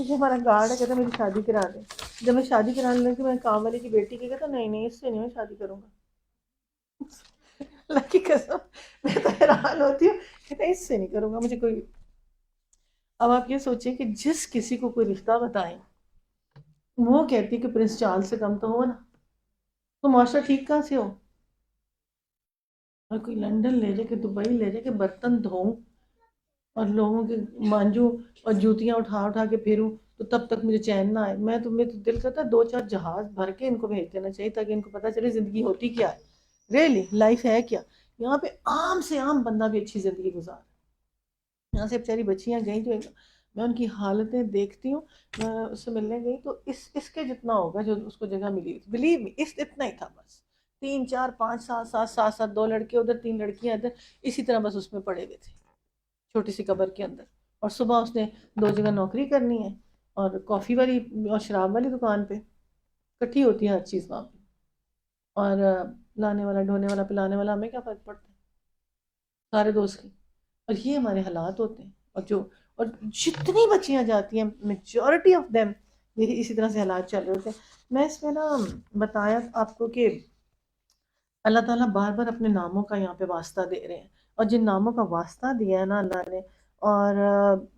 یہ ہمارا گارڈ ہے، کہتا میری شادی کرا دیں. جب میں شادی کرانے لگی میں کام والی کی بیٹی کی کہتا نہیں اس سے نہیں میں شادی کروں گا. اللہ کی قسم میں تو حیران ہوتی ہوں، کہتا اس سے نہیں کروں گا مجھے کوئی. اب آپ یہ سوچیں کہ جس کسی کو کوئی رشتہ بتائیں وہ کہتی کہ پرنس چارلس سے کم تو ہو نا، تو معاشرہ ٹھیک کہاں سے ہو. اور کوئی لندن لے جائے کہ دبئی لے جائے کہ برتن دھوؤں اور لوگوں کے مانجوں اور جوتیاں اٹھا اٹھا کے پھروں تو تب تک مجھے چین نہ آئے. میں تو دل کرتا ہے 2-4 جہاز بھر کے ان کو بھیج دینا چاہیے تاکہ ان کو پتہ چلے زندگی ہوتی کیا ہے، ریئلی لائف ہے کیا. یہاں پہ عام سے عام بندہ بھی اچھی زندگی گزار. یہاں سے بیچاری بچیاں گئیں جو میں ان کی حالتیں دیکھتی ہوں. میں اس سے ملنے گئی تو اس کے جتنا ہوگا جو اس کو جگہ ملی تھی، بلیو می اتنا ہی تھا بس. 3 4 5 7 7 2 لڑکے ادھر 3 لڑکیاں ادھر، اسی طرح بس اس میں پڑے ہوئے تھے چھوٹی سی قبر کے اندر. اور صبح اس نے 2 جگہ نوکری کرنی ہے اور کافی والی اور شراب والی دکان پہ کٹھی ہوتی ہے ہر چیز وہاں پہ. اور لانے والا ڈھونے والا پلانے والا ہمیں کیا فرق پڑتا ہے، سارے دوست کی. اور یہ ہمارے حالات ہوتے ہیں. اور جتنی بچیاں جاتی ہیں میجورٹی آف دیم یہ اسی طرح سے حالات چل رہے ہوتے ہیں. میں اس میں نا بتایا آپ کو کہ اللہ تعالیٰ بار بار اپنے ناموں کا یہاں پہ واسطہ دے رہے ہیں، اور جن ناموں کا واسطہ دیا ہے نا اللہ نے، اور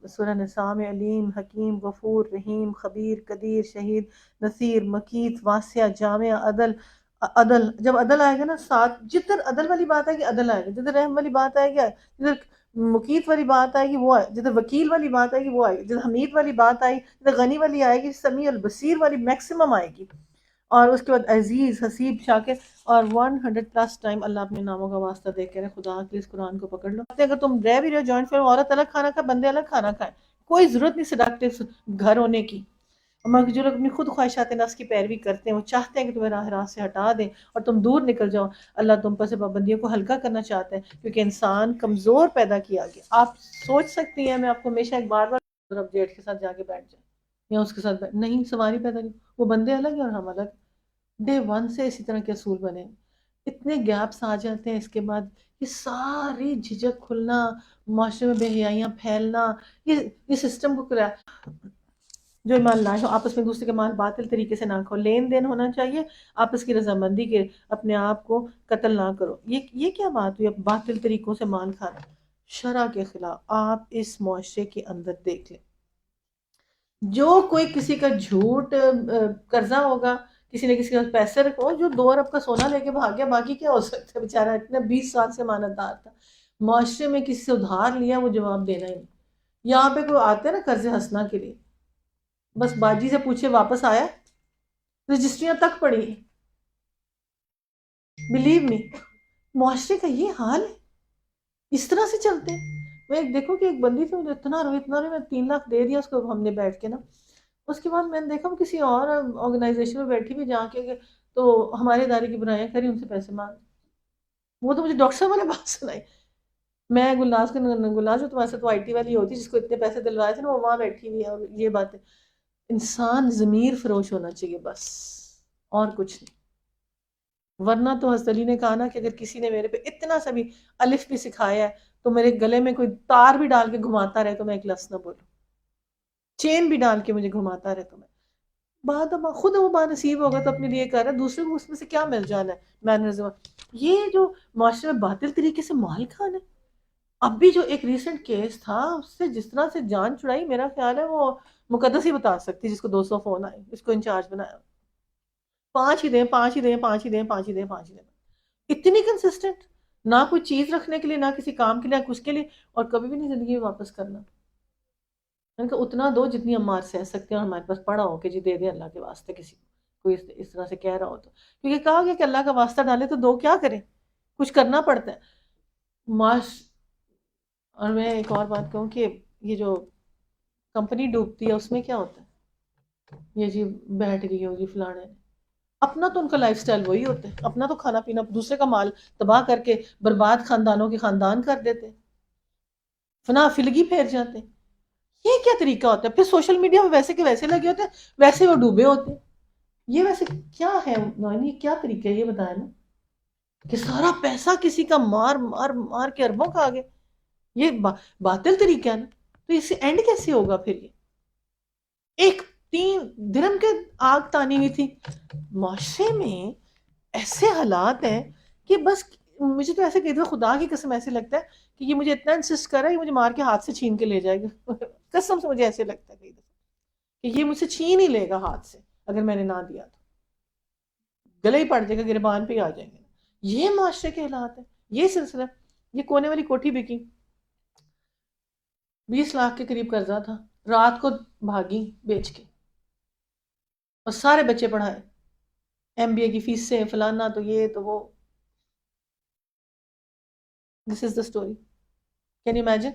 سورہ نساء میں علیم حکیم غفور رحیم خبیر قدیر شہید نصیر مقیت واسع جامع عدل. عدل جب عدل آئے گا نا 7، جدھر عدل والی بات آئے گی عدل آئے گا، جدھر رحم والی بات آئے گی، جدھر مقیت والی بات آئے گی وہ آئے، جدھر وکیل والی بات آئے گی وہ آئے گی، جدھر حمید والی بات آئی، جدھر غنی والی آئے گی، سمیع البصیر والی میکسیمم آئے گی. اور اس کے بعد عزیز حسیب شاکر. اور 100+ ٹائم اللہ اپنے ناموں کا واسطہ دے کے خدا کے اس قرآن کو پکڑ لو. اگر تم رہ بھی رہے ہو جوائنٹ فیملی، عورت الگ کھانا کھائے بندے الگ کھانا کھائیں، کوئی ضرورت نہیں سیڈکٹیو گھر ہونے کی. مگر جو لوگ اپنی خود خواہشات نفس کی پیروی کرتے ہیں وہ چاہتے ہیں کہ تمہیں راہ راست سے ہٹا دیں اور تم دور نکل جاؤ. اللہ تم پر سے پابندیوں کو ہلکا کرنا چاہتے ہیں کیونکہ انسان کمزور پیدا کیا گیا. آپ سوچ سکتی ہیں، میں آپ کو ہمیشہ ایک بار اب جیٹ کے ساتھ جا کے بیٹھ جائیں یا اس کے ساتھ نہیں، سواری پیدا نہیں. وہ بندے الگ ہیں اور ہم الگ. ڈے 1 سے اسی طرح کے اصول بنے. اتنے گیپس آ جاتے ہیں، اس کے بعد یہ ساری جھجک کھلنا، معاشرے میں بے حیائیاں پھیلنا، یہ سسٹم کو کرا. جو ایمان لائے ہو آپس میں دوسرے کے مال باطل طریقے سے نہ کھو. لین دین ہونا چاہیے آپس کی رضامندی کے، اپنے آپ کو قتل نہ کرو. یہ کیا بات ہوئی اب باطل طریقوں سے مال کھانا شرع کے خلاف. آپ اس معاشرے کے اندر دیکھ لیں، جو کوئی کسی کا جھوٹ قرضہ ہوگا، کسی نے کسی کے پاس پیسے رکھو، جو 2 ارب کا سونا لے کے بھاگ گیا، باقی کیا ہو سکتا ہے؟ بیچارہ اتنے 20 سال سے امانتدار تھا، معاشرے میں کسی سے ادھار لیا وہ جواب دینا ہی نہیں. یہاں پہ کوئی آتے ہیں نا قرض ہنسنا کے لیے، بس باجی سے پوچھے واپس آیا، رجسٹریاں تک پڑی ہیں. بلیو می معاشرے کا یہ حال ہے، اس طرح سے چلتے ہیں. میں دیکھو کہ ایک بندی تھی، مجھے اتنا روئی میں 3 لاکھ دے دیا اس کو ہم نے بیٹھ کے نا. اس کے بعد میں نے دیکھا کسی اور آرگنائزیشن میں بیٹھی بھی جا کے تو ہمارے ادارے کی برائیاں کری، ان سے پیسے مانگ. وہ تو مجھے ڈاکٹر صاحب نے بات سنائی. میں گلناز جو تمہارے ساتھ آئی ٹی والی ہوتی جس کو اتنے پیسے دلوائے تھے نا، وہ وہاں بیٹھی ہوئی ہے. اور یہ بات ہے، انسان ضمیر فروش ہونا چاہیے بس، اور کچھ نہیں. ورنہ تو حضرت علی نے کہا نا کہ اگر کسی نے میرے پہ اتنا سا بھی الف بھی سکھایا ہے تو میرے گلے میں کوئی تار بھی ڈال کے گھماتا رہے تو میں ایک لفظ نہ بولوں، چین بھی ڈال کے مجھے گھماتا رہے تو میں بعد خود وہ بات نصیب ہوگا تو اپنے لیے کر رہا ہے، دوسرے کو اس میں سے کیا مل جانا ہے مینرزم. یہ جو معاشرے میں باطل طریقے سے مال کھانا ہے. اب بھی جو ایک ریسنٹ کیس تھا اس سے جس طرح سے جان چھڑائی، میرا خیال ہے وہ مقدس ہی بتا سکتی جس کو 200 فون آئے، اس کو انچارج بنایا. 5 ہی دیں 5 ہی دیں 5 ہی دیں 5 ہی دیں 5 ہی دیں. اتنی کنسسٹنٹ، نہ کوئی چیز رکھنے کے لیے، نہ کسی کام کے لیے، نہ کچھ کے لیے. اور کبھی بھی نہیں زندگی میں واپس کرنا. میں نے کہا اتنا دو جتنی ہم مار سہ سکتے ہیں، اور ہمارے پاس پڑا ہو کہ جی دے دیں اللہ کے واسطے کسی کو، کوئی اس طرح سے کہہ رہا ہو تو. کیونکہ کہا گیا کہ اللہ کا واسطہ ڈالے تو دو کیا کریں، کچھ کرنا پڑتا ہے. معاش اور میں ایک اور بات کہوں کہ یہ جو کمپنی ڈوبتی ہے اس میں کیا ہوتا ہے، یہ جی بیٹھ گئی ہو جی فلانے، اپنا تو ان کا لائف سٹائل وہی ہوتا ہے، اپنا تو کھانا پینا، دوسرے کا مال تباہ کر کے برباد خاندانوں کے خاندان کر دیتے، فنا فلگی پھیر جاتے. یہ کیا طریقہ ہوتا ہے؟ پھر سوشل میڈیا میں ویسے کے ویسے لگے ہوتے ہیں، ویسے وہ ڈوبے ہوتے ہیں. یہ ویسے کیا ہے نوانی، یہ کیا طریقہ ہے یہ بتائیں نا، کہ سارا پیسہ کسی کا مار مار مار کے اربوں کا آگے. یہ باطل طریقہ ہے نا. تو اس سے اینڈ کیسے ہوگا پھر یہ؟ ایک 3 درہم کے آگ تانی ہوئی تھی. معاشرے میں ایسے حالات ہیں کہ بس مجھے تو ایسے کہتے ہیں، خدا کی قسم ایسے لگتا ہے کہ یہ مجھے اتنا انسسٹ کر رہا ہے کہ مجھے مار کے ہاتھ سے چھین کے لے جائے گا. قسم سے مجھے ایسے لگتا ہے کئی دفعہ کہ یہ مجھ سے چھین ہی لے گا ہاتھ سے اگر میں نے نہ دیا تو. گلے ہی پڑ جائے گا، گربان پہ ہی آ جائیں گے. یہ معاشرے کے حالات ہیں. یہ سلسلہ، یہ کونے والی کوٹھی بکی، 20 لاکھ کے قریب قرضہ تھا، رات کو بھاگی بیچ کے، اور سارے بچے پڑھائے، MBA کی فیس سے فلانا تو یہ تو وہ. This is the story. Can you imagine?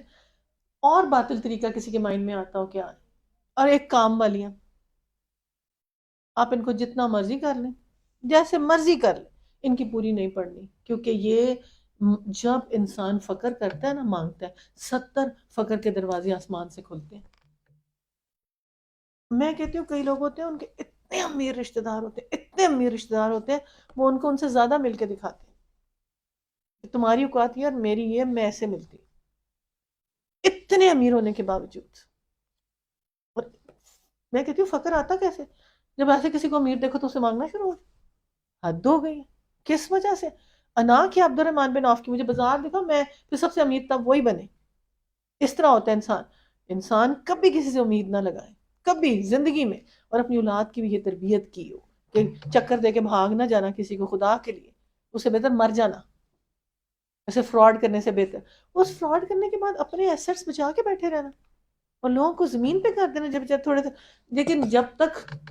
اور باطل طریقہ کسی کے مائنڈ میں آتا ہو کیا ہے. اور ایک کام والیاں، آپ ان کو جتنا مرضی کر لیں، جیسے مرضی کر لیں، ان کی پوری نہیں پڑنی. کیونکہ یہ جب انسان فقر کرتا ہے نا، مانگتا ہے، 70 فقر کے دروازے آسمان سے کھلتے ہیں. میں کہتی ہوں کئی لوگ ہوتے ہیں ان کے اتنے امیر رشتہ دار ہوتے ہیں، اتنے امیر رشتہ دار ہوتے ہیں، وہ ان کو ان سے زیادہ مل کے دکھاتے ہیں کہ تمہاری اوقات یہ اور میری یہ، میں ایسے ملتی ہوں، اتنے امیر ہونے کے باوجود. اور میں کہتی ہوں فقر آتا کیسے؟ جب ایسے کسی کو امیر دیکھو تو اسے مانگنا شروع ہو. حد ہو گئی. کس وجہ سے؟ انا کہ عبد الرحمن بن عوف کی مجھے بازار دکھا، میں پھر سب سے امیر تب وہی بنے. اس طرح ہوتا ہے انسان. انسان کبھی کسی سے امید نہ لگائے، کبھی زندگی میں. اور اپنی اولاد کی بھی یہ تربیت کی ہو کہ چکر دے کے بھاگ نہ جانا کسی کو خدا کے لیے، اسے بہتر مر جانا ایسے فراڈ کرنے سے بہتر. اس فراڈ کرنے کے بعد اپنے ایسٹس بچا کے بیٹھے رہنا اور لوگوں کو زمین پہ کر دینا جب تھوڑے سے. لیکن جب تک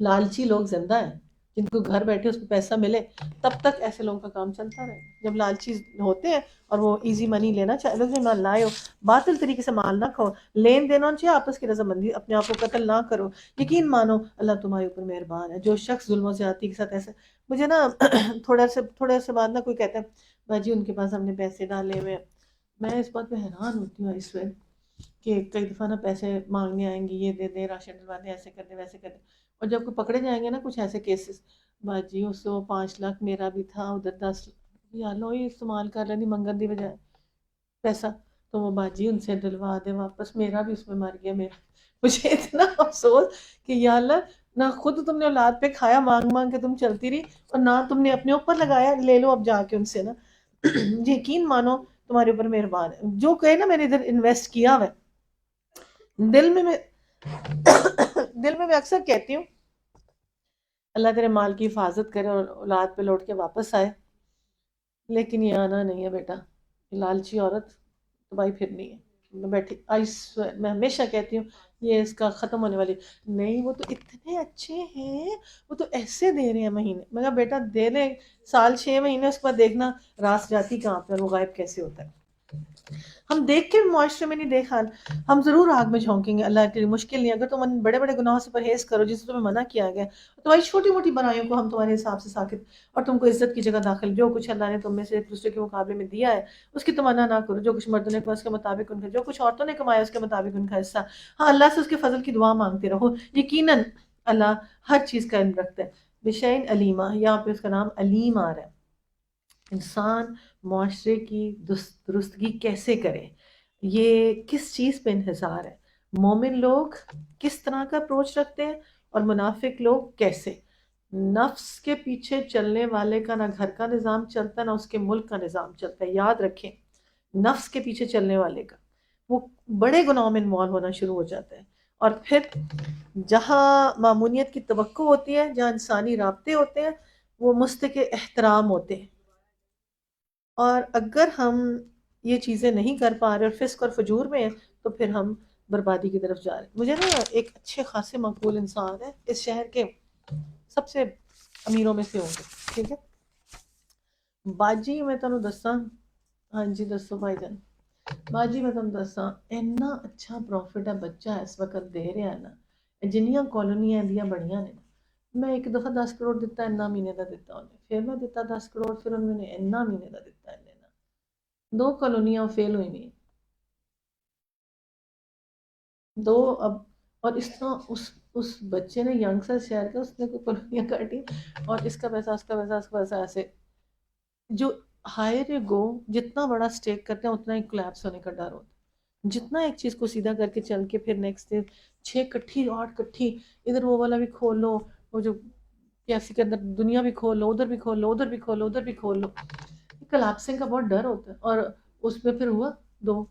لالچی لوگ زندہ ہیں، جن کو گھر بیٹھے اس پہ پیسہ ملے، تب تک ایسے لوگوں کا کام چلتا رہے. جب لالچی ہوتے ہیں اور وہ ایزی منی لینا چاہے، لوگ مال لائے ہو، باطل طریقے سے مال نہ کھو، لین دین ہونا چاہیے، آپس کی رضامندی، اپنے آپ کو قتل نہ کرو. یقین مانو اللہ تمہارے اوپر مہربان ہے. جو شخص ظلم و زیادتی کے ساتھ ایسے. مجھے نا تھوڑے سے بعد نا کوئی کہتا ہے باجی ان کے پاس ہم نے پیسے ڈالے ہوئے. میں اس بات پہ حیران ہوتی ہوں اس وقت کہ کئی دفعہ نا پیسے مانگنے آئیں گے، یہ دے دیں، راشن ڈلوا دیں، ایسے کر دیں، ویسے کر دیں. اور جب کوئی پکڑے جائیں گے نا کچھ ایسے کیسز، باجی اس سے وہ 5 لاکھ میرا بھی تھا، ادھر 10 یا لو یہ استعمال کر رہے نہیں منگن دی بجائے پیسہ، تو وہ باجی ان سے ڈلوا دے واپس، میرا بھی اس میں مر گیا میرا. مجھے اتنا افسوس کہ یا اللہ، نہ خود تم نے اولاد پہ کھایا مانگ مانگ کے تم چلتی رہی، اور نہ تم نے اپنے اوپر لگایا. لے لو اب جا کے ان سے نا. یقین مانو تمہارے اوپر مہربان ہے. جو کہے نا میں نے ادھر انویسٹ کیا ہوا دل میں دل میں اکثر کہتی ہوں اللہ تیرے مال کی حفاظت کرے اور اولاد پہ لوٹ کے واپس آئے. لیکن یہ آنا نہیں ہے بیٹا. لالچی عورت تباہی پھرنی ہے. میں ہمیشہ کہتی ہوں یہ اس کا ختم ہونے والی نہیں. وہ تو اتنے اچھے ہیں، وہ تو ایسے دے رہے ہیں مہینے. میں کہا بیٹا دے لیں سال 6 مہینے، اس کے بعد دیکھنا راس جاتی کہاں پہ اور وہ غائب کیسے ہوتا ہے. ہم دیکھ کے معاشرے میں نہیں دیکھا، ہم ضرور آگ میں جھونکیں گے. اللہ کے لیے مشکل نہیں. اگر تم بڑے بڑے گناہوں سے پرہیز کرو جس سے تمہیں منع کیا گیا، تمہاری چھوٹی موٹی برائیوں کو ہم تمہارے حساب سے ساکت اور تم کو عزت کی جگہ داخل، جو کچھ اللہ نے تم میں سے ایک دوسرے کے مقابلے میں دیا ہے اس کی تمنا نہ کرو. جو کچھ مردوں نے کمایا اس کے مطابق ان کا، جو کچھ عورتوں نے کمایا اس کے مطابق ان کا حصہ. ہاں اللہ سے اس کے فضل کی دعا مانگتے رہو. یقیناً اللہ ہر چیز کا علم رکھتا ہے. بشین علیمہ، یہاں پہ اس کا نام علیم آ رہا ہے. انسان معاشرے کی درستگی کیسے کرے، یہ کس چیز پہ انحصار ہے. مومن لوگ کس طرح کا اپروچ رکھتے ہیں اور منافق لوگ کیسے. نفس کے پیچھے چلنے والے کا نہ گھر کا نظام چلتا نہ اس کے ملک کا نظام چلتا ہے. یاد رکھیں، نفس کے پیچھے چلنے والے کا وہ بڑے گناہوں میں انوالو ہونا شروع ہو جاتا ہے. اور پھر جہاں معمونیت کی توقع ہوتی ہے، جہاں انسانی رابطے ہوتے ہیں، وہ مستحق احترام ہوتے ہیں. اور اگر ہم یہ چیزیں نہیں کر پا رہے اور فسق اور فجور میں ہیں تو پھر ہم بربادی کی طرف جا رہے ہیں. مجھے نا ایک اچھے خاصے مقبول انسان ہے اس شہر کے، سب سے امیروں میں سے ہوں گے، ٹھیک ہے باجی. میں تمہیں دساں، ہاں جی دسو بھائی جان. باجی میں تمہیں دساں اینا اچھا پروفٹ ہے بچہ اس وقت دے رہا ہے نا. جنیاں کالونیاں اندیاں بڑیاں نے، میں ایک دفعہ 10 کروڑ دیتا اینا مہینے کا دیتا انہیں، پھر میں دیتا 10 کروڑ، پھر انہوں نے اینا مہینے کا دیتا انہیں نا. 2 کالونیاں فیل ہوئی نہیں، دو. اب اور اس طرح اس بچے نے ینگ سا شہر کا اس نے کوئی کالونیاں کاٹی، اور اس کا پیسہ اس کا پیسہ اس کا پیسہ ایسے. جو ہائر گو جتنا بڑا سٹیک کرتے ہیں اتنا ہی کولیپس ہونے کا ڈر ہوتا ہے. جتنا ایک چیز کو سیدھا کر کے چل کے پھر نیکسٹ ڈے 6 کٹھی 8 کٹھی، ادھر وہ والا بھی کھول لو، وہ جو کیفے کے اندر دنیا بھی کھول لو، ادھر بھی کھول لو، ادھر بھی کھول لو، ادھر بھی کھول لو، کلapsing کا بہت ڈر ہوتا ہے. اور اس میں پھر ہوا دو،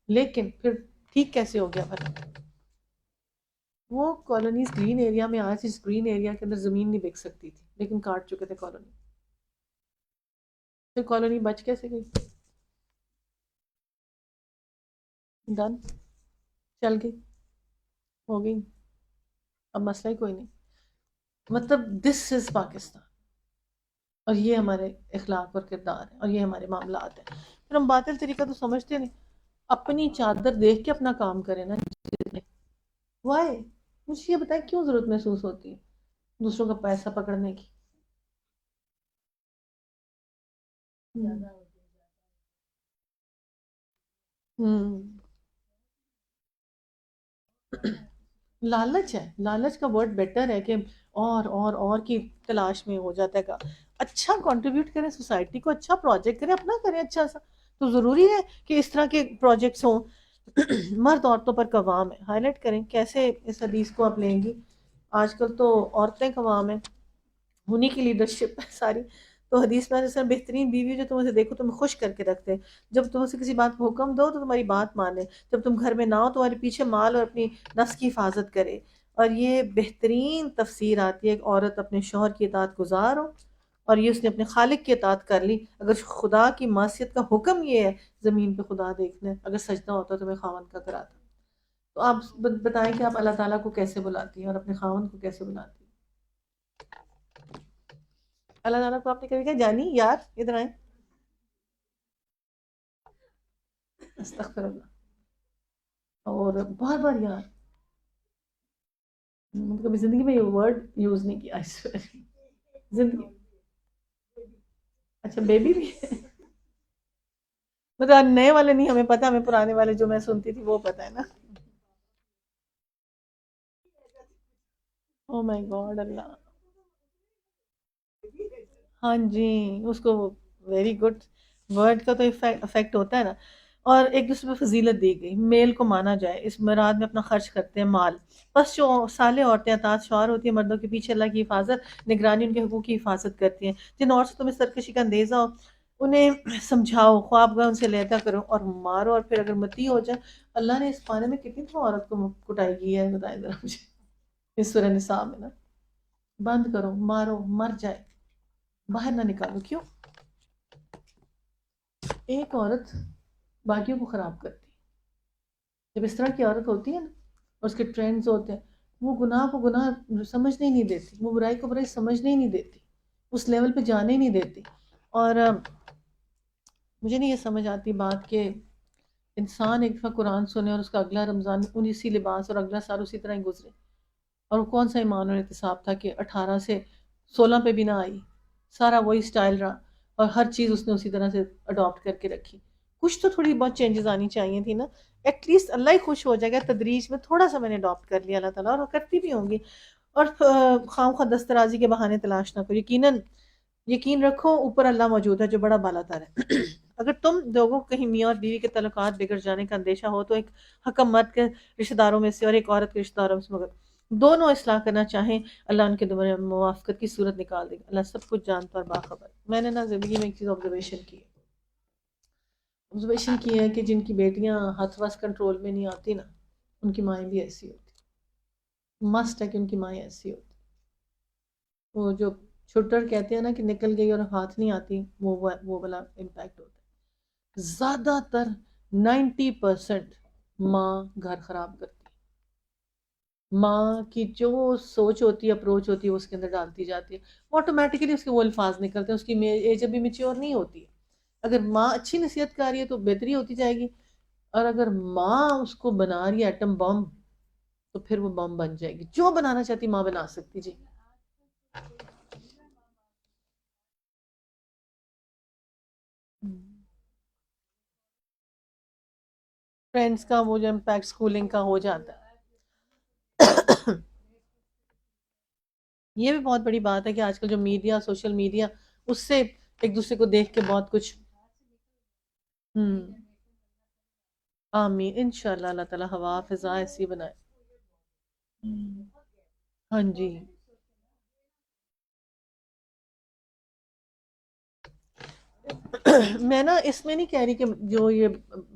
لیکن پھر ٹھیک کیسے ہو گیا بھلا؟ وہ کالونیز گرین ایریا میں، آج اس گرین ایریا کے اندر زمین نہیں بک سکتی تھی، لیکن کاٹ چکے تھے کالونی. پھر کالونی بچ کیسے گئی؟ ڈن، چل گئی، ہو گئی، اب مسئلہ ہی کوئی نہیں. مطلب دس از پاکستان، اور یہ ہمارے اخلاق اور کردار ہیں، اور یہ ہمارے معاملات ہیں. پھر ہم باطل طریقہ تو سمجھتے نہیں. اپنی چادر دیکھ کے اپنا کام کریں نا. وائے مجھے یہ بتائیں کیوں ضرورت محسوس ہوتی ہے دوسروں کا پیسہ پکڑنے کی؟ ہوں لالچ ہے، لالچ کا ورڈ بیٹر ہے کہ اور کی تلاش میں ہو جاتا ہے کہ اچھا کنٹریبیوٹ کریں سوسائٹی کو، اچھا پروجیکٹ کریں، اپنا کریں اچھا سا. تو ضروری ہے کہ اس طرح کے پروجیکٹس ہوں. مرد عورتوں پر قوام ہے، ہائی لائٹ کریں کیسے اس حدیث کو آپ لیں گی. آج کل تو عورتیں قوام ہیں، انہی کی لیڈرشپ ہے ساری. تو حدیث میں جیسے بہترین بیوی جو تم اسے دیکھو تمہیں خوش کر کے رکھتے ہیں، جب تم اسے کسی بات کو حکم دو تو تمہاری بات مانے، جب تم گھر میں نہ ہو تمہارے پیچھے مال اور اپنی نفس کی حفاظت کرے. اور یہ بہترین تفسیر آتی ہے، ایک عورت اپنے شوہر کی اطاعت گزار ہو، اور یہ اس نے اپنے خالق کی اطاعت کر لی. اگر خدا کی معصیت کا حکم یہ ہے زمین پہ خدا دیکھنا ہے، اگر سجدہ ہوتا تو میں خاوند کا کراتا. تو آپ بتائیں کہ آپ اللہ تعالیٰ کو کیسے بلاتی ہیں اور اپنے خاوند کو کیسے بلاتی ہیں؟ اللہ تعالیٰ کو آپ نے کبھی کہا جانی یار ادھر آئیں؟ استغفر اللہ. اور بار بار یار، کبھی زندگی میں یہ ورڈ یوز نہیں کیا اس پر زندگی. اچھا بیبی بھی ہے؟ مطلب نئے والے نہیں ہمیں پتہ، ہمیں پرانے والے جو میں سنتی تھی وہ پتہ ہے نا. او مائی گاڈ اللہ. ہاں جی، اس کو ویری گڈ ورڈ کا تو افیکٹ ہوتا ہے نا. اور ایک دوسرے پہ فضیلت دی گئی، میل کو مانا جائے، اس مراد میں اپنا خرچ کرتے ہیں مال. بس جو صالح عورتیں اطاعت شعار ہوتی ہیں، مردوں کے پیچھے اللہ کی حفاظت نگرانی، ان کے حقوق کی حفاظت کرتی ہیں. جن عورت سے تمہیں سرکشی کا اندیزہ ہو انہیں سمجھاؤ، خوابگاہ ان سے لیتا کرو اور مارو، اور پھر اگر متی ہو جائے. اللہ نے اس پانے میں کتنی تو عورت کو کٹائی کی ہے بتائیں ذرا مجھے. اس سورہ نساء میں نا، بند کرو، مارو، مر جائے، باہر نہ نکالو. کیوں؟ ایک عورت باقیوں کو خراب کرتی ہے. جب اس طرح کی عورت ہوتی ہے نا، اور اس کے ٹرینڈز ہوتے ہیں، وہ گناہ کو گناہ سمجھنے ہی نہیں دیتی، وہ برائی کو برائی سمجھنے ہی نہیں دیتی، اس لیول پہ جانے ہی نہیں دیتی. اور مجھے نہیں یہ سمجھ آتی بات کہ انسان ایک دفعہ قرآن سنے اور اس کا اگلا رمضان اسی لباس اور اگلا سال اسی طرح ہی گزرے. اور وہ کون سا ایمان اور احتساب تھا کہ 18 سے 16 پہ بھی نہ آئی، سارا وہی سٹائل رہا، اور ہر چیز اس نے اسی طرح سے اڈاپٹ کر کے رکھی. کچھ تو تھوڑی بہت چینجز آنی چاہیے تھی نا. ایٹ لیسٹ اللہ ہی خوش ہو جائے گا تدریج میں، تھوڑا سا میں نے اڈاپٹ کر لیا اللہ تعالیٰ، اور وہ کرتی بھی ہوں گی. اور خواہ خواہ دسترازی کے بہانے تلاش نہ کرو. یقین رکھو اوپر اللہ موجود ہے جو بڑا بالا تر ہے. اگر تم لوگوں کو کہیں میاں اور بیوی کے تعلقات بگڑ جانے کا اندیشہ ہو تو ایک حکم مرد کے رشتہ داروں میں سے اور ایک عورت کے رشتہ داروں میں سے، مگر دونوں اصلاح کرنا چاہیں، اللہ ان کے درمیان موافقت کی صورت نکال دے گا. اللہ سب کچھ جانتا اور باخبر. میں نے نا زندگی میں ایک چیز آبزرویشن کی ہے کہ جن کی بیٹیاں ہاتھ واس کنٹرول میں نہیں آتی نا، ان کی مائیں بھی ایسی ہوتی. مسٹ ہے کہ ان کی مائیں ایسی ہوتی. وہ جو چھٹر کہتے ہیں نا کہ نکل گئی اور ہاتھ نہیں آتی، وہ والا امپیکٹ ہوتا ہے. زیادہ تر 90% ماں گھر خراب کرتی. ماں کی جو سوچ ہوتی ہے، اپروچ ہوتی ہے، وہ اس کے اندر ڈالتی جاتی ہے. آٹومیٹکلی اس کے وہ الفاظ نکلتے ہیں. اس کی ایج ابھی میچور نہیں ہوتی ہے. اگر ماں اچھی نصیحت کر رہی ہے تو بہتری ہوتی جائے گی، اور اگر ماں اس کو بنا رہی ہے ایٹم بم، تو پھر وہ بم بن جائے گی. جو بنانا چاہتی ماں بنا سکتی. جی فرینڈس کا وہ جو امپیکٹ اسکولنگ کا ہو جاتا ہے. یہ بھی بہت بڑی بات ہے کہ آج کل جو میڈیا، سوشل میڈیا، اس سے ایک دوسرے کو دیکھ کے بہت کچھ آمین انشاءاللہ، اللہ تعالیٰ ہوا فضا ایسی بنائے. ہاں جی. میں نا اس میں نہیں کہہ رہی کہ جو یہ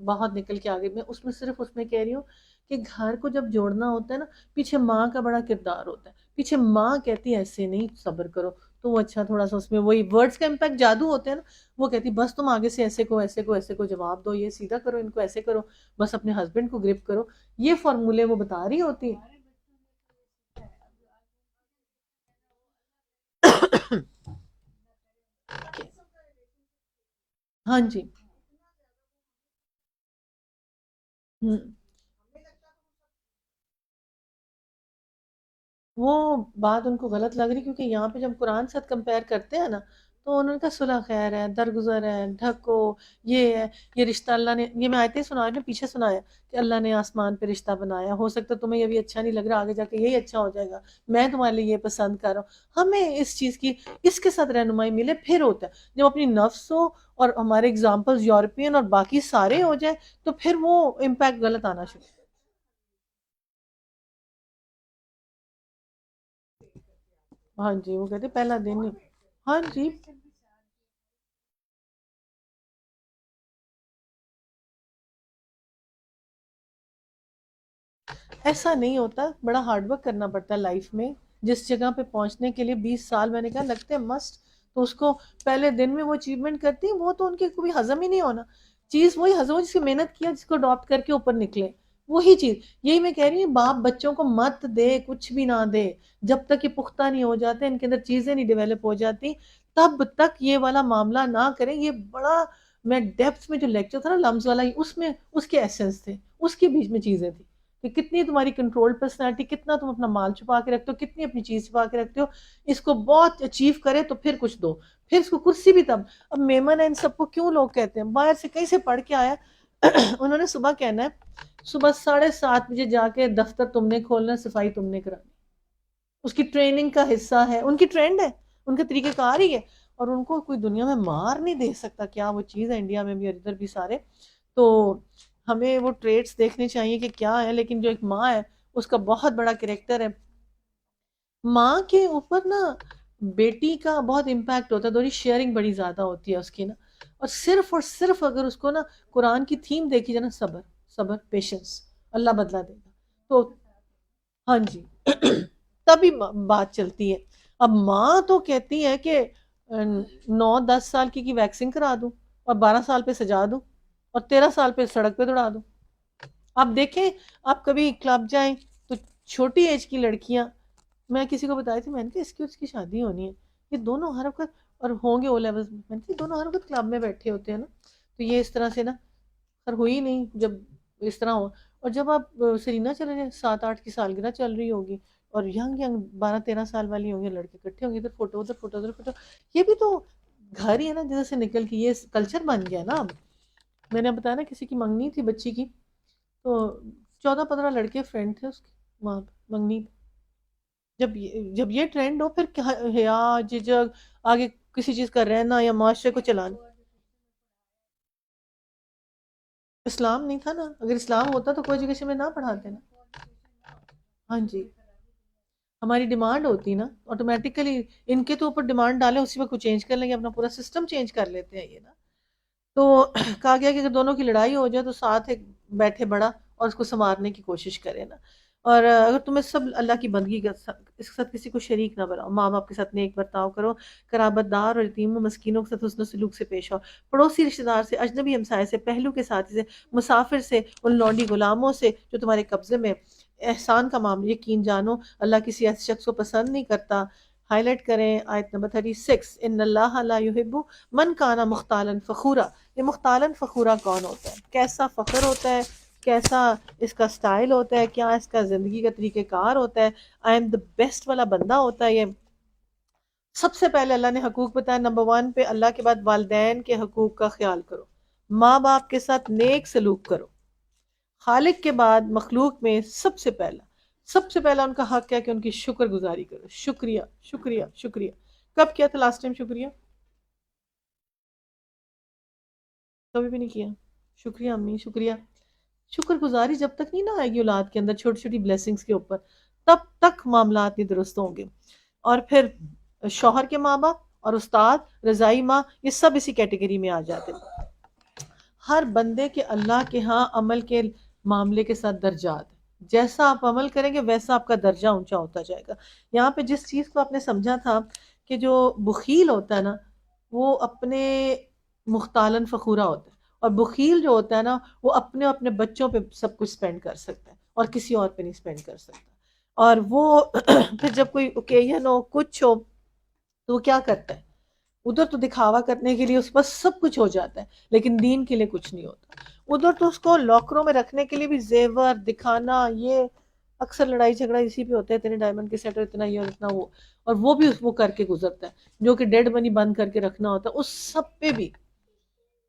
بہت نکل کے آگے، میں اس میں صرف اس میں کہہ رہی ہوں کہ گھر کو جب جوڑنا ہوتا ہے نا، پیچھے ماں کا بڑا کردار ہوتا ہے. پیچھے ماں کہتی ہے ایسے نہیں، صبر کرو. تو وہ اچھا تھوڑا سا اس میں وہی ورڈز کا امپیکٹ جادو ہوتے ہیں نا. وہ کہتی بس تم آگے سے ایسے کو ایسے کو ایسے کو جواب دو، یہ سیدھا کرو، ان کو ایسے کرو، بس اپنے ہسبینڈ کو گرپ کرو. یہ فارمولے وہ بتا رہی ہوتی ہیں. ہاں جی. ہوں. وہ بات ان کو غلط لگ رہی، کیونکہ یہاں پہ جب قرآن ساتھ کمپیئر کرتے ہیں نا، تو انہوں نے کہا صلح خیر ہے، درگزر ہے، ڈھکو، یہ ہے، یہ رشتہ اللہ نے، یہ میں آیتیں سنا رہی ہوں، پیچھے سنایا کہ اللہ نے آسمان پہ رشتہ بنایا، ہو سکتا ہے تمہیں یہ بھی اچھا نہیں لگ رہا، آگے جا کے یہی اچھا ہو جائے گا، میں تمہارے لیے یہ پسند کر رہا ہوں. ہمیں اس چیز کی، اس کے ساتھ رہنمائی ملے پھر ہوتا ہے. جب اپنی نفس ہو اور ہمارے اگزامپلز یورپین اور باقی سارے ہو جائے، تو پھر وہ امپیکٹ غلط آنا شروع. ہاں جی، وہ کہتے پہلا دن ہی. ہاں جی. ایسا نہیں ہوتا، بڑا ہارڈ ورک کرنا پڑتا ہے لائف میں. جس جگہ پہ پہنچنے کے لیے 20 سال میں نے کہا لگتے ہیں مسٹ، تو اس کو پہلے دن میں وہ اچیومنٹ کرتی ہیں، وہ تو ان کے کوئی ہضم ہی نہیں ہونا. چیز وہی ہضم ہو جس کی محنت کیا، جس کو اڈاپٹ کر کے اوپر نکلے، وہی چیز. یہی میں کہہ رہی ہوں، باپ بچوں کو مت دے، کچھ بھی نہ دے جب تک یہ پختہ نہیں ہو جاتے، ان کے اندر چیزیں نہیں ڈیولپ ہو جاتی، تب تک یہ والا معاملہ نہ کریں. یہ بڑا، میں ڈیپتھ میں جو لیکچر تھا نا لمز والا، اس میں اس کے ایسنس تھے، اس کے بیچ میں چیزیں تھیں کہ کتنی تمہاری کنٹرول پرسنالٹی، کتنا تم اپنا مال چھپا کے رکھتے ہو، کتنی اپنی چیز چھپا کے رکھتے ہو. اس کو بہت اچیو کرے تو پھر کچھ دو، پھر اس کو کرسی بھی تب. اب میمن ہے، ان سب کو کیوں لوگ کہتے ہیں، باہر سے کہیں سے پڑھ کے آیا. انہوں نے صبح کہنا ہے، صبح 7:30 بجے جا کے دفتر تم نے کھولنا، صفائی تم نے کرانی. اس کی ٹریننگ کا حصہ ہے، ان کی ٹرینڈ ہے، ان کا طریقہ کار ہی ہے. اور ان کو کوئی دنیا میں مار نہیں دے سکتا، کیا وہ چیز ہے انڈیا میں بھی اور ادھر بھی سارے. تو ہمیں وہ ٹریٹس دیکھنے چاہیے کہ کیا ہے. لیکن جو ایک ماں ہے، اس کا بہت بڑا کریکٹر ہے. ماں کے اوپر نا بیٹی کا بہت امپیکٹ ہوتا ہے، تھوڑی شیئرنگ بڑی زیادہ ہوتی ہے اس کی نا. اور صرف اگر اس کو نا قرآن کی تھیم دیکھی جائے نا، صبر، صبر، پیشنس، اللہ بدلا دے گا. تو ہاں جی. تبھی بات چلتی ہے. اب ماں تو کہتی ہے کہ 9-10 سال کی ویکسنگ کرا دوں، اور 12 سال پہ سجا دوں، اور 13 سال پہ سڑک پہ دوڑا دوں. آپ دیکھیں، آپ کبھی کلب جائیں تو چھوٹی ایج کی لڑکیاں، میں کسی کو بتائی تھی، میں نے کہا اس کی شادی ہونی ہے، یہ دونوں ہر وقت، اور ہوں گے او لیولز میں، نے کہا یہ دونوں ہر وقت کلب میں بیٹھے ہوتے ہیں نا. تو یہ اس طرح سے نا خیر ہوئی نہیں جب اس طرح ہو. اور جب آپ سرینا چلے جائیں، 7-8 کی سالگرہ چل رہی ہوگی، اور ینگ ینگ 12-13 سال والی ہوں گی لڑکے اکٹھے ہوں گے، ادھر فوٹو ادھر فوٹو ادھر فوٹو. یہ بھی تو گھر ہی ہے نا جدھر سے نکل کے یہ کلچر بن گیا نا. اب میں نے بتایا نا، کسی کی منگنی تھی بچی کی، تو 14-15 لڑکے فرینڈ تھے اس کے وہاں پہ منگنی. جب یہ ٹرینڈ ہو، پھر کیا حیا، جھجک، آگے کسی چیز کا رہنا یا معاشرے کو چلانا. اسلام نہیں تھا نا، اگر اسلام ہوتا تو کوئی ایجوکیشن میں نہ پڑھاتے نا. ہاں جی. ہماری ڈیمانڈ ہوتی نا آٹومیٹیکلی، ان کے تو اوپر ڈیمانڈ ڈالیں، اسی وقت کو چینج کر لیں گے، اپنا پورا سسٹم چینج کر لیتے ہیں یہ نا. تو کہا گیا کہ اگر دونوں کی لڑائی ہو جائے تو ساتھ ایک بیٹھے بڑا اور اس کو سنوارنے کی کوشش کرے نا. اور اگر تمہیں سب اللہ کی بندگی کا اس کے ساتھ کسی کو شریک نہ بناؤ، ماں باپ کے ساتھ نیک برتاؤ کرو، قرابت دار اور یتیم و مسکینوں کے ساتھ حسن و سلوک سے پیش آؤ، پڑوسی رشتہ دار سے، اجنبی ہمسائے سے، پہلو کے ساتھی سے، مسافر سے، ان لونڈی غلاموں سے جو تمہارے قبضے میں. احسان کا معاملہ، یقین جانو اللہ کسی ایسے شخص کو پسند نہیں کرتا. ہائی لائٹ کریں آیت نمبر 36، ان اللہ لا یحب من کانا مختالا فخورا. یہ مختالن فخورا کون ہوتا ہے، کیسا فخر ہوتا ہے، کیسا اس کا سٹائل ہوتا ہے، کیا اس کا زندگی کا طریقہ کار ہوتا ہے. آئی ایم دا بیسٹ والا بندہ ہوتا ہے یہ. سب سے پہلے اللہ نے حقوق بتایا، نمبر 1 پہ اللہ کے بعد والدین کے حقوق کا خیال کرو، ماں باپ کے ساتھ نیک سلوک کرو. خالق کے بعد مخلوق میں سب سے پہلا ان کا حق ہے کہ ان کی شکر گزاری کرو. شکریہ، شکریہ، شکریہ. کب کیا تھا لاسٹ ٹائم شکریہ؟ کبھی بھی نہیں کیا. شکریہ امی، شکریہ. شکر گزاری جب تک نہیں نہ آئے گی اولاد کے اندر چھوٹی چھوٹی بلیسنگز کے اوپر، تب تک معاملات نہیں درست ہوں گے. اور پھر شوہر کے ماں باپ اور استاد رضائی ماں، یہ سب اسی کیٹیگری میں آ جاتے ہیں. ہر بندے کے اللہ کے ہاں عمل کے معاملے کے ساتھ درجات ہیں. جیسا آپ عمل کریں گے ویسا آپ کا درجہ اونچا ہوتا جائے گا. یہاں پہ جس چیز کو آپ نے سمجھا تھا کہ جو بخیل ہوتا ہے نا وہ اپنے مختالن فخورہ ہوتا ہے، اور بخیل جو ہوتا ہے نا وہ اپنے بچوں پہ سب کچھ سپینڈ کر سکتا ہے اور کسی اور پہ نہیں سپینڈ کر سکتا. اور وہ پھر جب کوئی اوکیزن ہو کچھ ہو تو وہ کیا کرتا ہے، ادھر تو دکھاوا کرنے کے لیے اس پاس سب کچھ ہو جاتا ہے لیکن دین کے لیے کچھ نہیں ہوتا. ادھر تو اس کو لاکروں میں رکھنے کے لیے بھی زیور دکھانا، یہ اکثر لڑائی جھگڑا اسی پہ ہوتا ہے، اتنے ڈائمنڈ کے سیٹ اتنا یہ اور اتنا وہ، اور وہ بھی وہ کر کے گزرتا ہے جو کہ ڈیڈ منی بند کر کے رکھنا ہوتا ہے. اس سب پہ بھی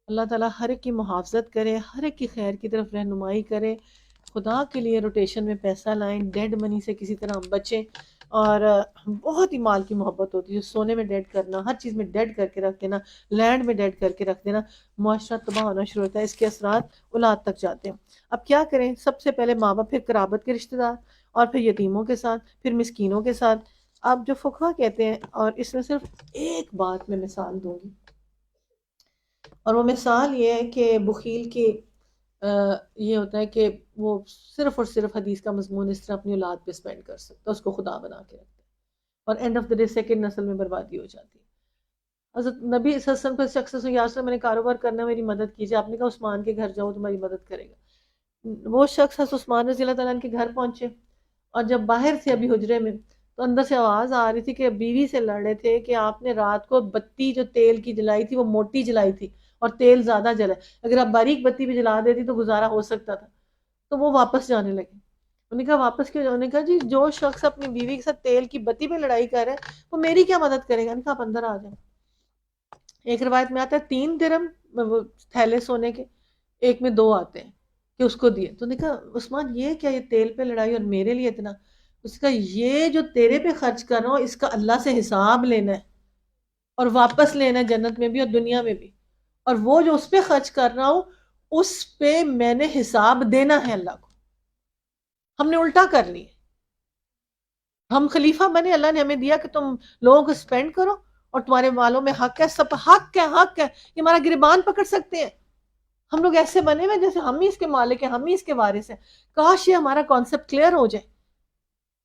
اللہ تعالیٰ ہر ایک کی محافظت کرے، ہر ایک کی خیر کی طرف رہنمائی کرے. خدا کے لیے روٹیشن میں پیسہ لائیں، ڈیڈ منی سے کسی طرح ہم بچیں. اور بہت ہی مال کی محبت ہوتی ہے، سونے میں ڈیڈ کرنا، ہر چیز میں ڈیڈ کر کے رکھ دینا، لینڈ میں ڈیڈ کر کے رکھ دینا، معاشرہ تباہ ہونا شروع ہوتا ہے، اس کے اثرات اولاد تک جاتے ہیں. اب کیا کریں، سب سے پہلے ماں باپ، پھر قرابت کے رشتہ دار، اور پھر یتیموں کے ساتھ، پھر مسکینوں کے ساتھ. آپ جو فقہ کہتے ہیں، اور اس میں صرف ایک بات میں مثال دوں گی، اور وہ مثال یہ ہے کہ بخیل کی یہ ہوتا ہے کہ وہ صرف اور صرف حدیث کا مضمون اس طرح اپنی اولاد پہ سپینڈ کر سکتا ہے، اس کو خدا بنا کے رکھتا ہے، اور and of the day second نسل میں بربادی ہو جاتی ہے. حضرت نبی صلی اللہ علیہ وسلم کو شخص سے یا میں نے کاروبار کرنا ہے، میری مدد کیجیے. آپ نے کہا عثمان کے گھر جاؤ تمہاری مدد کرے گا. وہ شخص حضرت عثمان رضی اللہ تعالیٰ عنہ کے گھر پہنچے، اور جب باہر سے ابھی حجرے میں تو اندر سے آواز آ رہی تھی کہ بیوی سے لڑ رہے تھے کہ آپ نے رات کو بتی جو تیل کی جلائی تھی وہ موٹی جلائی تھی اور تیل زیادہ جلا، اگر آپ باریک بتی بھی جلا دیتی تو گزارا ہو سکتا تھا. تو وہ واپس جانے لگے. انہوں نے کہا واپس کیوں؟ انہوں نے کہا جی جو شخص اپنی بیوی کے ساتھ تیل کی بتی پہ لڑائی کر رہا ہے وہ میری کیا مدد کرے گا. انہوں نے کہا آپ اندر آ جائیں. ایک روایت میں آتا ہے 3 درم وہ تھیلے سونے کے، ایک میں 2 آتے ہیں کہ اس کو دیے. تو نے کہا عثمان یہ کیا، یہ تیل پہ لڑائی اور میرے لیے اتنا؟ اس کا یہ جو تیرے پہ خرچ کر رہا ہوں اس کا اللہ سے حساب لینا ہے اور واپس لینا ہے جنت میں بھی اور دنیا میں بھی، اور وہ جو اس پہ خرچ کر رہا ہوں اس پہ میں نے حساب دینا ہے اللہ کو. ہم نے الٹا کر لی. ہم خلیفہ بنے، اللہ نے ہمیں دیا کہ تم لوگوں کو سپینڈ کرو اور تمہارے والوں میں حق ہے، سب حق ہے، حق ہے، یہ ہمارا گریبان پکڑ سکتے ہیں. ہم لوگ ایسے بنے ہوئے جیسے ہم ہی اس کے مالک ہیں، ہم ہی اس کے وارث ہیں. کاش یہ ہمارا کانسیپٹ کلیئر ہو جائے.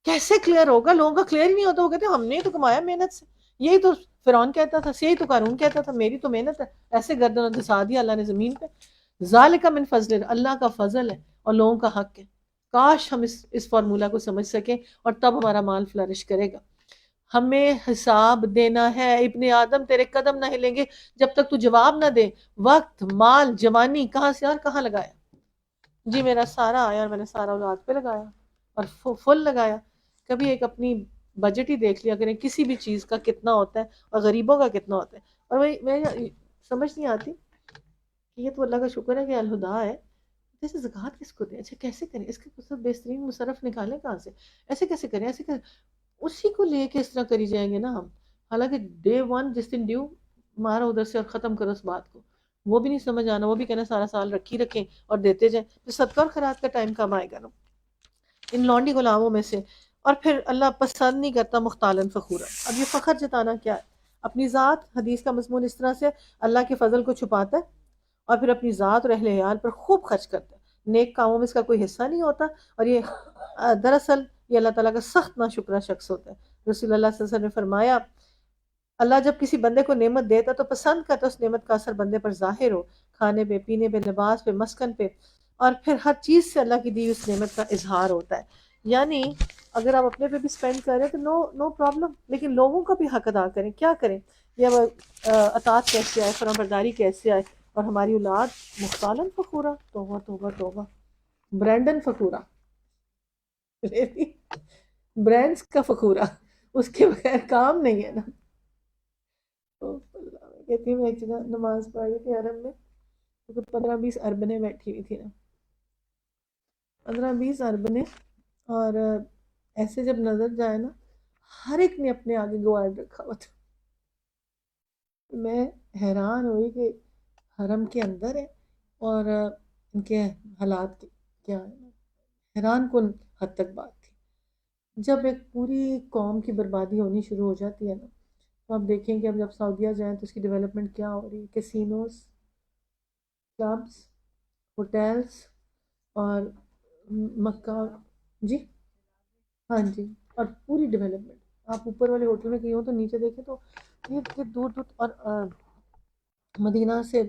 کیسے کلیئر ہوگا؟ لوگوں کا کلیئر ہی نہیں ہوتا. وہ کہتے ہیں ہم نے تو کمایا محنت سے. یہی تو فرعون کہتا تھا، یہی تو قارون کہتا تھا میری تو محنت ہے. ایسے گردن دسا دیا اللہ نے زمین پہ. ذالک من فضل، اللہ کا فضل ہے اور لوگوں کا حق ہے. کاش ہم اس فارمولا کو سمجھ سکیں اور تب ہمارا مال فلرش کرے گا. ہمیں حساب دینا ہے. ابن آدم تیرے قدم نہ ہلیں گے جب تک تو جواب نہ دے. وقت، مال، جوانی کہاں سے اور کہاں لگایا؟ جی میرا سارا آیا اور میں نے سارا اولاد پہ لگایا اور فل لگایا. کبھی ایک اپنی بجٹ ہی دیکھ لیا کریں کسی بھی چیز کا کتنا ہوتا ہے اور غریبوں کا کتنا ہوتا ہے. اور وہی میں سمجھ نہیں آتی کہ یہ تو اللہ کا شکر ہے کہ الہدا ہے، جیسے زکوٰۃ کس کو دیں؟ اچھا کیسے کریں؟ اس کے سب بہترین مصرف نکالیں کہاں سے؟ ایسے کیسے کریں؟ ایسے کریں؟ اسی کو لے کے اس طرح کری جائیں گے نا ہم. حالانکہ ڈے 1 جس دن ڈیو مارا ادھر سے اور ختم کرو اس بات کو. وہ بھی نہیں سمجھ آنا، وہ بھی کہنا سارا سال رکھی رکھیں اور دیتے جائیں. پھر صدقہ اور خیرات کا ٹائم کب آئے گا نا ان لونڈی غلاموں میں سے؟ اور پھر اللہ پسند نہیں کرتا مختالن فخورا. اب یہ فخر جتانا کیا ہے؟ اپنی ذات. حدیث کا مضمون اس طرح سے اللہ کے فضل کو چھپاتا ہے اور پھر اپنی ذات اور اہل عیال پر خوب خرچ کرتا ہے. نیک کاموں میں اس کا کوئی حصہ نہیں ہوتا، اور یہ دراصل یہ اللہ تعالیٰ کا سخت ناشکرہ شخص ہوتا ہے. رسول اللہ صلی اللہ علیہ وسلم نے فرمایا اللہ جب کسی بندے کو نعمت دیتا تو پسند کرتا اس نعمت کا اثر بندے پر ظاہر ہو، کھانے پہ، پینے پہ، لباس پہ، مسکن پہ، اور پھر ہر چیز سے اللہ کی دی اس نعمت کا اظہار ہوتا ہے. یعنی اگر آپ اپنے پہ بھی سپینڈ کر رہے ہیں تو نو پرابلم، لیکن لوگوں کا بھی حق ادا کریں. کیا کریں؟ یہ اطاعت کیسے آئے، فرمانبرداری کیسے آئے، اور ہماری اولاد مختالن فخورا. توبہ توبہ توبہ. برینڈن فخورا، برینڈز کا فخورا، اس کے بغیر کام نہیں ہے نا. اللہ کہتی ہوں میں ایک جگہ نماز پڑھ رہی تھی حرم میں، 15-20 اربنیں بیٹھی ہوئی تھی نا، 15-20 اربنیں، اور ایسے جب نظر جائے نا ہر ایک نے اپنے آگے گوارڈ رکھا ہوا تھا. میں حیران ہوئی کہ حرم کے اندر ہے اور ان کے حالات کیا حیران کن حد تک بات تھی. جب ایک پوری قوم کی بربادی ہونی شروع ہو جاتی ہے نا، تو آپ دیکھیں کہ اب جب سعودیہ جائیں تو اس کی ڈیولپمنٹ کیا ہو رہی ہے. کسینوز، کلبس، ہوٹلس، اور مکہ. جی ہاں جی. اور پوری ڈیولپمنٹ، آپ اوپر والے ہوٹل میں گئے ہو تو نیچے دیکھیں تو یہ دور دور. اور مدینہ سے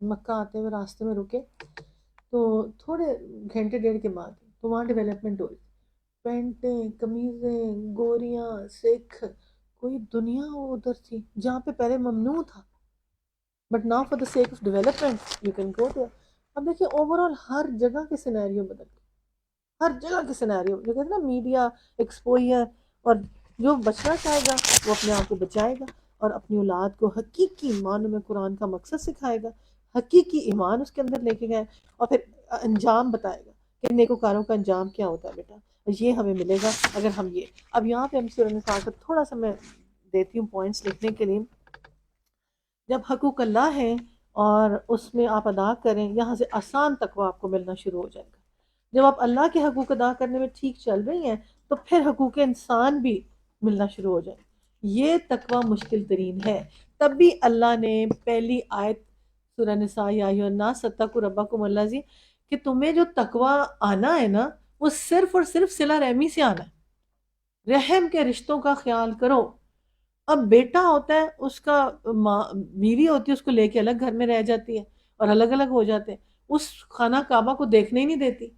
مکہ آتے ہوئے راستے میں رکے تو تھوڑے گھنٹے ڈیڑھ کے بعد تو وہاں ڈیولپمنٹ ہوئی. پینٹیں، قمیضیں، گوریاں، سکھ، کوئی دنیا ادھر تھی جہاں پہ پہلے ممنوع تھا. But now for the sake of development you can go there. اب دیکھیے اوور آل ہر جگہ کے سینیریو بدل گئے، ہر جگہ کے سینیریو. جو کہتے ہیں نا میڈیا ایکسپوئی ہے، اور جو بچنا چاہے گا وہ اپنے آپ کو بچائے گا اور اپنی اولاد کو حقیقی معنوں میں قرآن کا مقصد سکھائے گا، حقیقی ایمان اس کے اندر لے کے گئے، اور پھر انجام بتائے گا کہ نیکوکاروں کا انجام کیا ہوتا ہے بیٹا. یہ ہمیں ملے گا اگر ہم یہ. اب یہاں پہ ہم سورہ نساء کا تھوڑا سا میں دیتی ہوں پوائنٹس لکھنے کے لیے. جب حقوق اللہ ہے اور اس میں آپ ادا کریں، یہاں سے آسان تقوی آپ کو ملنا شروع ہو جائے گا. جب آپ اللہ کے حقوق ادا کرنے میں ٹھیک چل رہی ہیں تو پھر حقوق انسان بھی ملنا شروع ہو جائے. یہ تقوی مشکل ترین ہے. تب بھی اللہ نے پہلی آیت سورہ نساء یا ایھا الناس اتقوا ربکم الذی، کہ تمہیں جو تقوی آنا ہے نا وہ صرف اور صرف صلہ رحمی سے آنا ہے. رحم کے رشتوں کا خیال کرو. اب بیٹا ہوتا ہے، اس کا بیوی ہوتی ہے، اس کو لے کے الگ گھر میں رہ جاتی ہے اور الگ الگ ہو جاتے ہیں. اس خانہ کعبہ کو دیکھنے ہی نہیں دیتی،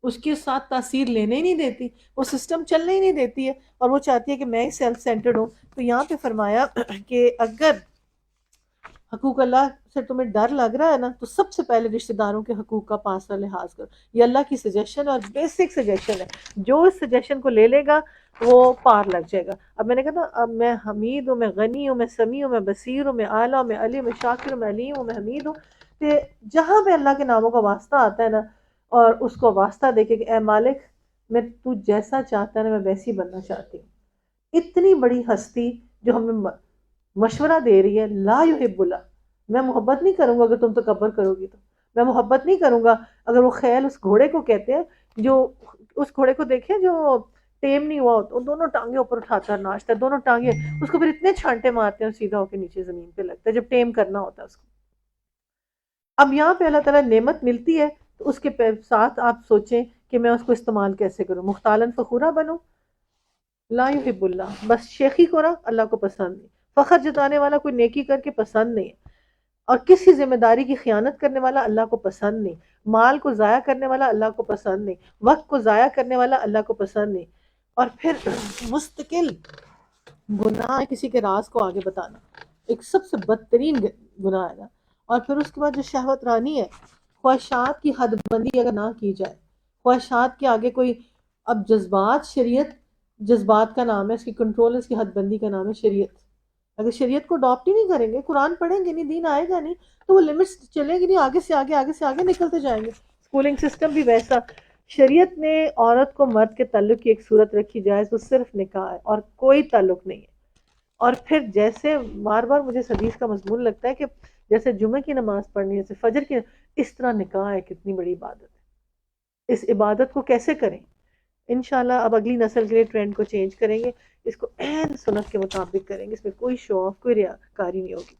اس کے ساتھ تاثیر لینے ہی نہیں دیتی، وہ سسٹم چلنے ہی نہیں دیتی ہے، اور وہ چاہتی ہے کہ میں ہی سیلف سینٹرڈ ہوں. تو یہاں پہ فرمایا کہ اگر حقوق اللہ سے تمہیں ڈر لگ رہا ہے نا تو سب سے پہلے رشتہ داروں کے حقوق کا پاسا لحاظ کرو. یہ اللہ کی سجیشن اور بیسک سجیشن ہے. جو اس سجیشن کو لے لے گا وہ پار لگ جائے گا. اب میں نے کہا نا، اب میں حمید ہوں، میں غنی ہوں، میں سمیع ہوں، میں بصیر ہوں، میں اعلیٰ ہوں، میں علی ہوں، میں شاکر ہوں، میں علیم ہوں، میں حمید ہوں. کہ جہاں پہ اللہ کے ناموں کا واسطہ آتا ہے نا، اور اس کو واسطہ دے کے کہ اے مالک میں تو جیسا چاہتا ہے نا میں ویسی بننا چاہتی ہوں. اتنی بڑی ہستی جو ہمیں مشورہ دے رہی ہے، لا یحب اللہ، میں محبت نہیں کروں گا اگر تم تکبر کرو گی. تو میں محبت نہیں کروں گا اگر وہ خیل اس گھوڑے کو کہتے ہیں جو اس گھوڑے کو دیکھیں جو ٹیم نہیں ہوا ہوتا، وہ دونوں ٹانگیں اوپر اٹھاتا ہے، ناچتا ہے دونوں ٹانگیں، اس کو پھر اتنے چھانٹے مارتے ہیں سیدھا ہو کے نیچے زمین پہ لگتا ہے جب ٹیم کرنا ہوتا ہے اس کو. اب یہاں پہ اللہ تعالیٰ نعمت ملتی ہے تو اس کے ساتھ آپ سوچیں کہ میں اس کو استعمال کیسے کروں. مختالن فخورا بنوں، لا یحب اللہ، بس شیخی کو نا اللہ کو پسند نہیں. فخر جتانے والا کوئی نیکی کر کے پسند نہیں، اور کسی ذمہ داری کی خیانت کرنے والا اللہ کو پسند نہیں. مال کو ضائع کرنے والا اللہ کو پسند نہیں. وقت کو ضائع کرنے والا اللہ کو پسند نہیں. اور پھر مستقل گناہ ہے کسی کے راز کو آگے بتانا، ایک سب سے بدترین گناہ ہے نا. اور پھر اس کے بعد جو شہوت رانی ہے، خواہشات کی حد بندی اگر نہ کی جائے، خواہشات کے آگے کوئی، اب جذبات، شریعت جذبات کا نام ہے، اس کی کنٹرول، اس کی حد بندی کا نام ہے شریعت. اگر شریعت کو اڈاپٹ ہی نہیں کریں گے، قرآن پڑھیں گے نہیں، دین آئے گا نہیں، تو وہ لمٹس چلیں گی نہیں، آگے سے آگے، آگے سے آگے نکلتے جائیں گے. اسکولنگ سسٹم بھی ویسا. شریعت نے عورت کو مرد کے تعلق کی ایک صورت رکھی جائے تو صرف نکاح ہے اور کوئی تعلق نہیں ہے. اور پھر جیسے بار بار مجھے اس حدیث کا مضمون لگتا ہے کہ جیسے جمعہ کی نماز پڑھنی ہے، جیسے فجر کی، اس طرح نکاح ہے کتنی بڑی عبادت ہے. اس عبادت کو کیسے کریں؟ انشاءاللہ اب اگلی نسل کے لیے ٹرینڈ کو چینج کریں گے، اس کو عین سنت کے مطابق کریں گے، اس میں کوئی شو آف، کوئی ریاکاری نہیں ہوگی.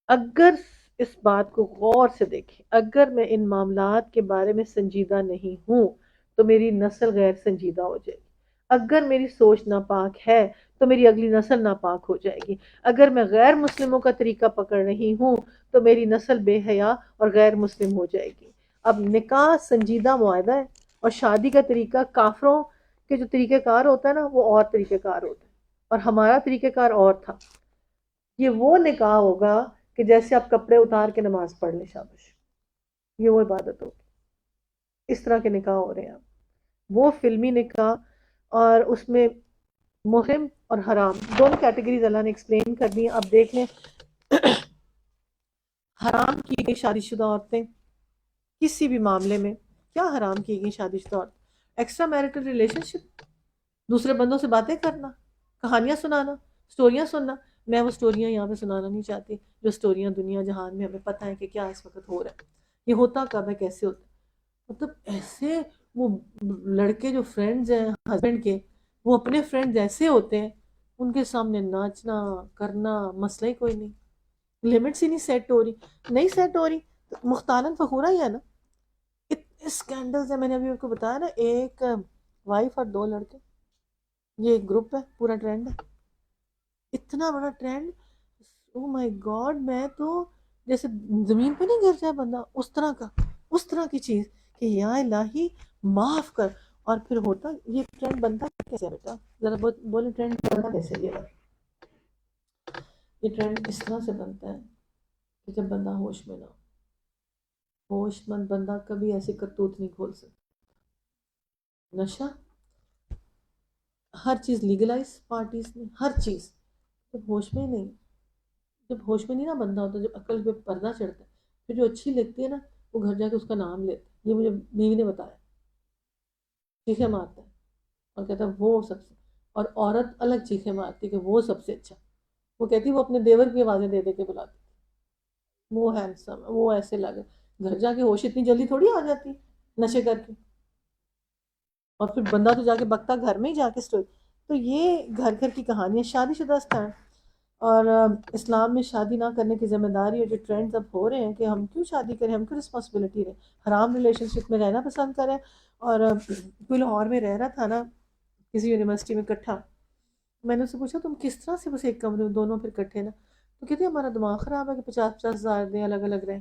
اگر اس بات کو غور سے دیکھیں، اگر میں ان معاملات کے بارے میں سنجیدہ نہیں ہوں تو میری نسل غیر سنجیدہ ہو جائے گی. اگر میری سوچ ناپاک ہے تو میری اگلی نسل ناپاک ہو جائے گی. اگر میں غیر مسلموں کا طریقہ پکڑ رہی ہوں تو میری نسل بے حیا اور غیر مسلم ہو جائے گی. اب نکاح سنجیدہ معاہدہ ہے، اور شادی کا طریقہ کافروں کے جو طریقہ کار ہوتا ہے نا وہ اور طریقہ کار ہوتا ہے، اور ہمارا طریقہ کار اور تھا. یہ وہ نکاح ہوگا کہ جیسے آپ کپڑے اتار کے نماز پڑھ لیں، شابش، یہ وہ عبادت ہوگی. اس طرح کے نکاح ہو رہے ہیں اب، وہ فلمی نکاح، اور اس میں محرم اور حرام دونوں کیٹیگریز اللہ نے ایکسپلین کر دی. اب دیکھ لیں، حرام کی گئی شادی شدہ عورتیں کسی بھی معاملے میں، کیا حرام کی گئی شادی شدہ عورت؟ ایکسٹرا میرٹل ریلیشن شپ، دوسرے بندوں سے باتیں کرنا، کہانیاں سنانا، سٹوریاں سننا. میں وہ سٹوریاں یہاں پہ سنانا نہیں چاہتی جو سٹوریاں دنیا جہان میں ہمیں پتہ ہے کہ کیا اس وقت ہو رہا ہے. یہ ہوتا کب ہے، کیسے ہوتا ہے؟ مطلب ایسے وہ لڑکے جو فرینڈز ہیں ہسبینڈ کے، وہ اپنے فرینڈز ایسے ہوتے ہیں، ان کے سامنے ناچنا کرنا مسئلہ ہی کوئی نہیں، لمٹس ہی نہیں سیٹ ہو رہی، نہیں سیٹ ہو رہی تو مختالن فخورہ ہی ہے نا. اتنے اسکینڈلز ہیں، میں نے ابھی آپ کو بتایا نا، ایک وائف اور 2 لڑکے، یہ ایک گروپ ہے، پورا ٹرینڈ ہے، اتنا بڑا ٹرینڈ. او مائی گاڈ، میں تو جیسے زمین پہ نہیں گر جائے بندہ، اس طرح کا، اس طرح کی چیز کہ یا الہی معاف کر. اور پھر ہوتا یہ ٹرینڈ بنتا کیسے ہے بیٹا، ذرا بولے ٹرینڈ بنتا کیسے؟ یہ ٹرینڈ اس طرح سے بنتا ہے کہ جب بندہ ہوش میں نہ ہو، ہوش مند بندہ کبھی ایسی کرتوت نہیں کھول سکتا. نشہ، ہر چیز لیگلائز پارٹیز میں، ہر چیز. جب ہوش میں ہی نہیں، جب ہوش میں نہیں نا بندہ ہوتا، جب عقل پہ پردہ چڑھتا ہے، پھر جو اچھی لگتی ہے نا، وہ گھر جا کے اس کا نام لیتا ہے. یہ مجھے بیوی نے بتایا، چیخیں مارتا ہے اور کہتا ہے وہ سب سے، اور عورت الگ چیخیں مارتی کہ وہ سب سے اچھا. وہ کہتی وہ اپنے دیور کی آوازیں دے دے کے بلاتی، وہ ہینڈسم، وہ ایسے لگے. گھر جا کے ہوش اتنی جلدی تھوڑی آ جاتی نشے کر کے. اور پھر بندہ تو جا کے بکتا گھر میں ہی جا کے سٹوری. تو یہ گھر گھر کی کہانی ہے. شادی شدہ اسٹینڈ اور اسلام میں شادی نہ کرنے کی ذمہ داری، اور جو ٹرینڈز اب ہو رہے ہیں کہ ہم کیوں شادی کریں، ہم کیوں رسپانسبلٹی رہیں، حرام ریلیشن شپ میں رہنا پسند کریں. اور کوئی لاہور میں رہ رہا تھا نا کسی یونیورسٹی میں اکٹھا، میں نے اس سے پوچھا تم کس طرح سے بس ایک کمرے میں دونوں پھر اکٹھے نا؟ تو کہتے ہمارا دماغ خراب ہے کہ 50,000 دیں، الگ الگ رہیں.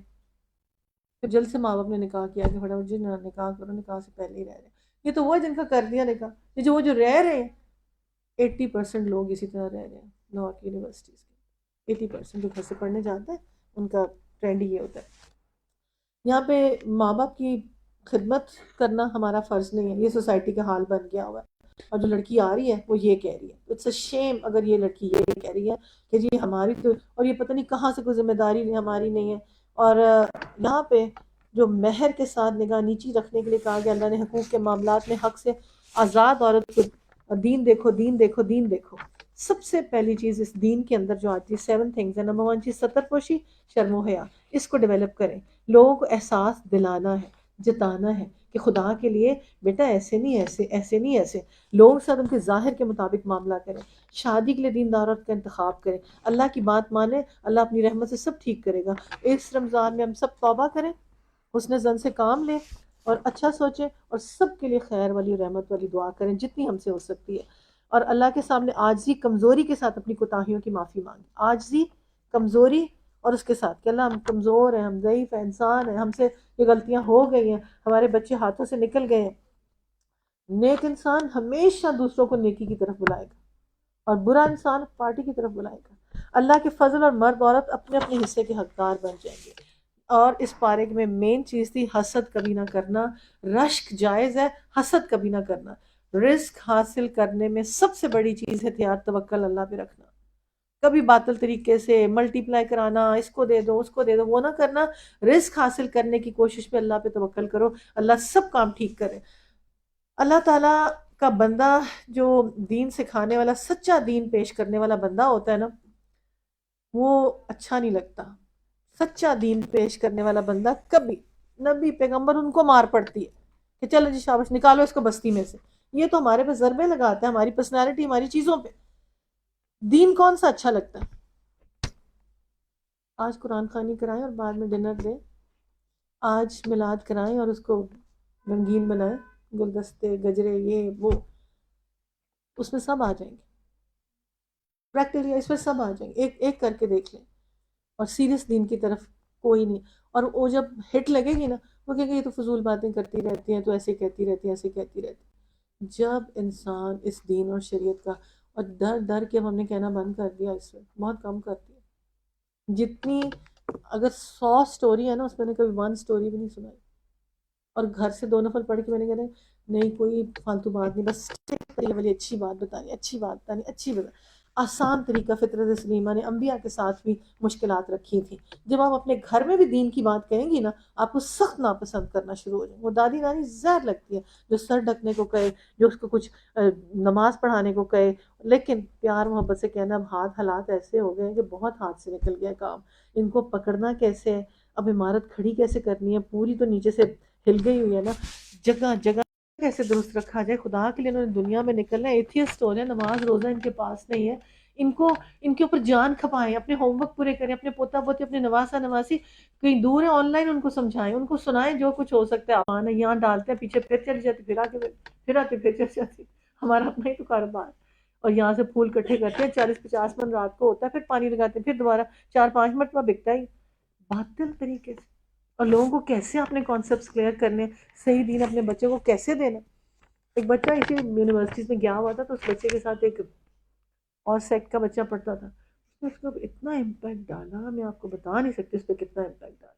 پھر جلد سے ماں باپ نے نکاح کیا کہ فٹافٹ جی نکاح کرو، نکاح سے پہلے ہی رہ رہے ہیں. یہ تو وہ ہے جن کا کر دیا نکاح. یہ جو وہ جو رہ رہے ہیں 80% لوگ اسی طرح رہ رہے ہیں لاہور کی یونیورسٹیز کے. 80% جو گھر سے پڑھنے جاتے ہیں ان کا ٹرینڈ ہی یہ ہوتا ہے. یہاں پہ ماں باپ کی خدمت کرنا ہمارا فرض نہیں ہے، یہ سوسائٹی کا حال بن گیا ہوا ہے. اور جو لڑکی آ رہی ہے وہ یہ کہہ رہی ہے، اٹس اے شیم اگر یہ لڑکی یہ کہہ رہی ہے کہ جی ہماری تو، اور یہ پتہ نہیں کہاں سے کوئی ذمہ داری نہیں ہماری نہیں ہے. اور یہاں پہ جو مہر کے ساتھ نگاہ نیچی رکھنے کے لیے کہا گیا، اللہ نے حقوق کے معاملات میں حق سے آزاد عورت کو دین دیکھو، دین دیکھو، دین دیکھو. سب سے پہلی چیز اس دین کے اندر جو آتی ہے 7 things ہے. نمبر 1 چیز ستر پوشی، شرم و حیا. اس کو ڈیولپ کریں، لوگوں کو احساس دلانا ہے، جتانا ہے کہ خدا کے لیے بیٹا ایسے نہیں، ایسے ایسے نہیں، ایسے. لوگوں کے ساتھ ان کے ظاہر کے مطابق معاملہ کریں. شادی کے لیے دیندار عورت کا انتخاب کریں. اللہ کی بات مانیں، اللہ اپنی رحمت سے سب ٹھیک کرے گا. اس رمضان میں ہم سب توبہ کریں، حسن زن سے کام لیں اور اچھا سوچیں، اور سب کے لیے خیر والی رحمت والی دعا کریں جتنی ہم سے ہو سکتی ہے. اور اللہ کے سامنے عاجزی کمزوری کے ساتھ اپنی کوتاہیوں کی معافی مانگیں. عاجزی، کمزوری، اور اس کے ساتھ کہ اللہ ہم کمزور ہیں، ہم ضعیف ہیں، انسان ہیں، ہم سے یہ غلطیاں ہو گئی ہیں، ہمارے بچے ہاتھوں سے نکل گئے ہیں. نیک انسان ہمیشہ دوسروں کو نیکی کی طرف بلائے گا، اور برا انسان پارٹی کی طرف بلائے گا. اللہ کے فضل اور مرد عورت اپنے اپنے حصے کے حقدار بن جائیں گے. اور اس پارے میں مین چیز تھی حسد کبھی نہ کرنا. رشک جائز ہے، حسد کبھی نہ کرنا. رزق حاصل کرنے میں سب سے بڑی چیز ہے احتیاط، توکل اللہ پہ رکھنا. کبھی باطل طریقے سے ملٹی پلائی کرانا، اس کو دے دو اس کو دے دو، وہ نہ کرنا. رزق حاصل کرنے کی کوشش پہ اللہ پہ توکل کرو، اللہ سب کام ٹھیک کرے. اللہ تعالیٰ کا بندہ جو دین سکھانے والا، سچا دین پیش کرنے والا بندہ ہوتا ہے نا، وہ اچھا نہیں لگتا. سچا دین پیش کرنے والا بندہ کبھی، نبی پیغمبر ان کو مار پڑتی ہے کہ چلو جی شاباش نکالو اس کو بستی میں سے. یہ تو ہمارے پہ ضربے لگاتا ہے، ہماری پرسنالٹی، ہماری چیزوں پہ. دین کون سا اچھا لگتا ہے؟ آج قرآن خوانی کرائیں اور بعد میں ڈنر دیں. آج میلاد کرائیں اور اس کو رنگین بنائیں، گلدستے، گجرے، یہ وہ، اس میں سب آ جائیں گے. پریکٹیکلی اس میں سب آ جائیں گے، ایک ایک کر کے دیکھ لیں. اور سیریس دین کی طرف کوئی نہیں. اور وہ جب ہٹ لگے گی نا، وہ کہے گا یہ تو فضول باتیں کرتی رہتی ہیں، تو ایسے کہتی رہتی ہیں، ایسے کہتی رہتی ہیں. جب انسان اس دین اور شریعت کا، اور ڈر ڈر کے ہم نے کہنا بند کر دیا، اس میں بہت کم کرتی ہے. جتنی اگر 100 سٹوری ہے نا، اس میں نے کبھی 1 سٹوری بھی نہیں سنائی. اور گھر سے 2 نفر پڑھ کے میں نے کہا نہیں کوئی فالتو بات نہیں، بس والی اچھی بات بتانی، اچھی بات بتانی، اچھی بات. آسان طریقہ. فطرت سلیمہ نے انبیاء کے ساتھ بھی مشکلات رکھی تھیں. جب آپ اپنے گھر میں بھی دین کی بات کہیں گی نا، آپ کو سخت ناپسند کرنا شروع ہو جائیں. وہ دادی نانی زہر لگتی ہے جو سر ڈھکنے کو کہے، جو اس کو کچھ نماز پڑھانے کو کہے، لیکن پیار محبت سے کہنا. اب ہاتھ حالات ایسے ہو گئے ہیں کہ بہت ہاتھ سے نکل گیا کام. ان کو پکڑنا کیسے ہے، اب عمارت کھڑی کیسے کرنی ہے، پوری تو نیچے سے ہل گئی ہوئی ہے نا، جگہ جگہ کیسے درست رکھا جائے. خدا کے لیے انہوں نے دنیا میں نکلنا ہے، ایتھیسٹ ہو رہے ہیں، نماز روزہ ان کے پاس نہیں ہے. ان کو ان کے اوپر جان کھپائیں، اپنے ہوم ورک پورے کریں، اپنے پوتا پوتے اپنے نواسا نواسی کہیں دور ہے آن لائن ان کو سمجھائیں، ان کو سنائیں جو کچھ ہو سکتا ہے. آنا یہاں ڈالتے ہیں، پیچھے پھر چلی جاتی، پھر آ کے پھر آتے، پھر چلی جاتی. ہمارا اپنا ہی تو کاروبار. اور یہاں سے پھول کٹھے کرتے ہیں، 40-50 من رات کو ہوتا ہے، پھر پانی لگاتے ہیں، پھر دوبارہ 4-5 مرتبہ بکتا ہی باطل طریقے سے. اور لوگوں کو کیسے اپنے کانسیپٹس کلیئر کرنے، صحیح دین اپنے بچوں کو کیسے دینا. ایک بچہ اسی یونیورسٹیز میں گیا ہوا تھا، تو اس بچے کے ساتھ ایک اور سیکٹ کا بچہ پڑھتا تھا. اس کو اتنا امپیکٹ ڈالا، میں آپ کو بتا نہیں سکتی اس پہ کتنا امپیکٹ ڈالا.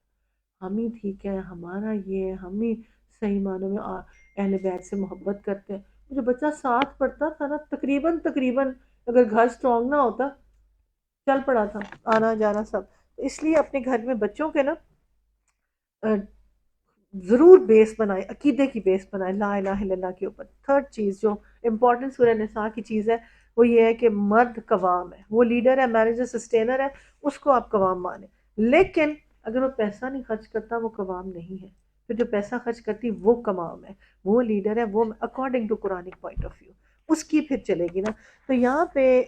ہم ہی ٹھیک ہے، ہمارا یہ، ہم ہی صحیح معنوں میں اہل بیت سے محبت کرتے ہیں. جو بچہ ساتھ پڑھتا تھا نا، تقریباً اگر گھر اسٹرانگ نہ ہوتا چل پڑا تھا، آنا جانا سب. اس لیے اپنے گھر میں بچوں کے نا ضرور بیس بنائے، عقیدے کی بیس بنائے لا الہ الا اللہ کے اوپر. تھرڈ چیز جو امپورٹنٹ سورہ نساء کی چیز ہے وہ یہ ہے کہ مرد قوام ہے، وہ لیڈر ہے، مینیجر، سسٹینر ہے، اس کو آپ قوام مانیں. لیکن اگر وہ پیسہ نہیں خرچ کرتا وہ قوام نہیں ہے. پھر جو پیسہ خرچ کرتی وہ قوام ہے، وہ لیڈر ہے، وہ according to Quranic point of view اس کی پھر چلے گی نا. تو یہاں پہ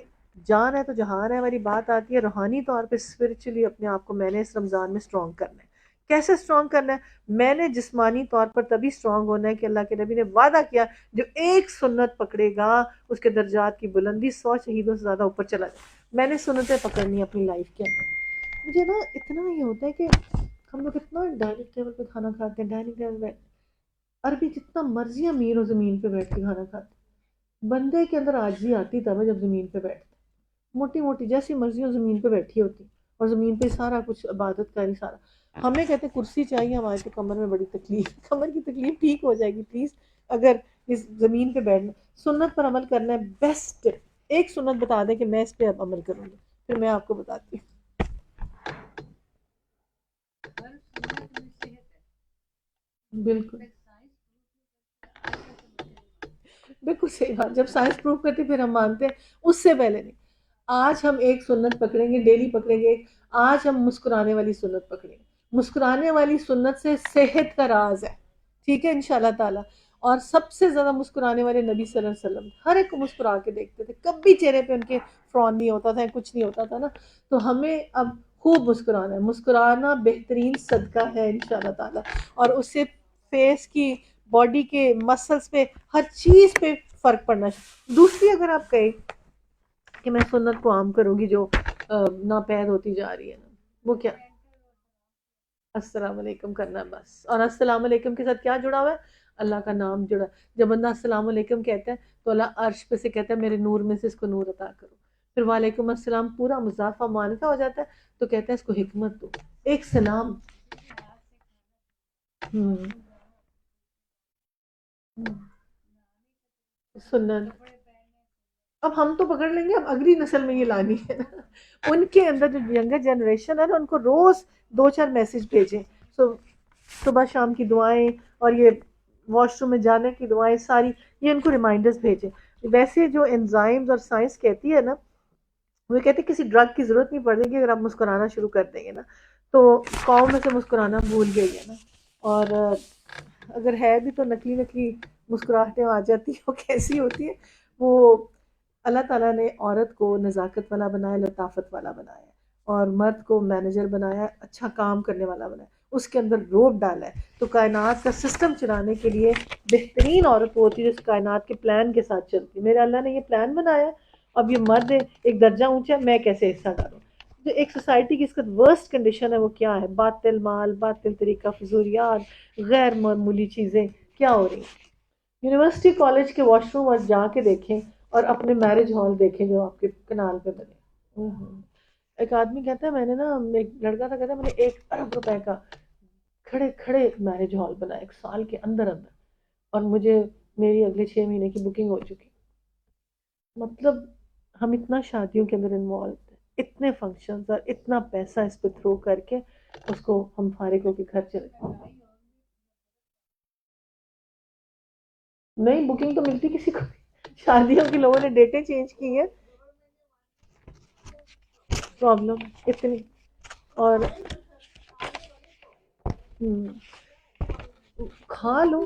جان ہے تو جہان ہے والی بات آتی ہے. روحانی طور پہ اسپرچولی اپنے آپ کو میں نے اس رمضان میں اسٹرانگ کرنا ہے. کیسے اسٹرانگ کرنا ہے؟ میں نے جسمانی طور پر تبھی اسٹرانگ ہونا ہے کہ اللہ کے نبی نے وعدہ کیا جو ایک سنت پکڑے گا اس کے درجات کی بلندی 100 شہیدوں سے زیادہ اوپر چلا جائے. میں نے سنتیں پکڑنی اپنی لائف کے اندر. مجھے نا اتنا یہ ہوتا ہے کہ ہم لوگ اتنا ڈائننگ ٹیبل پہ کھانا کھاتے ہیں، ڈائننگ ٹیبل پہ عربی جتنا مرضی امیر و زمین پہ بیٹھ کے کھانا کھاتے. بندے کے اندر عاجزی آتی تب جب زمین پہ بیٹھتے، موٹی موٹی جیسی مرضی ہو زمین پہ بیٹھی ہوتی، اور زمین پہ سارا کچھ عبادت کا نہیں سارا. ہمیں کہتے ہیں کرسی چاہیے، ہمارے تو کمر میں بڑی تکلیف، کمر کی تکلیف ٹھیک ہو جائے گی پلیز اگر اس زمین پہ بیٹھنا. سنت پر عمل کرنا ہے بیسٹ. ایک سنت بتا دیں کہ میں اس پہ اب عمل کروں گی، پھر میں آپ کو بتاتی ہوں. بالکل بالکل صحیح بات. جب سائنس پروف کرتی پھر ہم مانتے ہیں، اس سے پہلے نہیں. آج ہم ایک سنت پکڑیں گے، ڈیلی پکڑیں گے. آج ہم مسکرانے والی سنت پکڑیں گے. مسکرانے والی سنت سے صحت کا راز ہے، ٹھیک ہے انشاءاللہ تعالی. اور سب سے زیادہ مسکرانے والے نبی صلی اللہ علیہ وسلم، ہر ایک کو مسکرا کے دیکھتے تھے، کبھی چہرے پہ ان کے فرون نہیں ہوتا تھا، کچھ نہیں ہوتا تھا نا. تو ہمیں اب خوب مسکرانا ہے. مسکرانا بہترین صدقہ ہے انشاءاللہ تعالی، اور اس سے فیس کی، باڈی کے مسلز پہ، ہر چیز پہ فرق پڑنا ہے. دوسری اگر آپ کہیں کہ میں سنت کو عام کروں گی جو ناپید ہوتی جا رہی ہے نا، وہ کیا؟ السلام علیکم کرنا بس. اور السلام علیکم کے ساتھ کیا جڑا ہوا ہے؟ اللہ کا نام جڑا. جب بندہ السلام علیکم کہتا ہے تو اللہ عرش پہ سے کہتا ہے میرے نور میں سے اس کو نور عطا کرو. پھر وعلیکم السلام پورا مضافہ مانتا ہو جاتا ہے تو کہتا ہے اس کو حکمت دو. ایک سلام. ہم، سنت اب ہم تو پکڑ لیں گے، اب اگلی نسل میں یہ لانی ہے نا. ان کے اندر جو ینگر جنریشن ہے نا، ان کو روز 2-4 میسج بھیجیں. صبح شام کی دعائیں اور یہ واش روم میں جانے کی دعائیں ساری، یہ ان کو ریمائنڈرز بھیجیں. ویسے جو انزائمز اور سائنس کہتی ہے نا، وہ کہتے ہیں کسی ڈرگ کی ضرورت نہیں پڑے گی اگر آپ مسکرانا شروع کر دیں گے نا. تو قوم میں سے مسکرانا بھول گئی ہے نا. اور اگر ہے بھی تو نکلی نکلی مسکراہٹیں آ جاتی ہیں. وہ کیسی ہوتی ہے؟ وہ اللہ تعالیٰ نے عورت کو نزاکت والا بنایا، لطافت والا بنایا، اور مرد کو مینیجر بنایا، اچھا کام کرنے والا بنایا، اس کے اندر روب ڈالا ہے. تو کائنات کا سسٹم چلانے کے لیے بہترین عورت ہوتی ہے جس کائنات کے پلان کے ساتھ چلتی. میرے اللہ نے یہ پلان بنایا، اب یہ مرد ہے ایک درجہ اونچا، میں کیسے حصہ ڈالوں؟ جو ایک سوسائٹی کی اس کا ورسٹ کنڈیشن ہے وہ کیا ہے؟ باطل مال، باطل طریقہ، فضولیات، غیر معمولی چیزیں کیا ہو رہی ہیں. یونیورسٹی کالج کے واش روم آج جا کے دیکھیں اور اپنے میرج ہال دیکھیں جو آپ کے کنال پہ بنے. ایک آدمی کہتا ہے میں نے نا، ایک لڑکا تھا کہتا ہے میں نے 1 ارب روپے کا کھڑے کھڑے ایک میرج ہال بنایا 1 سال کے اندر اندر، اور مجھے میری اگلے 6 مہینے کی بکنگ ہو چکی. مطلب ہم اتنا شادیوں کے اندر انوالو ہیں، اتنے فنکشنز اور اتنا پیسہ اس پہ تھرو کر کے اس کو ہم فارغ ہو کے گھر چلے. نہیں بکنگ تو ملتی کسی کو نہیں. شادیوں کی لوگوں نے ڈیٹیں چینج کی ہیں. پرابلم اتنی. اور کھا لو.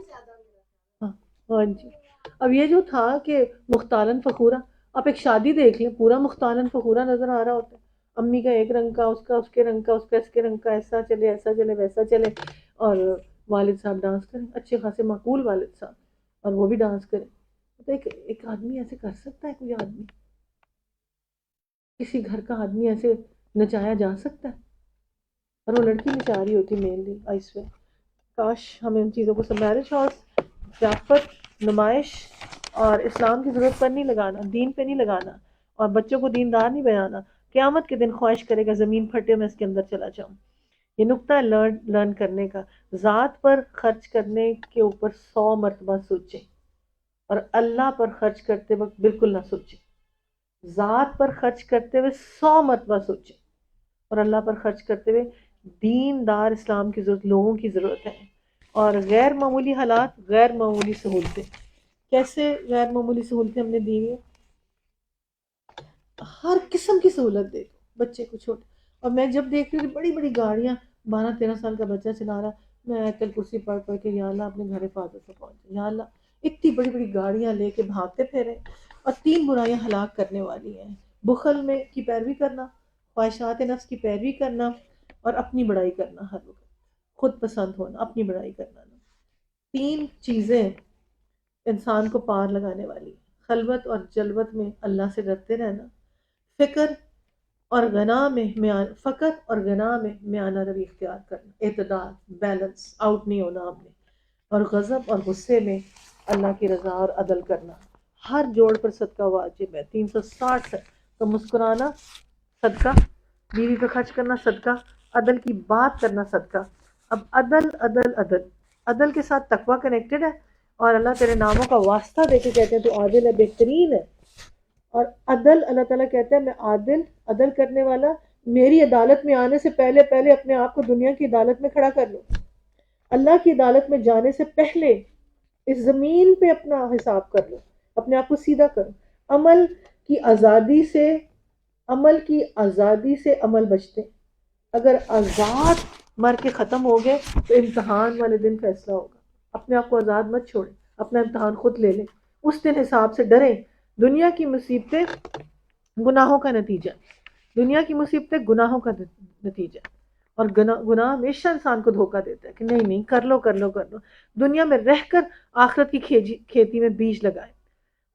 ہاں ہاں جی. اب یہ جو تھا کہ مختالن فخورا، آپ ایک شادی دیکھ لیں، پورا مختالن فخورا نظر آ رہا ہوتا ہے. امی کا ایک رنگ کا، اس کا اس کے رنگ کا، اس کا اس کے رنگ کا، ایسا چلے ویسا چلے، اور والد صاحب ڈانس کریں، اچھے خاصے معقول والد صاحب، اور وہ بھی ڈانس کریں. تو ایک آدمی ایسے کر سکتا ہے؟ کوئی آدمی، کسی گھر کا آدمی ایسے نچایا جا سکتا ہے؟ اور وہ لڑکی نچا رہی ہوتی مینلی آئس میں. کاش ہمیں ان چیزوں کو میرج ہاؤس، ضیافت، نمائش اور اسلام کی ضرورت پر نہیں لگانا، دین پہ نہیں لگانا، اور بچوں کو دیندار نہیں بنانا. قیامت کے دن خواہش کرے گا زمین پھٹے میں اس کے اندر چلا جاؤں. یہ نقطہ ہے لرن کرنے کا. ذات پر خرچ کرنے کے اوپر 100 مرتبہ سوچیں، اور اللہ پر خرچ کرتے وقت بالکل نہ سوچیں. ذات پر خرچ کرتے ہوئے 100 مرتبہ سوچیں، اور اللہ پر خرچ کرتے ہوئے دیندار اسلام کی ضرورت، لوگوں کی ضرورت ہے. اور غیر معمولی حالات، غیر معمولی سہولتیں. کیسے غیر معمولی سہولتیں ہم نے دی ہیں؟ ہر قسم کی سہولت دے دو بچے کو چھوٹے. اور میں جب دیکھتی ہوں کہ بڑی بڑی گاڑیاں 12-13 سال کا بچہ چلا رہا، میں آیت الکرسی پڑھ پڑھ کے یا اللہ اپنے گھر حفاظت سے پہنچے، یا اللہ. اتنی بڑی بڑی گاڑیاں لے کے بھاگتے پھرے، اور 3 برائیاں ہلاک کرنے والی ہیں: بخل میں کی پیروی کرنا، خواہشات نفس کی پیروی کرنا، اور اپنی بڑائی کرنا. ہر وقت خود پسند ہونا، اپنی بڑائی کرنا. 3 چیزیں انسان کو پار لگانے والی: خلوت اور جلوت میں اللہ سے ڈرتے رہنا، فکر اور غنا میں فقر اور غنا میں میانہ روی اختیار کرنا، اعتدال، بیلنس، آؤٹ نہیں ہونا ہم نے، اور غضب اور غصے میں اللہ کی رضا اور عدل کرنا. ہر جوڑ پر صدقہ واجب ہے. 360 ہے تو مسکرانا صدقہ، بیوی پہ خرچ کرنا صدقہ، عدل کی بات کرنا صدقہ. اب عدل عدل عدل، عدل کے ساتھ تقوی کنیکٹڈ ہے، اور اللہ تیرے ناموں کا واسطہ دے کے کہتے ہیں تو عادل ہے، بہترین ہے. اور عدل، اللہ تعالیٰ کہتا ہے میں عادل، عدل کرنے والا. میری عدالت میں آنے سے پہلے پہلے اپنے آپ کو دنیا کی عدالت میں کھڑا کر لو. اللہ کی عدالت میں جانے سے پہلے اس زمین پہ اپنا حساب کر لو، اپنے آپ کو سیدھا کرو. عمل کی آزادی سے، عمل کی آزادی سے عمل بچتے. اگر آزاد مر کے ختم ہو گئے تو امتحان والے دن فیصلہ ہوگا. اپنے آپ کو آزاد مت چھوڑیں، اپنا امتحان خود لے لیں. اس دن حساب سے ڈریں. دنیا کی مصیبتیں گناہوں کا نتیجہ، دنیا کی مصیبتیں گناہوں کا نتیجہ. اور گناہ ہمیشہ انسان کو دھوکہ دیتا ہے کہ نہیں نہیں، کر لو کر لو کر لو. دنیا میں رہ کر آخرت کی کھیتی میں بیج لگائیں،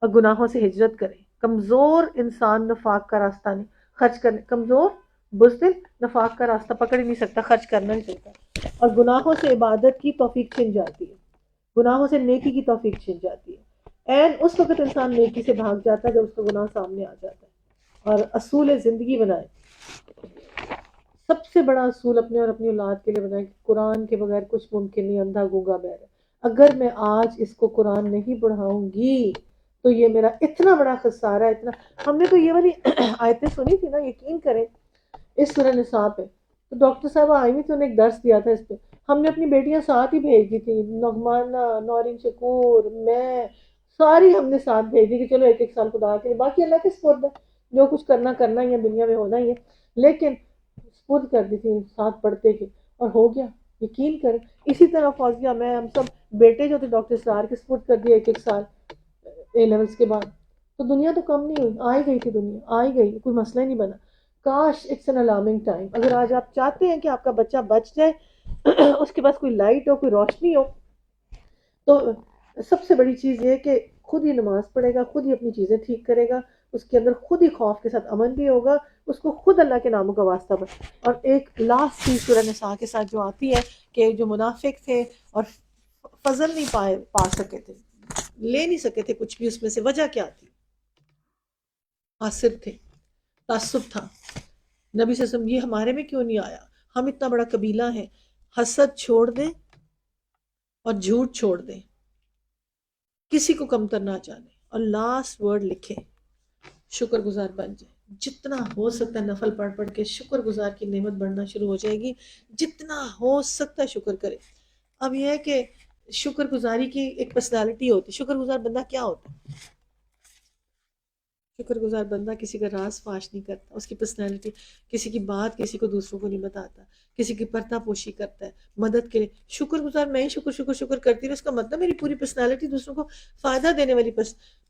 اور گناہوں سے ہجرت کریں. کمزور انسان نفاق کا راستہ نہیں خرچ کرنے، کمزور بزدل نفاق کا راستہ پکڑ ہی نہیں سکتا، خرچ کرنا نہیں سکتا. اور گناہوں سے عبادت کی توفیق چھن جاتی ہے، گناہوں سے نیکی کی توفیق چھن جاتی ہے. اس وقت انسان نیکی سے بھاگ جاتا ہے جب اس کا گناہ سامنے آ جاتا ہے. اور اصول زندگی بنائیں. سب سے بڑا اصول اپنے اور اپنی اولاد کے لیے بنائیں کہ قرآن کے بغیر کچھ ممکن نہیں. اندھا گونگا بہرا، اگر میں آج اس کو قرآن نہیں پڑھاؤں گی تو یہ میرا اتنا بڑا خسارہ ہے. اتنا ہم نے تو یہ والی آیتیں سنی تھی نا، یقین کریں اس سورہ نساء پہ تو ڈاکٹر صاحب آئی ہوئی تو نے ایک درس دیا تھا اس پہ. ہم نے اپنی بیٹیاں ساتھ ہی بھیج دی تھی، نغمانہ، نورین شکور، میں ساری ہم نے ساتھ بھیج دی کہ چلو 1-1 سال خدا کے لیے، باقی اللہ کے سپرد ہے، جو کچھ کرنا کرنا ہی ہے، دنیا میں ہونا ہی ہے. لیکن سپرد کر دی تھی ساتھ پڑھتے کے، اور ہو گیا. یقین کریں اسی طرح فوزیہ، میں، ہم سب بیٹے جو تھے ڈاکٹر اسرار کے سپرد کر دیا 1-1 سال اے لیولز کے بعد. تو دنیا تو کم نہیں ہوئی، آ ہی گئی تھی دنیا، آ ہی گئی، کوئی مسئلہ ہی نہیں بنا. کاش اٹس این الارمنگ ٹائم. اگر آج آپ چاہتے ہیں کہ آپ کا بچہ بچ جائے، اس کے پاس کوئی لائٹ ہو، کوئی روشنی ہو، تو سب سے بڑی چیز یہ کہ خود ہی نماز پڑھے گا، خود ہی اپنی چیزیں ٹھیک کرے گا، اس کے اندر خود ہی خوف کے ساتھ امن بھی ہوگا، اس کو خود اللہ کے ناموں کا واسطہ بنا. اور ایک لاسٹ چیز سورہ نساء کے ساتھ جو آتی ہے کہ جو منافق تھے اور فضل نہیں پا سکے تھے، لے نہیں سکے تھے کچھ بھی اس میں سے، وجہ کیا تھی؟ حاسد تھے، تعصب تھا. نبی صلی اللہ علیہ وسلم یہ ہمارے میں کیوں نہیں آیا؟ ہم اتنا بڑا قبیلہ ہے. حسد چھوڑ دیں اور جھوٹ چھوڑ دیں، کسی کو کمتر نہ جانے، اور لاسٹ ورڈ لکھیں شکر گزار بن جائے. جتنا ہو سکتا ہے نفل پڑھ پڑھ کے شکر گزار کی نعمت بڑھنا شروع ہو جائے گی. جتنا ہو سکتا ہے شکر کرے. اب یہ ہے کہ شکر گزاری کی ایک پرسنالٹی ہوتی ہے. شکر گزار بندہ کیا ہوتا ہے؟ شکر گزار بندہ کسی کا راز فاش نہیں کرتا، اس کی پرسنالٹی، کسی کی بات کسی کو دوسروں کو نہیں بتاتا، کسی کی پردہ پوشی کرتا ہے مدد کے لیے. شکر گزار میں ہی شکر شکر شکر کرتی ہوں، اس کا مطلب میری پوری پرسنالٹی دوسروں کو فائدہ دینے والی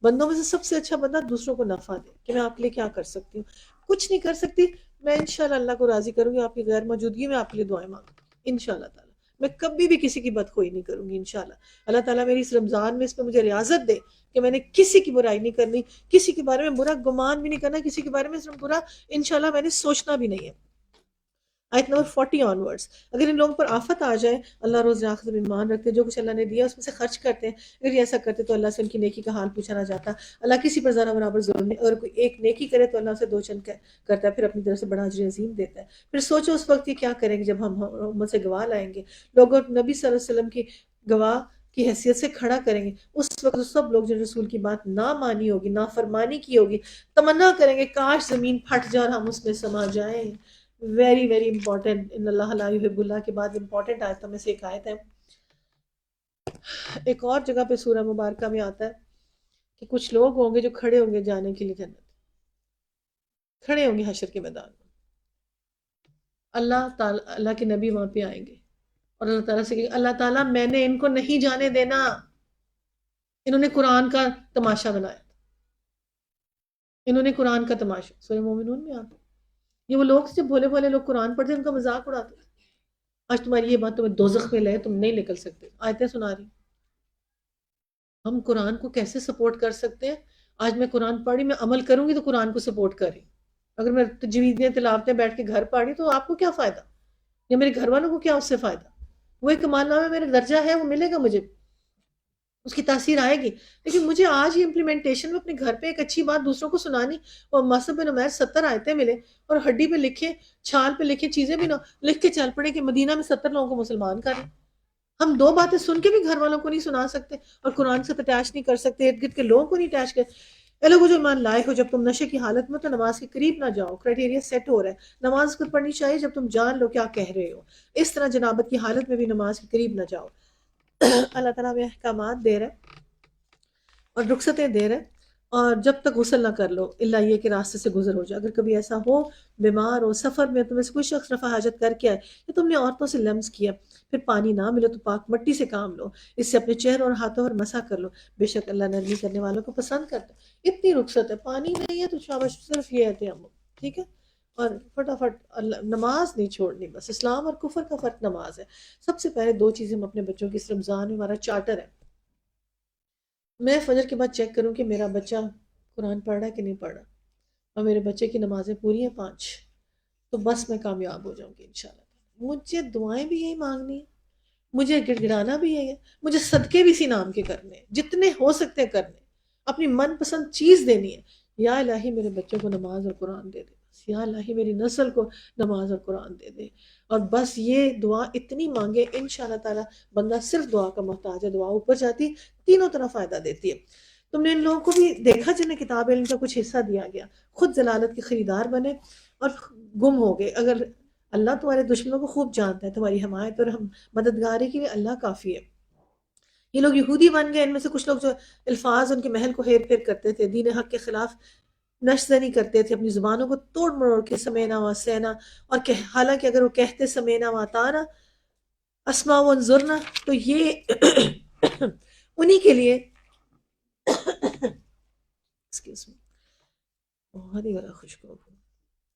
بندوں میں سے سب سے اچھا بندہ دوسروں کو نفع دے کہ میں آپ کے لیے کیا کر سکتی ہوں. کچھ نہیں کر سکتی، میں انشاءاللہ اللہ کو راضی کروں گی، آپ کی غیر موجودگی میں آپ کے لیے دعائیں مانگوں گی انشاءاللہ تعالیٰ. میں کبھی بھی کسی کی بدخوئی نہیں کروں گی انشاءاللہ. اللہ تعالیٰ میری اس رمضان میں اس پہ مجھے ریاضت دے کہ میں نے کسی کی برائی نہیں کرنی، کسی کے بارے میں برا گمان بھی نہیں کرنا، کسی کے بارے میں صرف برا انشاءاللہ میں نے سوچنا بھی نہیں ہے. آیت نمبر 40 آنورڈز. اگر ان لوگوں پر آفت آ جائے، اللہ روز آخرت میں ایمان رکھتے، جو کچھ اللہ نے دیا اس میں سے خرچ کرتے ہیں، اگر یہ ایسا کرتے تو اللہ سے ان کی نیکی کا حال پوچھا نہ جاتا. اللہ کسی پر ذرا برابر ظلم نہیں، اگر کوئی ایک نیکی کرے تو اللہ اسے دو چند کرتا ہے، پھر اپنی طرف سے بڑا اجر عظیم دیتا ہے. پھر سوچو اس وقت یہ کیا کریں گے جب ہم امت سے گواہ لائیں گے، لوگوں نبی صلی اللہ علیہ وسلم کی گواہ کی حیثیت سے کھڑا کریں گے. اس وقت سب لوگ جو رسول کی بات نہ مانی ہوگی، نافرمانی کی ہوگی، تمنا کریں گے کاش زمین پھٹ جائے اور ہم اس میں سما جائیں. ویری ویری امپورٹنٹ، ان اللہ لا یحب اللہ کے بعد امپورٹنٹ آیتوں میں سے ایک آیت ہے. ایک اور جگہ پہ سورہ مبارکہ میں آتا ہے کہ کچھ لوگ ہوں گے جو کھڑے ہوں گے جانے کے لیے جنت، کھڑے ہوں گے حشر کے میدان میں. اللہ تعالیٰ، اللہ کے نبی وہاں پہ آئیں گے اور اللہ تعالیٰ سے کہ اللہ تعالیٰ میں نے ان کو نہیں جانے دینا، انہوں نے قرآن کا تماشا بنایا، انہوں نے قرآن کا تماشا. سورہ مومنون میں آتا ہے یہ وہ لوگ جب بھولے بھولے لوگ قرآن پڑھتے ہیں ان کا مذاق اڑاتے ہیں. آج تمہاری یہ بات تمہیں دوزخ میں لے، تم نہیں نکل سکتے. آیتیں سنا رہی، ہم قرآن کو کیسے سپورٹ کر سکتے ہیں؟ آج میں قرآن پڑھی، میں عمل کروں گی تو قرآن کو سپورٹ کر رہی. اگر میں تجویدیں تلاوتیں بیٹھ کے گھر پڑھی تو آپ کو کیا فائدہ، یا میرے گھر والوں کو کیا اس سے فائدہ؟ وہ ایک کمال نامہ میرا درجہ ہے، وہ ملے گا مجھے، اس کی تاثیر آئے گی. لیکن مجھے آج ہی امپلیمنٹیشن میں اپنے گھر پہ ایک اچھی بات دوسروں کو سنانی. اور مصعب بن عمیر 70 آیتیں ملے اور ہڈی پہ لکھے، چھال پہ لکھے چیزیں بھی نہ لکھ کے چل پڑے کہ مدینہ میں 70 لوگوں کو مسلمان کریں. ہم دو باتیں سن کے بھی گھر والوں کو نہیں سنا سکتے اور قرآن سے اٹیچ نہیں کر سکتے، ارد گرد کے لوگوں کو نہیں اٹیچ کر. اے لوگوں جو ایمان لائے ہو، جب تم نشے کی حالت میں تو نماز کے قریب نہ جاؤ. کرائٹیریا سیٹ ہو رہا ہے، نماز کو پڑھنی چاہیے جب تم جان لو کیا کہہ رہے ہو. اس طرح جنابت کی حالت میں بھی نماز کے قریب نہ جاؤ. اللہ تعالیٰ ہمیں احکامات دے رہا ہے اور رخصتیں دے رہے. اور جب تک غسل نہ کر لو الا یہ کہ راستے سے گزر ہو جائے. اگر کبھی ایسا ہو بیمار ہو، سفر میں تمہیں سے کوئی شخص رفع حاجت کر کے آئے یا تم نے عورتوں سے لمس کیا، پھر پانی نہ ملے تو پاک مٹی سے کام لو، اس سے اپنے چہرے اور ہاتھوں پر مسح کر لو، بے شک اللہ نرمی کرنے والوں کو پسند کرتا ہے. اتنی رخصت ہے، پانی نہیں ہے تو شاباش، صرف یہ ہے ہم ٹھیک ہے. اور فٹافٹ نماز نہیں چھوڑنی، بس اسلام اور کفر کا فرق نماز ہے. سب سے پہلے دو چیزیں ہم اپنے بچوں کی اس رمضان میں، ہمارا چارٹر ہے، میں فجر کے بعد چیک کروں کہ میرا بچہ قرآن پڑھ رہا ہے کہ نہیں پڑھ رہا، اور میرے بچے کی نمازیں پوری ہیں 5، تو بس میں کامیاب ہو جاؤں گی انشاءاللہ. مجھے دعائیں بھی یہی مانگنی ہیں، مجھے گڑ گڑانا بھی یہی ہے، مجھے صدقے بھی اسی نام کے کرنے ہیں، جتنے ہو سکتے ہیں کرنے، اپنی من پسند چیز دینی ہے. یا الہی میرے بچوں کو نماز اور قرآن دے دے، بس یا الہی میری نسل کو نماز اور قرآن دے دے. اور بس یہ دعا اتنی مانگے انشاءاللہ تعالی بندہ صرف دعا کا محتاج ہے، دعا اوپر جاتی تینوں طرح فائدہ دیتی ہے. تم نے ان لوگوں کو بھی دیکھا جنہیں کتاب علم کا کچھ حصہ دیا گیا، خود ضلالت کے خریدار بنے اور گم ہو گئے. اگر اللہ تمہارے دشمنوں کو خوب جانتا ہے، تمہاری حمایت اور مددگاری کے لیے اللہ کافی ہے. یہ لوگ یہودی بن گئے، ان میں سے کچھ لوگ جو الفاظ ان کے محل کو ہیر پھیر کرتے تھے، دین حق کے خلاف نشزنی کرتے تھے، اپنی زبانوں کو توڑ مروڑ کے سمینا و سینا، اور حالانکہ اگر وہ کہتے سمینا و تانا اسما و انظرنا تو یہ انہی کے لیے بہت ہی بڑا خوشبو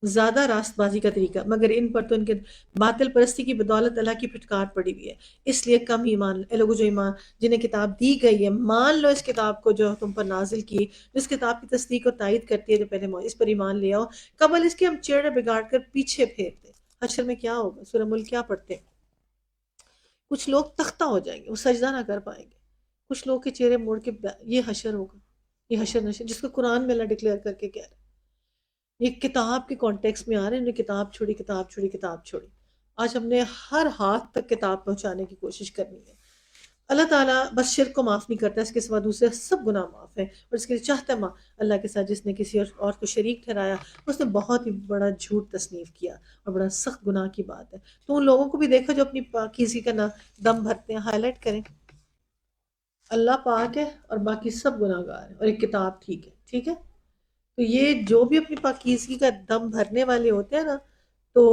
زیادہ راست بازی کا طریقہ، مگر ان پر تو ان کے باطل پرستی کی بدولت اللہ کی پھٹکار پڑی ہوئی ہے. اس لیے کم ایمان اے لوگوں جو ایمان جنہیں کتاب دی گئی ہے، مان لو اس کتاب کو جو تم پر نازل کی، جس کتاب کی تصدیق اور تائید کرتی ہے، تو پہلے اس پر ایمان لے آؤ قبل اس کے ہم چہرے بگاڑ کر پیچھے پھیرتے. حشر میں کیا ہوگا؟ سورہ ملک کیا پڑھتے ہیں؟ کچھ لوگ تختہ ہو جائیں گے، وہ سجدہ نہ کر پائیں گے. کچھ لوگ کے چہرے موڑ کے یہ حشر ہوگا، یہ حشر نشر جس کو قرآن میں اللہ ڈکلیئر کر کے کہہ رہا ہے. یہ کتاب کے کانٹیکس میں آ رہے ہیں، انہوں نے کتاب چھوڑی، کتاب چھوڑی، کتاب چھوڑی. آج ہم نے ہر ہاتھ تک کتاب پہنچانے کی کوشش کرنی ہے. اللہ تعالیٰ بس شرک کو معاف نہیں کرتا، اس کے سوا دوسرے سب گناہ معاف ہیں، اور اس کے لیے چاہتا ہے اللہ کے ساتھ جس نے کسی اور کو شریک ٹھہرایا اس نے بہت ہی بڑا جھوٹ تصنیف کیا اور بڑا سخت گناہ کی بات ہے. تو ان لوگوں کو بھی دیکھو جو اپنی پاکیزگی کا دم بھرتے ہیں، ہائی لائٹ کریں اللہ پاک ہے اور باقی سب گناہ گار ہیں، اور ایک کتاب ٹھیک ہے. ٹھیک ہے، تو یہ جو بھی اپنی پاکیزگی کا دم بھرنے والے ہوتے ہیں نا، تو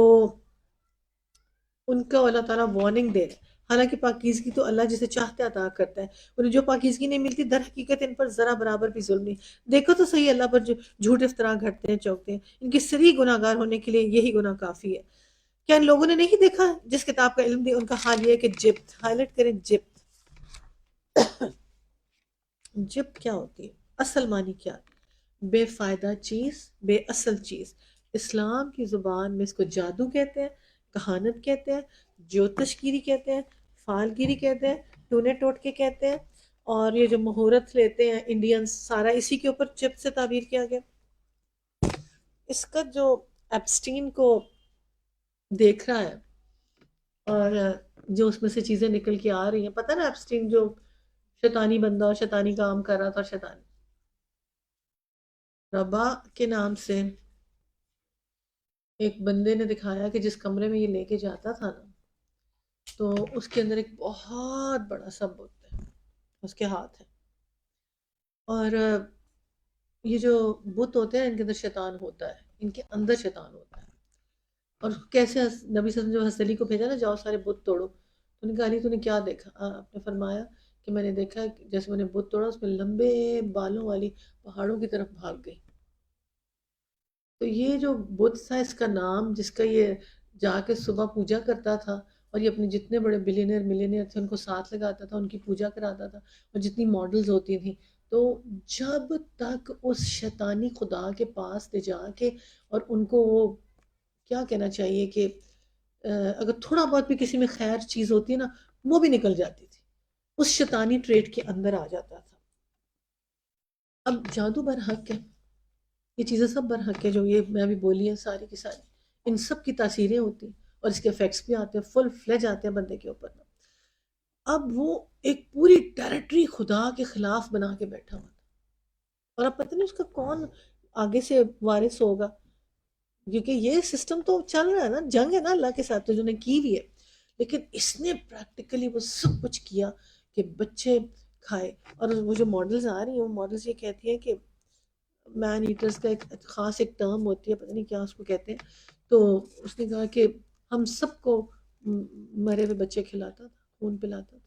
ان کو اللہ تعالیٰ وارننگ دے رہے ہیں. حالانکہ پاکیزگی تو اللہ جسے چاہتے عطا کرتا ہے. انہیں جو پاکیزگی نہیں ملتی، در حقیقت ان پر ذرا برابر بھی ظلم نہیں. دیکھو تو صحیح، اللہ پر جو جھوٹ افطرا گھڑتے ہیں، چوکتے ہیں، ان کی صریح گناہ گار ہونے کے لیے یہی گناہ کافی ہے. کیا ان لوگوں نے نہیں دیکھا جس کتاب کا علم دیا، ان کا حال یہ ہے کہ جبت، ہائی لائٹ کریں جبت. جبت کیا ہوتی ہے؟ اصل معنی کیا ہے؟ بے فائدہ چیز، بے اصل چیز. اسلام کی زبان میں اس کو جادو کہتے ہیں، کہانت کہتے ہیں، جوتشگیری کہتے ہیں، فالگیری کہتے ہیں، ٹونے ٹوٹکے کہتے ہیں. اور یہ جو مہورت لیتے ہیں انڈینز، سارا اسی کے اوپر جبت سے تعبیر کیا گیا. اس کا جو ایپسٹین کو دیکھ رہا ہے اور جو اس میں سے چیزیں نکل کے آ رہی ہیں، پتہ نا ایپسٹین جو شیطانی بندہ اور شیطانی کام کر رہا تھا، شیطانی ربا کے نام سے ایک بندے نے دکھایا کہ جس کمرے میں یہ لے کے جاتا تھا نا، تو اس کے اندر ایک بہت بڑا سا بت ہے، اس کے ہاتھ ہے. اور یہ جو بت ہوتے ہیں ان کے اندر شیطان ہوتا ہے، ان کے اندر شیطان ہوتا ہے. اور کیسے نبی صلی اللہ علیہ وسلم جو حضرت علی کو بھیجا نا، جاؤ سارے بت توڑو، تو نے کہا علی تو نے کیا دیکھا؟ آپ نے فرمایا کہ میں نے دیکھا کہ جیسے میں نے بت توڑا، اس میں لمبے بالوں والی پہاڑوں کی طرف بھاگ گئی. تو یہ جو بت تھا، اس کا نام، جس کا یہ جا کے صبح پوجا کرتا تھا، اور یہ اپنے جتنے بڑے بلینئر ملینئر تھے ان کو ساتھ لگاتا تھا، ان کی پوجا کراتا تھا، اور جتنی ماڈلز ہوتی تھیں. تو جب تک اس شیطانی خدا کے پاس لے جا کے اور ان کو وہ کیا کہنا چاہیے کہ اگر تھوڑا بہت بھی کسی میں خیر چیز ہوتی ہے نا، وہ بھی نکل جاتی تھی، اس شیطانی ٹریٹ کے اندر آ جاتا تھا. اب جادو برحق ہے، یہ چیزیں سب برحق ہے جو یہ میں بھی بولی ہیں، ساری کی ساری ان سب کی تاثیریں ہوتی ہیں اور اس کے افیکٹس بھی آتے ہیں، فل فلیج آتے ہیں بندے کے اوپر. اب وہ ایک پوری ٹیریٹری خدا کے خلاف بنا کے بیٹھا ہوا تھا، اور اب پتہ نہیں اس کا کون آگے سے وارث ہوگا، کیونکہ یہ سسٹم تو چل رہا ہے نا، جنگ ہے نا اللہ کے ساتھ، تو جو نے کی ہوئی ہے. لیکن اس نے پریکٹیکلی وہ سب کچھ کیا کہ بچے کھائے. اور وہ جو ماڈلز آ رہی ہیں، وہ ماڈلز یہ کہتی ہیں کہ مین ایٹرز کا ایک خاص ایک ٹرم ہوتی ہے، پتہ نہیں کیا اس کو کہتے ہیں. تو اس نے کہا کہ ہم سب کو مرے ہوئے بچے کھلاتا تھا، خون پلاتا تھا.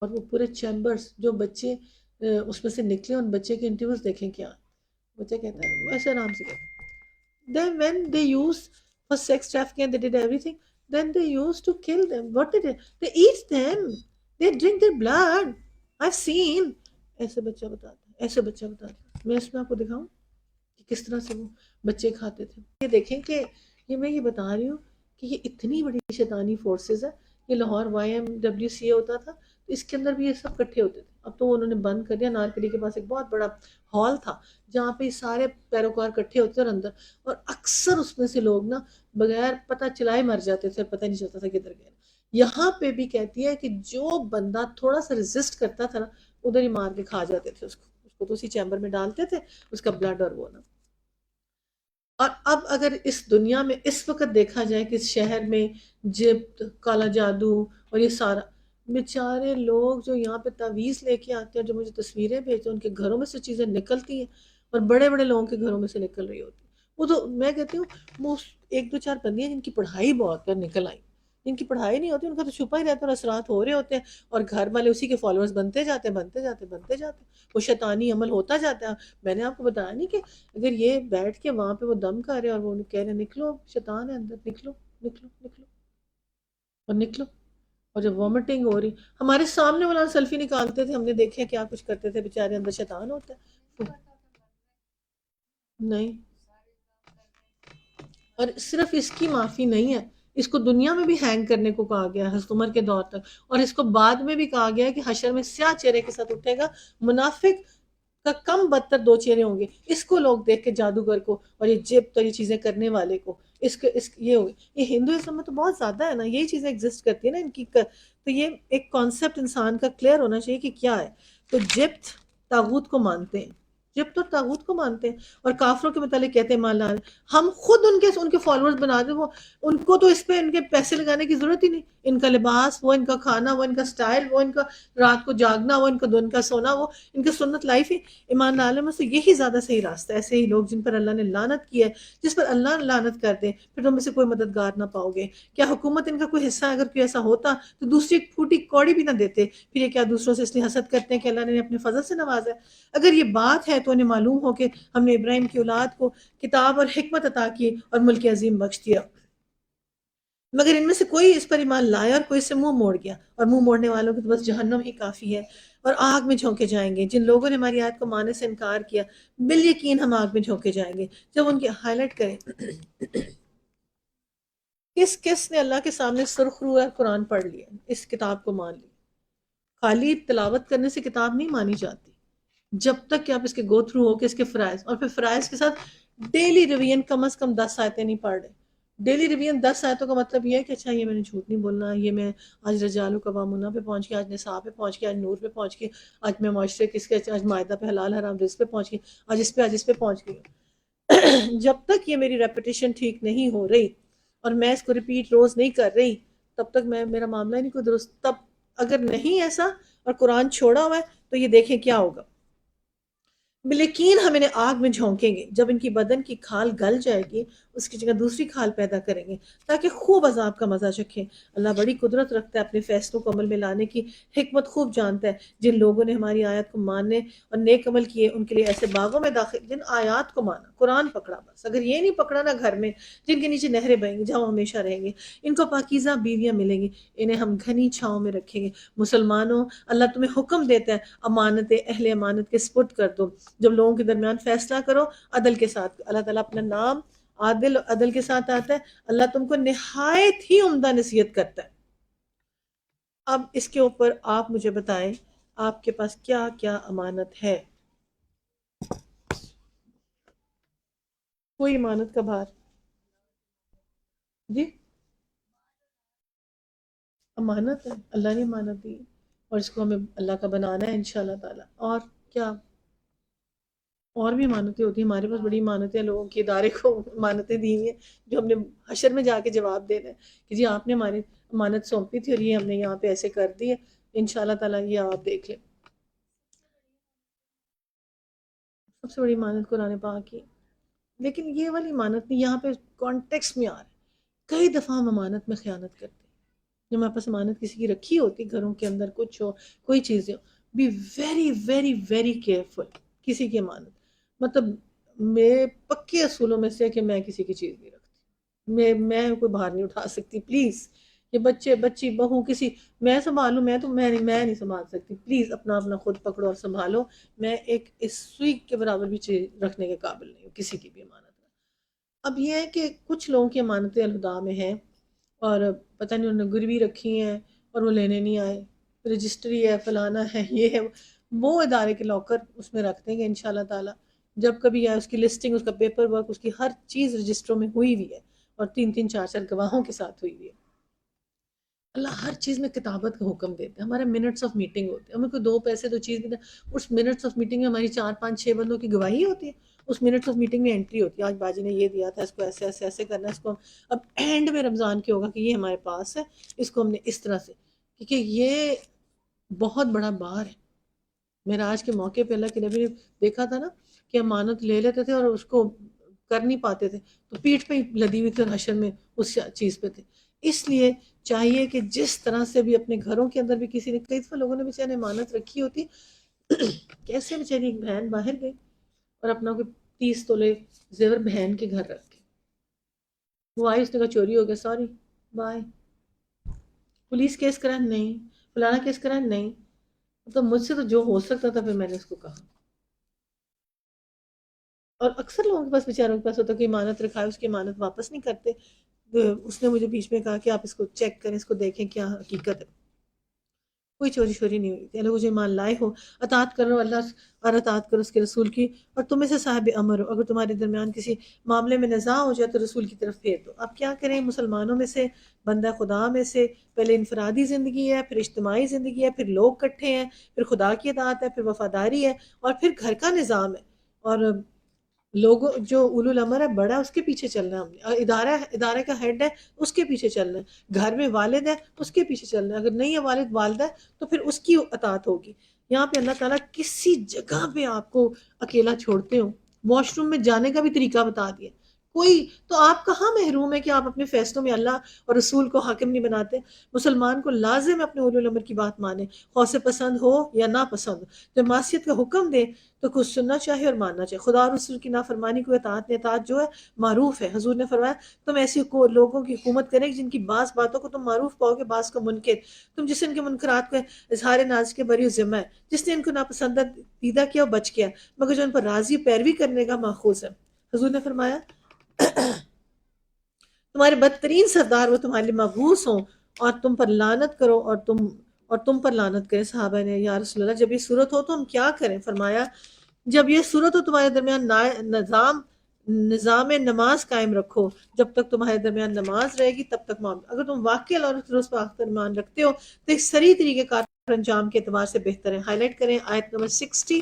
اور وہ پورے چیمبرز جو بچے اس میں سے نکلے، ان بچے کے انٹرویوز دیکھیں کیا. بچہ کہتا ہے ایسے آرام سے کہتا ہے then when they used for sex trafficking and they did everything, then they used to kill them. What did they eat them, they drink their blood, I've seen. ایسے بچہ بتاتا ہے، ایسے بچہ بتاتا ہے. میں اس میں آپ کو دکھاؤں کہ کس طرح سے وہ بچے کھاتے تھے. یہ دیکھیں کہ یہ میں یہ بتا رہی ہوں کہ یہ اتنی بڑی شیطانی فورسز ہے. یہ لاہور YMWCA ہوتا تھا، تو اس کے اندر بھی یہ سب کٹھے ہوتے تھے. اب تو انہوں نے بند کر دیا. نارکلی کے پاس ایک بہت بڑا ہال تھا جہاں پہ سارے پیروکار کٹھے ہوتے اور اندر، اور اکثر اس میں سے لوگ نا بغیر پتہ چلائے مر جاتے تھے اور پتہ نہیں چلتا تھا کدھر گئے. یہاں پہ بھی کہتی ہے کہ جو بندہ تھوڑا سا ریزسٹ کرتا تھا نا، ادھر ہی مار کے کھا جاتے تھے اس کو تو اسی چیمبر میں ڈالتے تھے، اس کا بلڈ اور وہ نا. اور اب اگر اس دنیا میں اس وقت دیکھا جائے کہ اس شہر میں جبت، کالا جادو اور یہ سارا، بیچارے لوگ جو یہاں پہ تعویذ لے کے آتے ہیں، جو مجھے تصویریں بھیجتے ہیں، ان کے گھروں میں سے چیزیں نکلتی ہیں اور بڑے بڑے لوگوں کے گھروں میں سے نکل رہی ہوتی ہیں. وہ تو میں کہتی ہوں وہ ایک دو چار بندیاں جن کی پڑھائی بہت کر نکل آئی، جن کی پڑھائی نہیں ہوتی ان کا تو چھپا ہی رہتا ہے اور اثرات ہو رہے ہوتے ہیں، اور گھر والے اسی کے فالوورز بنتے جاتے ہیں، بنتے جاتے ہیں، بنتے جاتے ہیں. وہ شیطانی عمل ہوتا جاتا ہے. میں نے آپ کو بتایا نہیں کہ اگر یہ بیٹھ کے وہاں پہ وہ دم کر رہے اور وہ کہہ رہے نکلو شیطان ہے اندر، نکلو نکلو نکلو اور نکلو. اور جب وامٹنگ ہو رہی، ہمارے سامنے مولانا سیلفی نکالتے تھے، ہم نے دیکھے کیا کچھ کرتے تھے، بیچارے اندر شیطان ہوتا ہے. نہیں، اور صرف اس کی معافی نہیں ہے، اس کو دنیا میں بھی ہینگ کرنے کو کہا گیا ہے حضرت عمر کے دور تک، اور اس کو بعد میں بھی کہا گیا ہے کہ حشر میں سیاہ چہرے کے ساتھ اٹھے گا. منافق کا کم بدتر دو چہرے ہوں گے. اس کو لوگ دیکھ کے جادوگر کو اور یہ جبت اور یہ چیزیں کرنے والے کو یہ ہوگی. یہ ہندوازم میں تو بہت زیادہ ہے نا، یہی چیزیں ایگزسٹ کرتی ہیں نا ان کی. تو یہ ایک کانسیپٹ انسان کا کلیئر ہونا چاہیے کہ کیا ہے. تو جبت طاغوت کو مانتے ہیں، جب تو طاغوت کو مانتے ہیں اور کافروں کے متعلق کہتے ہیں مان لانا، ہم خود ان کے فالوورز بنا دیں، وہ ان کو تو اس پہ ان کے پیسے لگانے کی ضرورت ہی نہیں، ان کا لباس وہ، ان کا کھانا وہ، ان کا سٹائل وہ، ان کا رات کو جاگنا وہ، ان کا دن کا سونا وہ، ان کی سنت لائف ہی ایمان لانے میں سے یہی زیادہ صحیح راستہ ہے۔ ایسے ہی لوگ جن پر اللہ نے لعنت کی ہے، جس پر اللہ لعنت کر دے، پھر تم میں سے کوئی مددگار نہ پاؤ گے۔ کیا حکومت ان کا کوئی حصہ؟ اگر کوئی ایسا ہوتا تو دوسری پھوٹی کوڑی بھی نہ دیتے، پھر یہ کیا دوسروں سے اس لیے حسد کرتے ہیں کہ اللہ نے اپنے فضل سے نوازا ہے؟ اگر یہ بات ہے تو انہیں معلوم ہو کہ ہم نے ابراہیم کی اولاد کو کتاب اور حکمت عطا کی اور ملک عظیم بخش دیا، مگر ان میں سے کوئی اس پر ایمان لایا اور کوئی اس سے منہ موڑ گیا، اور منہ موڑنے والوں کی تو بس جہنم ہی کافی ہے، اور آگ میں جھونکے جائیں گے۔ جن لوگوں نے ہماری آیت کو ماننے سے انکار کیا، بالیقین ہم آگ میں جھونکے جائیں گے۔ جب ان کے ہائی لائٹ کریں، کس کس نے اللہ کے سامنے سرخ رو ہے قرآن پڑھ لیا، اس کتاب کو مان لیا؟ خالی تلاوت کرنے سے کتاب نہیں مانی جاتی، جب تک کہ آپ اس کے گو تھرو ہو کہ اس کے فرائض، اور پھر فرائض کے ساتھ ڈیلی ریویژن، کم از کم 10 آیتیں نہیں پڑھ رہے۔ ڈیلی ریویژن 10 آیتوں کا مطلب یہ ہے کہ اچھا یہ میں نے جھوٹ نہیں بولنا، یہ میں آج رجال و قوامون پہ پہنچ گیا، آج نساء پہ پہنچ گیا، آج نور پہ پہنچ گیا، آج میں معاشرے کس کے، آج معاہدہ پہ حلال حرام رزق پہ پہنچ گئی، آج اس پہ پہنچ گئی۔ جب تک یہ میری ریپیٹیشن ٹھیک نہیں ہو رہی اور میں اس کو ریپیٹ روز نہیں کر رہی، تب تک میرا معاملہ ہی نہیں کوئی درست۔ تب اگر نہیں ایسا اور قرآن چھوڑا ہوا ہے تو یہ دیکھیں کیا ہوگا۔ لیکن ہم انہیں آگ میں جھونکیں گے، جب ان کی بدن کی کھال گل جائے گی اس کی جگہ دوسری کھال پیدا کریں گے تاکہ خوب عذاب کا مزہ چکھیں۔ اللہ بڑی قدرت رکھتا ہے اپنے فیصلوں کو عمل میں لانے کی، حکمت خوب جانتا ہے۔ جن لوگوں نے ہماری آیات کو ماننے اور نیک عمل کیے ان کے لیے ایسے باغوں میں داخل، جن آیات کو مانا، قرآن پکڑا، بس اگر یہ نہیں پکڑا نا گھر میں، جن کے نیچے نہریں بہیں گی جہاں وہ ہمیشہ رہیں گے، ان کو پاکیزہ بیویاں ملیں گی، انہیں ہم گھنی چھاؤں میں رکھیں گے۔ مسلمانوں، اللہ تمہیں حکم دیتا ہے امانتیں اہل امانت کے سپرد کر دو، جب لوگوں کے درمیان فیصلہ کرو عدل کے ساتھ۔ اللہ تعالیٰ اپنا نام عادل عدل کے ساتھ آتا ہے، اللہ تم کو نہایت ہی عمدہ نصیحت کرتا ہے۔ اب اس کے اوپر آپ مجھے بتائیں آپ کے پاس کیا کیا امانت ہے؟ کوئی امانت کا بھار؟ جی امانت ہے، اللہ نے امانت دی اور اس کو ہمیں اللہ کا بنانا ہے انشاءاللہ تعالیٰ۔ اور کیا اور بھی امانتیں ہوتی ہیں ہمارے پاس، بڑی امانتیں لوگوں کے ادارے کو امانتیں دی ہوئی ہیں جو ہم نے حشر میں جا کے جواب دینا ہے کہ جی آپ نے ہماری امانت سونپی تھی اور یہ ہم نے یہاں پہ ایسے کر دی ہے، انشاءاللہ تعالیٰ یہ آپ دیکھ لیں۔ سب سے بڑی امانت قرآن پاک کی، لیکن یہ والی امانت نہیں، یہاں پہ کانٹیکس میں آ رہا ہے۔ کئی دفعہ ہم امانت میں خیانت کرتے ہیں، جب ہمارے پاس امانت کسی کی رکھی ہوتی، گھروں کے اندر کچھ ہو، کوئی چیزیں ہو، be very very very careful کسی کی امانت۔ مطلب میرے پکے اصولوں میں سے ہے کہ میں کسی کی چیز نہیں رکھتی، میں کوئی باہر نہیں اٹھا سکتی، پلیز یہ بچے بچی بہو کسی، میں سنبھالوں، میں نہیں سنبھال سکتی، پلیز اپنا اپنا خود پکڑو اور سنبھالو۔ میں ایک اس سوئی کے برابر بھی چیز رکھنے کے قابل نہیں ہوں کسی کی بھی امانت۔ اب یہ ہے کہ کچھ لوگوں کی امانتیں الہدا میں ہیں اور پتہ نہیں انہوں نے گروی رکھی ہیں اور وہ لینے نہیں آئے، رجسٹری ہے، فلانا ہے، یہ ہے، وہ ادارے کے لاکر اس میں رکھ دیں گے انشاءاللہ تعالیٰ۔ جب کبھی آئے اس کی لسٹنگ، اس کا پیپر ورک، اس کی ہر چیز رجسٹروں میں ہوئی ہوئی ہے اور 3 3 4 4 گواہوں کے ساتھ ہوئی ہوئی ہے۔ اللہ ہر چیز میں کتابت کا حکم دیتے ہیں۔ ہمارے منٹس آف میٹنگ ہوتے ہیں، ہمیں کوئی 2 پیسے 2 چیز نہیں، اس منٹس آف میٹنگ میں ہماری 4 5 6 بندوں کی گواہی ہوتی ہے، اس منٹس آف میٹنگ میں انٹری ہوتی ہے، آج باجی نے یہ دیا تھا، اس کو ایسے ایسے ایسے کرنا ہے، اس کو اب اینڈ میں رمضان کے ہوگا کہ یہ ہمارے پاس ہے، اس کو ہم نے اس طرح سے، کیونکہ یہ بہت بڑا بار ہے۔ معراج کے موقع پہ اللہ کے نبی نے دیکھا تھا نا کہ امانت لے لیتے تھے اور اس کو کر نہیں پاتے تھے تو پیٹھ پہ ہی لدی ہوئی تھی اور حشر میں اس چیز پہ تھے۔ اس لیے چاہیے کہ جس طرح سے بھی اپنے گھروں کے اندر بھی کسی نے، کئی دفعہ لوگوں نے بیچارے امانت رکھی ہوتی، کیسے بیچاری ایک بہن باہر گئی اور اپنا کوئی 30 تولے زیور بہن کے گھر رکھ کے، وہ آئی، اس نے کہا چوری ہو گیا، سوری بائے، پولیس کیس کرا نہیں، فلانا کیس کرا نہیں، مطلب مجھ سے تو جو ہو سکتا تھا پھر میں نے اس کو کہا۔ اور اکثر لوگوں کے پاس بیچاروں کے پاس ہوتا ہے کہ امانت رکھا ہے، اس کی امانت واپس نہیں کرتے۔ اس نے مجھے بیچ میں کہا کہ آپ اس کو چیک کریں، اس کو دیکھیں کیا حقیقت ہے، کوئی چوری شوری نہیں ہوئی تھی۔ اللہ مجھے ایمان لائے ہو، اطاعت کرو اللہ اور اطاعت کرو اس کے رسول کی، اور تم میں سے صاحب امر ہو، اگر تمہارے درمیان کسی معاملے میں نزاع ہو جائے تو رسول کی طرف پھیر دو۔ اب کیا کریں، مسلمانوں میں سے، بندہ خدا میں سے، پہلے انفرادی زندگی ہے، پھر اجتماعی زندگی ہے، پھر لوگ کٹھے ہیں، پھر خدا کی اطاعت ہے، پھر وفاداری ہے، اور پھر گھر کا نظام ہے۔ اور لوگوں جو اولو الامر ہے بڑا اس کے پیچھے چلنا ہے ہم نے، اور ادارے کا ہیڈ ہے اس کے پیچھے چلنا ہے، گھر میں والد ہے اس کے پیچھے چلنا ہے، اگر نہیں ہے والد والدہ ہے تو پھر اس کی اطاعت ہوگی۔ یہاں پہ اللہ تعالیٰ کسی جگہ پہ آپ کو اکیلا چھوڑتے ہو، واش روم میں جانے کا بھی طریقہ بتا دیا کوئی، تو آپ کہاں محروم ہے کہ آپ اپنے فیصلوں میں اللہ اور رسول کو حاکم نہیں بناتے؟ مسلمان کو لازم ہے اپنے اولو الامر کی بات مانے، خواہ اسے پسند ہو یا نہ پسند ہو۔ جب معصیت کا حکم دے تو کچھ سننا چاہیے اور ماننا چاہیے۔ خدا اور رسول کی نافرمانی کو اطاعت نہیں، اطاعت جو ہے معروف ہے۔ حضور نے فرمایا تم ایسی لوگوں کی حکومت کرے جن کی بعض باتوں کو تم معروف پاؤ گے، بعض کو منکر، تم جس نے ان کے منکرات کو اظہار ناز کے بری ذمہ ہے، جس نے ان کو ناپسندیدہ کیا اور بچ گیا، مگر جو ان پر راضی پیروی کرنے کا ماخوذ ہے۔ حضور نے فرمایا تمہارے بدترین سردار وہ تمہارے لیے مبعوث ہوں اور تم پر لعنت کرو اور تم پر لعنت کرے۔ صحابہ نے یا رسول اللہ جب یہ صورت ہو تو ہم کیا کریں؟ فرمایا جب یہ صورت ہو تمہارے درمیان نظام نماز قائم رکھو، جب تک تمہارے درمیان نماز رہے گی تب تک معاملہ، اگر تم واقعی اللہ اور رسول پر آخر ایمان رکھتے ہو تو ایک سری طریقے کار انجام کے اعتبار سے بہتر ہے۔ ہائی لائٹ کریں آیت نمبر 60،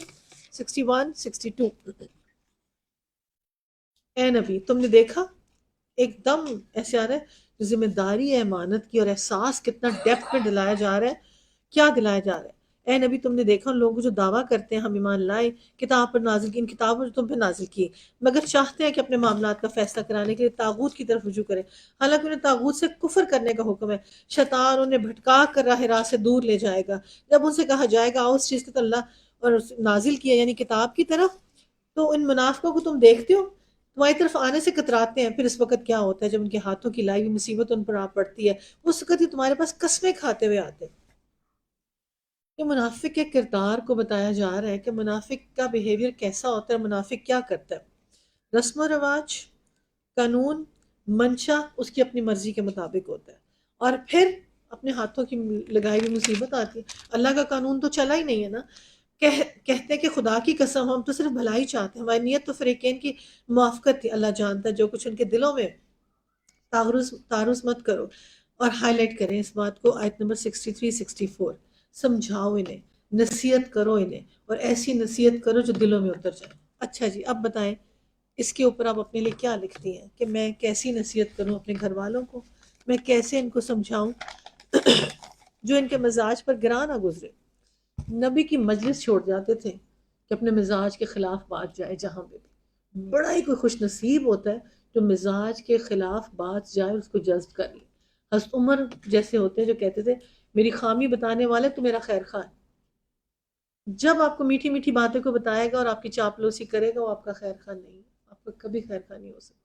61، 62۔ اے نبی تم نے دیکھا ایک دم ایسے آ رہا ہے جو ذمہ داری ہے امانت کی، اور احساس کتنا ڈیپتھ میں دلایا جا رہا ہے، کیا دلایا جا رہا ہے؟ اے نبی تم نے دیکھا ان لوگوں کو جو دعویٰ کرتے ہیں ہم ایمان لائے کتاب پر نازل کی، ان کتابوں جو تم پہ نازل کی، مگر چاہتے ہیں کہ اپنے معاملات کا فیصلہ کرانے کے لیے طاغوت کی طرف رجوع کریں، حالانکہ انہیں طاغوت سے کفر کرنے کا حکم ہے۔ شیطان انہیں بھٹکا کر راہ سے دور لے جائے گا۔ جب ان سے کہا جائے گا آؤ اس چیز کو اللہ اور نازل کیا یعنی کتاب کی طرف، تو ان منافقوں کو تم دیکھتے ہو تمہاری طرف آنے سے کتراتے ہیں، پھر اس وقت کیا ہوتا ہے جب ان کے ہاتھوں کی لائی ہوئی مصیبت ان پر آ پڑتی ہے، اس وقت ہی تمہارے پاس قسمیں کھاتے ہوئے آتے ہیں۔ یہ منافق کے کردار کو بتایا جا رہا ہے کہ منافق کا بیہیویئر کیسا ہوتا ہے، منافق کیا کرتا ہے۔ رسم و رواج، قانون، منشا اس کی اپنی مرضی کے مطابق ہوتا ہے، اور پھر اپنے ہاتھوں کی لگائی ہوئی مصیبت آتی ہے۔ اللہ کا قانون تو چلا ہی نہیں ہے نا۔ کہتے ہیں کہ خدا کی قسم ہم تو صرف بھلائی چاہتے ہیں، ہماری نیت تو فریقین کی موافقت تھی، اللہ جانتا ہے جو کچھ ان کے دلوں میں، تعرض مت کرو۔ اور ہائی لائٹ کریں اس بات کو آیت نمبر 63، 64۔ سمجھاؤ انہیں، نصیحت کرو انہیں، اور ایسی نصیحت کرو جو دلوں میں اتر جائے۔ اچھا جی اب بتائیں اس کے اوپر آپ اپنے لیے کیا لکھتی ہیں کہ میں کیسی نصیحت کروں اپنے گھر والوں کو، میں کیسے ان کو سمجھاؤں جو ان کے مزاج پر گراں نہ گزرے۔ نبی کی مجلس چھوڑ جاتے تھے کہ اپنے مزاج کے خلاف بات جائے، جہاں پہ بھی بڑا ہی کوئی خوش نصیب ہوتا ہے جو مزاج کے خلاف بات جائے اس کو جذب کر لے۔ حضرت عمر جیسے ہوتے ہیں جو کہتے تھے میری خامی بتانے والے تو میرا خیر خواہ ہے، جب آپ کو میٹھی میٹھی باتوں کو بتائے گا اور آپ کی چاپلوسی کرے گا وہ آپ کا خیر خواہ نہیں ہے، آپ کا کبھی خیر خواہ نہیں ہو سکتا۔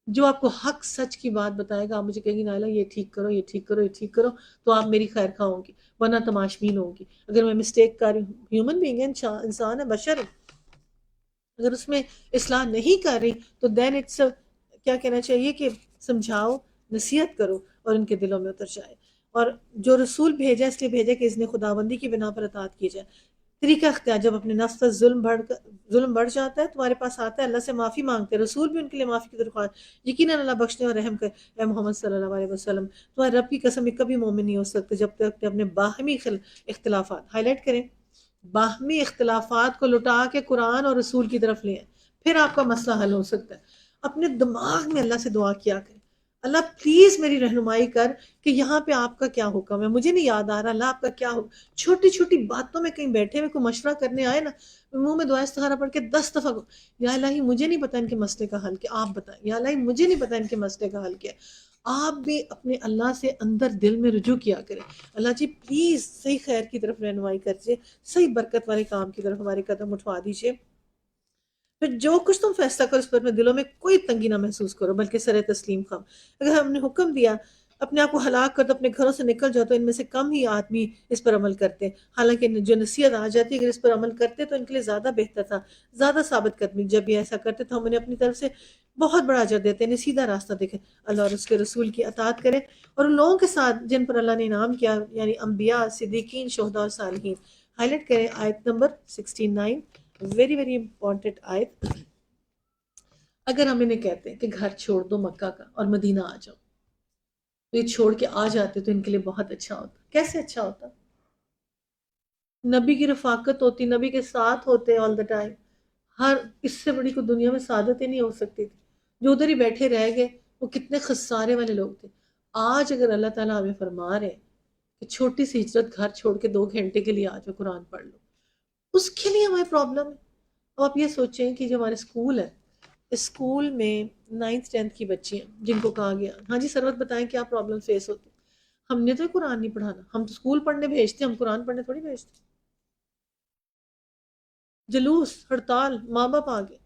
جو آپ کو حق سچ کی بات بتائے گا، آپ مجھے کہیں گی نائلہ یہ ٹھیک کرو، یہ ٹھیک کرو، یہ ٹھیک کرو، تو آپ میری خیر خواہ ہوں گی، ورنہ تماشبین ہوں گی۔ اگر میں مسٹیک کر رہی ہوں، ہیومن بینگ ہے، انسان ہے، بشر ہے، اگر اس میں اصلاح نہیں کر رہی تو دین اٹس کیا کہنا چاہیے کہ سمجھاؤ، نصیحت کرو اور ان کے دلوں میں اتر جائے۔ اور جو رسول بھیجا اس لیے بھیجا کہ اذن خداوندی کی بنا پر اطاعت کی جائے۔ طریقہ اختیار جب اپنے نفس پر ظلم بڑھ جاتا ہے تمہارے پاس آتا ہے، اللہ سے معافی مانگتے ہیں، رسول بھی ان کے لیے معافی کی درخواست، یقیناً اللہ بخشنے اور رحم کر۔ اے محمد صلی اللہ علیہ وسلم تمہارے رب کی قسم یہ کبھی مومن نہیں ہو سکتے جب تک کہ اپنے باہمی اختلافات، ہائی لائٹ کریں، باہمی اختلافات کو لٹا کے قرآن اور رسول کی طرف لیں، پھر آپ کا مسئلہ حل ہو سکتا ہے۔ اپنے دماغ میں اللہ سے دعا کیا کریں، اللہ پلیز میری رہنمائی کر کہ یہاں پہ آپ کا کیا حکم ہے، مجھے نہیں یاد آ رہا اللہ آپ کا کیا حکم۔ چھوٹی چھوٹی باتوں میں کہیں بیٹھے ہوئے کوئی مشورہ کرنے آئے نا، منہ میں دعا استخارہ پڑھ کے 10 دفعہ یا الہی مجھے نہیں پتا ان کے مسئلے کا حل کیا، آپ بتائیں، یا الہی مجھے نہیں پتا ان کے مسئلے کا حل کیا۔ آپ بھی اپنے اللہ سے اندر دل میں رجوع کیا کریں، اللہ جی پلیز صحیح خیر کی طرف رہنمائی کریے، صحیح برکت والے کام کی طرف ہمارے قدم اٹھوا دیجیے۔ پھر جو کچھ تم فیصلہ کرو اس پر اپنے دلوں میں کوئی تنگی نہ محسوس کرو بلکہ سر تسلیم خم۔ اگر ہم نے حکم دیا اپنے آپ کو ہلاک کر دو، اپنے گھروں سے نکل جاؤ، تو ان میں سے کم ہی آدمی اس پر عمل کرتے ہیں، حالانکہ جو نصیحت آ جاتی ہے اگر اس پر عمل کرتے تو ان کے لیے زیادہ بہتر تھا، زیادہ ثابت قدمی۔ جب یہ ایسا کرتے تو ہم انہیں اپنی طرف سے بہت بڑا اجر دیتے ہیں، انہیں سیدھا راستہ دکھے، اللہ اور اس کے رسول کی اطاعت کریں اور ان لوگوں کے ساتھ جن پر اللہ نے انعام کیا، یعنی انبیاء، صدیقین، شہداء اور صالحین۔ ہائی لائٹ کریں آیت نمبر 69، ویری ویری امپورٹنٹ آیت۔ اگر ہم انہیں کہتے ہیں کہ گھر چھوڑ دو مکہ کا اور مدینہ آ جاؤ، تو یہ چھوڑ کے آ جاتے تو ان کے لیے بہت اچھا ہوتا۔ کیسے اچھا ہوتا؟ نبی کی رفاقت ہوتی، نبی کے ساتھ ہوتے آل دا ٹائم، ہر اس سے بڑی کوئی دنیا میں سعادت ہی نہیں ہو سکتی تھی. جو ادھر ہی بیٹھے رہ گئے وہ کتنے خسارے والے لوگ تھے. آج اگر اللہ تعالیٰ ہمیں فرما رہے ہیں کہ چھوٹی سی ہجرت گھر چھوڑ کے 2 گھنٹے کے لیے آ جاؤ قرآن پڑھ لو، اس کے لیے ہمیں پرابلم ہے. اب آپ یہ سوچیں کہ جو ہمارے اسکول ہے، اسکول میں 9th 10th کی بچی ہیں جن کو کہا گیا ہاں جی سروت بتائیں کیا پرابلم فیس ہوتی. ہم نے تو قرآن نہیں پڑھانا، ہم تو اسکول پڑھنے بھیجتے ہیں، ہم قرآن پڑھنے تھوڑی بھیجتے. جلوس، ہڑتال، ماں باپ آگے،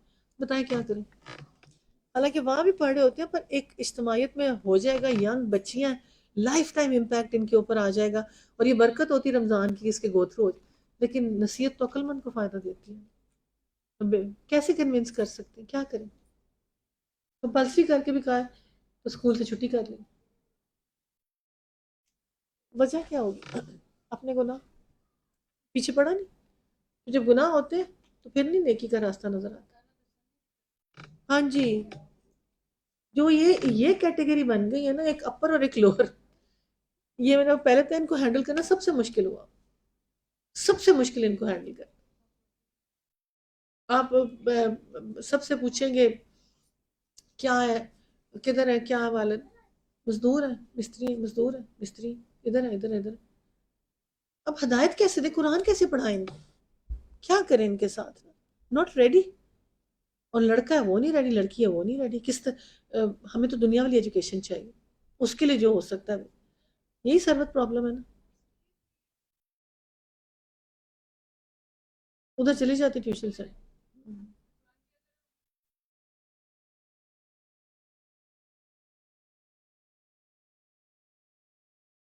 بتائیں کیا کریں. حالانکہ وہاں بھی پڑھ رہے ہوتے ہیں پر ایک اجتماعیت میں ہو جائے گا. ینگ بچیاں، لائف ٹائم امپیکٹ ان کے اوپر آ جائے گا. اور یہ برکت ہوتی رمضان کی اس کے گو تھرو ہوتی. لیکن نصیحت تو عقل مند کو فائدہ دیتی ہے. اب کیسے کنونس کر سکتے ہیں، کیا کریں. کمپلسری کر کے بھی کہا ہے تو اسکول سے چھٹی کر لیں. وجہ کیا ہوگی؟ اپنے گناہ پیچھے پڑا نہیں. جب گناہ ہوتے ہیں تو پھر نہیں نیکی کا راستہ نظر آتا. ہاں جی، جو یہ کیٹیگری بن گئی ہے نا، ایک اپر اور ایک لوور. یہ میں نے پہلے تو ان کو ہینڈل کرنا سب سے مشکل ہوا، سب سے مشکل ان کو ہینڈل کرنا. آپ سب سے پوچھیں گے کیا ہے، کدھر ہے، کیا والد، مزدور ہے، مستری، مزدور ہے، مستری، ادھر ہے، ادھر ہے، ادھر. اب ہدایت کیسے دے، قرآن کیسے پڑھائیں گے، کیا کریں ان کے ساتھ. Not ready. اور لڑکا ہے وہ نہیں ریڈی، لڑکی ہے وہ نہیں ریڈی. ہمیں تو دنیا والی ایجوکیشن چاہیے، اس کے لیے جو ہو سکتا ہے. یہی سروت پرابلم ہے نا. ادھر چلی جاتی ٹیوشن سے.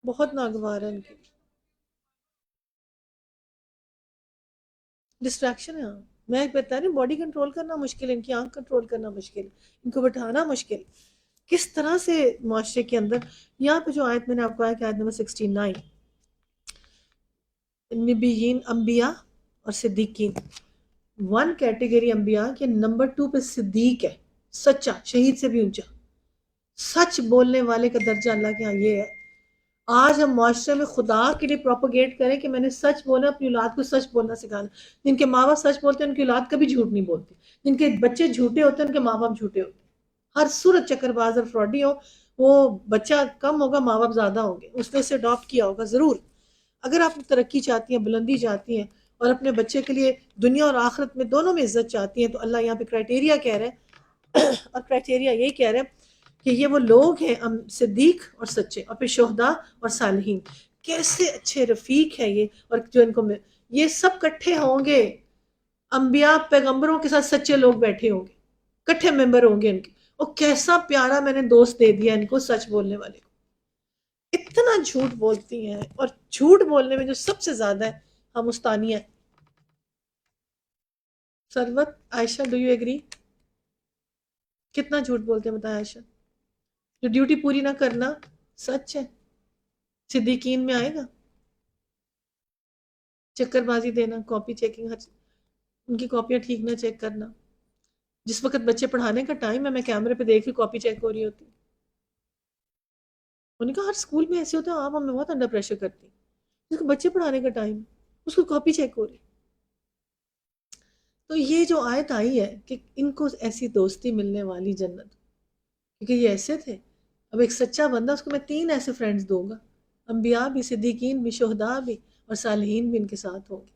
بہت ناگوار ہے ان کی ڈسٹریکشن ہے. ہاں میں بتا رہی ہوں، باڈی کنٹرول کرنا مشکل ہے، ان کی آنکھ کنٹرول کرنا مشکل، ان کو بٹھانا مشکل. کس طرح سے معاشرے کے اندر. یہاں پہ جو آیت میں نے آپ کو آیا کہ آیت نمبر 69، نبیین، انبیاء اور صدیقین. ون کیٹیگری انبیاء کے، نمبر 2 پہ صدیق ہے، سچا، شہید سے بھی اونچا. سچ بولنے والے کا درجہ اللہ کے ہاں یہ ہے. آج ہم معاشرے میں خدا کے لیے پروپوگیٹ کریں کہ میں نے سچ بولا، اپنی اولاد کو سچ بولنا سکھانا. جن کے ماں باپ سچ بولتے ہیں ان کی اولاد کبھی جھوٹ نہیں بولتی. جن کے بچے جھوٹے ہوتے ہیں ان کے ماں باپ جھوٹے ہوتے ہیں. ہر صورت چکر باز اور فراڈی ہو، وہ بچہ کم ہوگا، ماں باپ زیادہ ہوں گے. اس نے اسے اڈاپٹ کیا ہوگا ضرور. اگر آپ ترقی چاہتی ہیں، بلندی چاہتی ہیں، اور اپنے بچے کے لیے دنیا اور آخرت میں دونوں میں عزت چاہتی ہیں، تو اللہ یہاں پہ کرائٹیریا کہہ رہے ہیں. اور کرائٹیریا یہی کہہ رہے ہیں کہ یہ وہ لوگ ہیں صدیق اور سچے، اور پھر شہداء اور صالحین. کیسے اچھے رفیق ہے یہ. اور جو ان کو یہ سب کٹھے ہوں گے، انبیاء پیغمبروں کے ساتھ سچے لوگ بیٹھے ہوں گے، کٹھے ممبر ہوں گے ان کے. اور کیسا پیارا میں نے دوست دے دیا ان کو، سچ بولنے والے کو. اتنا جھوٹ بولتی ہیں، اور جھوٹ بولنے میں جو سب سے زیادہ ہے ہم مستانیہ ہیں. سروت، عائشہ، ڈو یو ایگری؟ کتنا جھوٹ بولتے ہیں بتائیں عائشہ. جو ڈیوٹی پوری نہ کرنا سچ ہے. صدیقین میں آئے گا چکر بازی دینا، کاپی چیکنگ، ان کی کاپیاں ٹھیک نہ چیک کرنا. جس وقت بچے پڑھانے کا ٹائم ہے، میں کیمرے پہ دیکھ رہی کاپی چیک ہو رہی ہوتی. انہوں نے کہا ہر اسکول میں ایسے ہوتا ہے، آپ ہمیں بہت انڈر پریشر کرتی. جس کو بچے پڑھانے کا ٹائم، اس کو کاپی چیک ہو رہی. تو یہ جو آیت آئی ہے کہ ان کو ایسی دوستی ملنے والی جنت، کیونکہ یہ ایسے تھے. اب ایک سچا بندہ، اس کو میں 3 ایسے فرینڈز دوں گا، انبیاء بھی، صدیقین بھی، شہداء بھی، اور صالحین بھی ان کے ساتھ ہوں گے.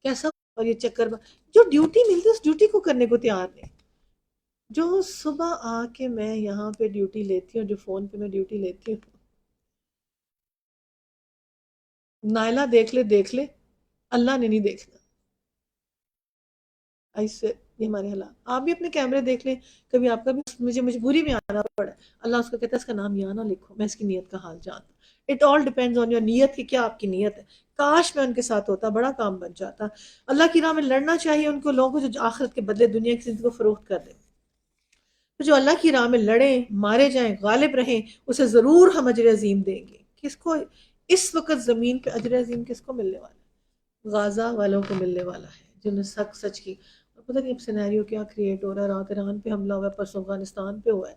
کیسا. اور یہ جو ڈیوٹی ملتی ہے اس ڈیوٹی کو کرنے کو تیار نہیں. جو صبح آ کے میں یہاں پہ ڈیوٹی لیتی ہوں، جو فون پہ میں ڈیوٹی لیتی ہوں، نائلہ دیکھ لے دیکھ لے، اللہ نے نہیں دیکھنا. ایسے یہ ہمارے حالات. آپ بھی اپنے کیمرے دیکھ لیں، کبھی آپ کا بھی مجھے مجبوری میں آنا پڑا. اللہ اس کو کہتا ہے اس کا نام یہاں نہ لکھو، میں اس کی نیت کا حال جانتا ہوں. It all depends on your نیت کی کیا آپ کی نیت ہے. کاش میں ان کے ساتھ ہوتا، بڑا کام بن جاتا. اللہ کی راہ میں لڑنا چاہیے ان کو، لوگوں کو جو آخرت کے بدلے دنیا کی زندگی کو فروخت کر دیں. تو جو اللہ کی راہ میں لڑیں، مارے جائیں، غالب رہیں، اسے ضرور ہم اجر عظیم دیں گے. کس کو اس وقت زمین پہ اجر عظیم کس کو ملنے والا ہے؟ غازہ والوں کو ملنے والا ہے جنہوں نے سچ کی. اور پتہ نہیں اب سینیریو کیا کریٹ ہو رہا ہے. رات ایران پہ حملہ ہوا ہے، پرسوں افغانستان پہ ہوا ہے.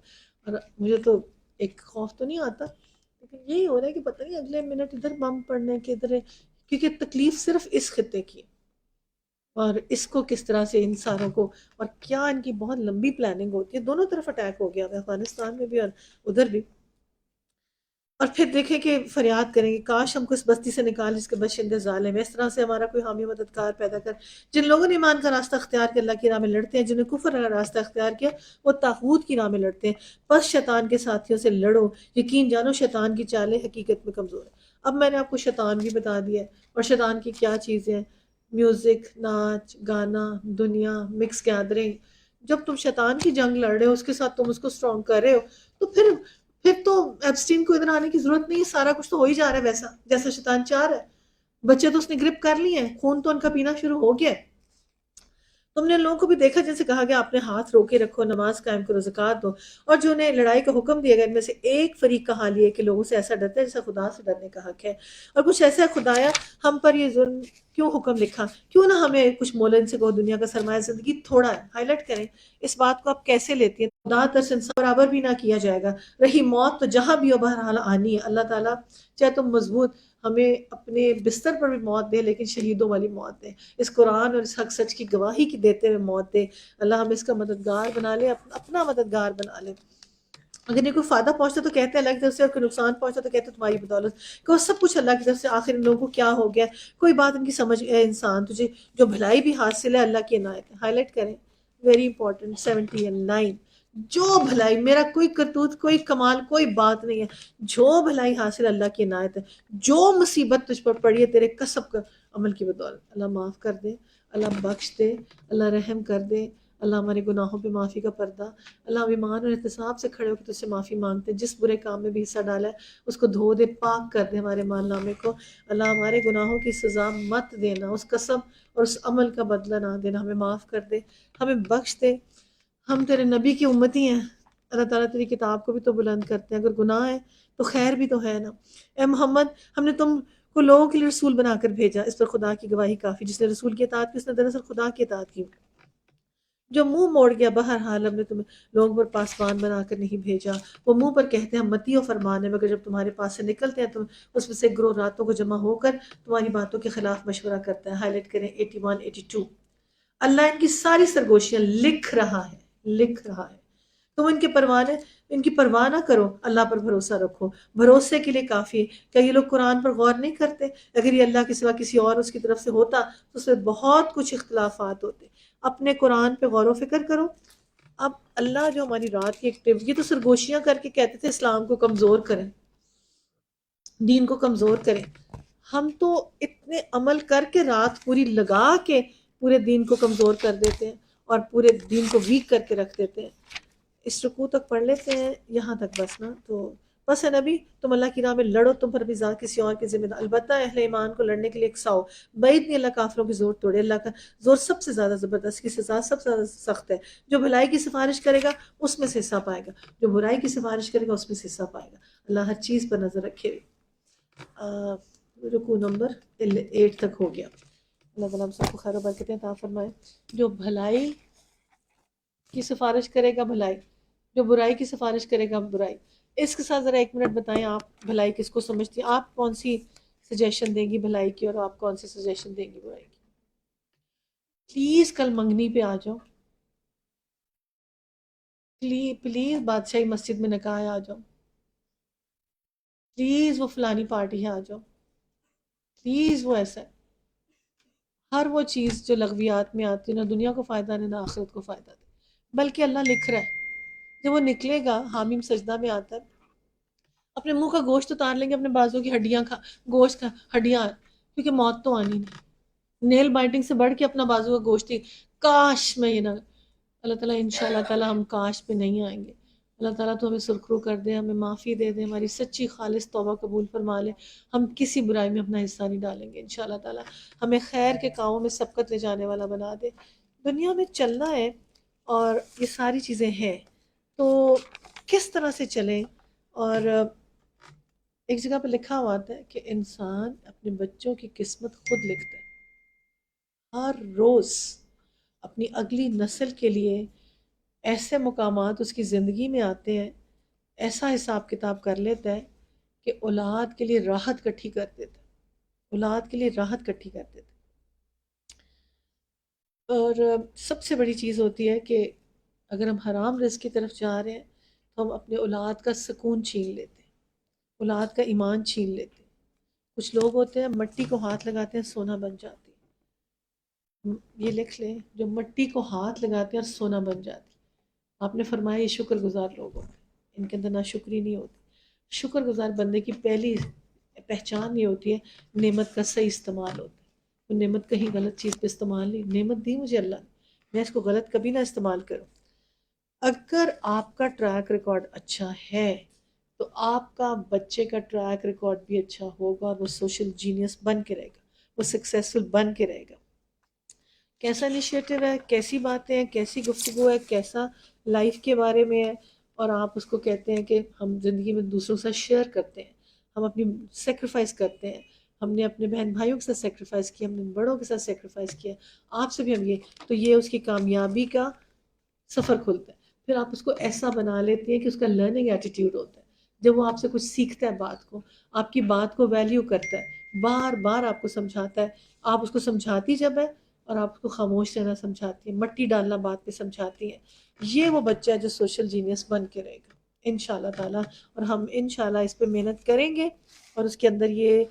اور مجھے تو ایک خوف تو نہیں آتا، لیکن یہی ہو رہا ہے کہ پتہ نہیں اگلے منٹ ادھر بم پڑنے کے ادھر. کیونکہ تکلیف صرف اس خطے کی ہے. اور اس کو کس طرح سے ان ساروں کو، اور کیا ان کی بہت لمبی پلاننگ ہوتی ہے. دونوں طرف اٹیک ہو گیا افغانستان میں بھی اور ادھر بھی. اور پھر دیکھیں کہ فریاد کریں گے کاش ہم کو اس بستی سے نکال جس کے باشندے ظالم ہیں، اس طرح سے ہمارا کوئی حامی مددگار پیدا کر. جن لوگوں نے ایمان کا راستہ اختیار کیا اللہ کی راہ میں لڑتے ہیں، جنہوں نے کفر کا راستہ اختیار کیا وہ طاغوت کی راہ میں لڑتے ہیں. بس شیطان کے ساتھیوں سے لڑو، یقین جانو شیطان کی چالیں حقیقت میں کمزور ہے. اب میں نے آپ کو شیطان بھی بتا دیا ہے، اور شیطان کی کیا چیزیں ہیں: میوزک، ناچ گانا، دنیا، مکس گیدرنگ. جب تم شیطان کی جنگ لڑ رہے ہو، اس کے ساتھ تم اس کو اسٹرانگ کر رہے ہو، تو پھر تو ایپسٹین کو ادھر آنے کی ضرورت نہیں ہے. سارا کچھ تو ہو ہی جا رہا ہے ویسا جیسا شیطان چاہ رہا ہے. بچے تو اس نے گرپ کر لیے ہیں، خون تو ان کا پینا شروع ہو گیا ہے. تم نے لوگوں کو بھی دیکھا جیسے کہا گیا اپنے ہاتھ روکے رکھو، نماز قائم کرو، زکوٰۃ دو. اور جو انہیں لڑائی کا حکم دیا گیا ان میں سے ایک فریق کا حال یہ ہے کہ لوگوں سے ایسا ڈرتا ہے جیسا خدا سے ڈرنے کا حق ہے. اور کچھ ایسا ہے خدایا ہم پر یہ ظلم کیوں حکم لکھا، کیوں نہ ہمیں کچھ مولا ان سے کہو دنیا کا سرمایہ زندگی تھوڑا ہے. ہائی لائٹ کریں اس بات کو آپ کیسے لیتی ہیں. خدا ترس انسان برابر بھی نہ کیا جائے گا. رہی موت تو جہاں بھی ہو بہرحال آنی ہے. اللہ تعالیٰ چاہے تم مضبوط ہمیں اپنے بستر پر بھی موت دے لیکن شہیدوں والی موت دے، اس قرآن اور اس حق سچ کی گواہی کی دیتے ہوئے موت دے. اللہ ہمیں اس کا مددگار بنا لے، اپنا مددگار بنا لے. اگر یہ کوئی فائدہ پہنچتا تو کہتے ہیں اللہ کی طرف سے، اور کوئی نقصان پہنچتا تو کہتے ہیں تمہاری بدولت. کہ وہ سب کچھ اللہ کی طرف سے. آخر ان لوگوں کو کیا ہو گیا، کوئی بات ان کی سمجھ اے انسان تجھے جو بھلائی بھی حاصل ہے اللہ کی عنایت ہے. ہائی لائٹ کریں ویری امپورٹنٹ 79. جو بھلائی، میرا کوئی کرتوت، کوئی کمال، کوئی بات نہیں ہے. جو بھلائی حاصل اللہ کی عنایت ہے. جو مصیبت تجھ پر پڑی ہے تیرے کسب کا عمل کی بدولت. اللہ معاف کر دے، اللہ بخش دے، اللہ رحم کر دے. اللہ ہمارے گناہوں پہ معافی کا پردہ. اللہ ہم ایمان اور احتساب سے کھڑے ہو کے تجھ سے معافی مانگتے ہیں. جس برے کام میں بھی حصہ ڈالا ہے اس کو دھو دے، پاک کر دے ہمارے مال نامے کو. اللہ ہمارے گناہوں کی سزا مت دینا، اس قسم اور اس عمل کا بدلہ نہ دینا. ہمیں معاف کر دے، ہمیں بخش دے. ہم تیرے نبی کی امتی ہیں. اللہ تعالیٰ تیری کتاب کو بھی تو بلند کرتے ہیں. اگر گناہ ہے تو خیر بھی تو ہے نا. اے محمد ہم نے تم کو لوگوں کے لیے رسول بنا کر بھیجا، اس پر خدا کی گواہی کافی. جس نے رسول کی اطاعت کی اس نے دراصل خدا کی اطاعت کی. جو منہ موڑ گیا بہرحال ہم نے تمہیں لوگوں پر پاسبان بنا کر نہیں بھیجا. وہ منہ پر کہتے ہیں ہم متی و فرمان ہے، مگر جب تمہارے پاس سے نکلتے ہیں تو اس میں سے گروہ راتوں کو جمع ہو کر تمہاری باتوں کے خلاف مشورہ کرتا ہے. ہائی لائٹ کریں 81 82. اللہ ان کی ساری سرگوشیاں لکھ رہا ہے، لکھ رہا ہے. تم ان کی پرواہ نہ کرو، اللہ پر بھروسہ رکھو. بھروسے کے لیے کافی ہے. کیا یہ لوگ قرآن پر غور نہیں کرتے؟ اگر یہ اللہ کے سوا کسی اور اس کی طرف سے ہوتا تو اس میں بہت کچھ اختلافات ہوتے. اپنے قرآن پہ غور و فکر کرو. اب اللہ جو ہماری رات کی ایکٹیویٹی، یہ تو سرگوشیاں کر کے کہتے تھے اسلام کو کمزور کریں، دین کو کمزور کریں. ہم تو اتنے عمل کر کے رات پوری لگا کے پورے دین کو کمزور کر دیتے ہیں اور پورے دین کو ویک کر کے رکھ دیتے ہیں. اس رکوع تک پڑھ لیتے ہیں یہاں تک بس نا. تو بس ہے نبی تم اللہ کی راہ میں لڑو، تم پر بھی ذات کسی اور کی ذمہ دار. البتہ اہل ایمان کو لڑنے کے لیے اکساؤ. بعید نہیں اللہ کافروں کی زور توڑے. اللہ کا زور سب سے زیادہ زبردست، کی سزا سب سے زیادہ سخت ہے. جو بھلائی کی سفارش کرے گا اس میں سے حصہ پائے گا، جو برائی کی سفارش کرے گا اس میں سے حصہ پائے گا. اللہ ہر چیز پر نظر رکھے ہوئے. رکوع نمبر 8 تک ہو گیا. اللہ تعالیٰ ہم سب کو خیر و برکتیں عطا فرمائے. جو بھلائی کی سفارش کرے گا بھلائی، جو برائی کی سفارش کرے گا برائی. اس کے ساتھ ذرا 1 منٹ بتائیں آپ بھلائی کس کو سمجھتی ہیں؟ آپ کون سی سجیشن دیں گی بھلائی کی اور آپ کون سی سجیشن دیں گی برائی کی؟ پلیز کل منگنی پہ آ جاؤ، پلیز بادشاہی مسجد میں نکاح آ جاؤ، پلیز وہ فلانی پارٹی ہے آ جاؤ، پلیز وہ ایسا ہے. ہر وہ چیز جو لغویات میں آتی ہے نہ دنیا کو فائدہ نہ آخرت کو فائدہ دے. بلکہ اللہ لکھ رہا ہے جب وہ نکلے گا. حامیم سجدہ میں آتا ہے اپنے منہ کا گوشت اتار لیں گے، اپنے بازو کی ہڈیاں گوشت ہڈیاں، کیونکہ موت تو آنی نہیں. نیل بائٹنگ سے بڑھ کے اپنا بازو کا گوشت ہی کاش میں یہ نہ. اللہ تعالیٰ انشاءاللہ تعالیٰ ہم کاش پہ نہیں آئیں گے. اللہ تعالیٰ تو ہمیں سرخرو کر دے، ہمیں معافی دے دے، ہماری سچی خالص توبہ قبول فرما لے. ہم کسی برائی میں اپنا حصہ نہیں ڈالیں گے انشاءاللہ تعالیٰ. ہمیں خیر کے کاموں میں سبقت لے جانے والا بنا دے. دنیا میں چلنا ہے اور یہ ساری چیزیں ہیں تو کس طرح سے چلیں. اور ایک جگہ پہ لکھا ہوا تھا کہ انسان اپنے بچوں کی قسمت خود لکھتا ہے. ہر روز اپنی اگلی نسل کے لیے ایسے مقامات اس کی زندگی میں آتے ہیں، ایسا حساب کتاب کر لیتا ہے کہ اولاد کے لیے راحت کٹھی کر دیتا ہے، اولاد کے لیے راحت کٹھی کر دیتا ہے. اور سب سے بڑی چیز ہوتی ہے کہ اگر ہم حرام رزق کی طرف جا رہے ہیں تو ہم اپنے اولاد کا سکون چھین لیتے ہیں، اولاد کا ایمان چھین لیتے ہیں۔ کچھ لوگ ہوتے ہیں مٹی کو ہاتھ لگاتے ہیں سونا بن جاتی ہے، یہ لکھ لیں، جو مٹی کو ہاتھ لگاتے ہیں اور سونا بن جاتی ہے۔ آپ نے فرمایا یہ شکر گزار لوگ ہوتے ہیں، ان کے اندر ناشکری نہیں ہوتی۔ شکر گزار بندے کی پہلی پہچان یہ ہوتی ہے نعمت کا صحیح استعمال ہوتا ہے۔ وہ نعمت کہیں غلط چیز پہ استعمال نہیں، نعمت دی مجھے اللہ نے، میں اس کو غلط کبھی نہ استعمال کروں۔ اگر آپ کا ٹریک ریکارڈ اچھا ہے تو آپ کا بچے کا ٹریک ریکارڈ بھی اچھا ہوگا، وہ سوشل جینیس بن کے رہے گا، وہ سکسیسفل بن کے رہے گا۔ کیسا انیشیٹو ہے، کیسی باتیں ہیں، کیسی گفتگو ہے، کیسا لائف کے بارے میں ہے، اور آپ اس کو کہتے ہیں کہ ہم زندگی میں دوسروں کے ساتھ شیئر کرتے ہیں، ہم اپنی سیکریفائس کرتے ہیں، ہم نے اپنے بہن بھائیوں کے ساتھ سیکریفائس کیا، ہم نے بڑوں کے ساتھ سیکریفائس کیا، آپ سے بھی ہم یہ، تو یہ اس کی کامیابی کا سفر کھلتا ہے۔ پھر آپ اس کو ایسا بنا لیتے ہیں کہ اس کا لرننگ ایٹیٹیوڈ ہوتا ہے، جب وہ آپ سے کچھ سیکھتا ہے بات کو، آپ کی بات کو ویلیو کرتا ہے، بار بار آپ کو سمجھاتا ہے، آپ اس کو سمجھاتی جب ہے اور آپ اس کو خاموش رہنا سمجھاتی ہیں، مٹی ڈالنا بات پہ سمجھاتی ہیں، یہ وہ بچہ ہے جو سوشل جینیس بن کے رہے گا انشاءاللہ تعالیٰ۔ اور ہم انشاءاللہ اس پہ محنت کریں گے، اور اس کے اندر یہ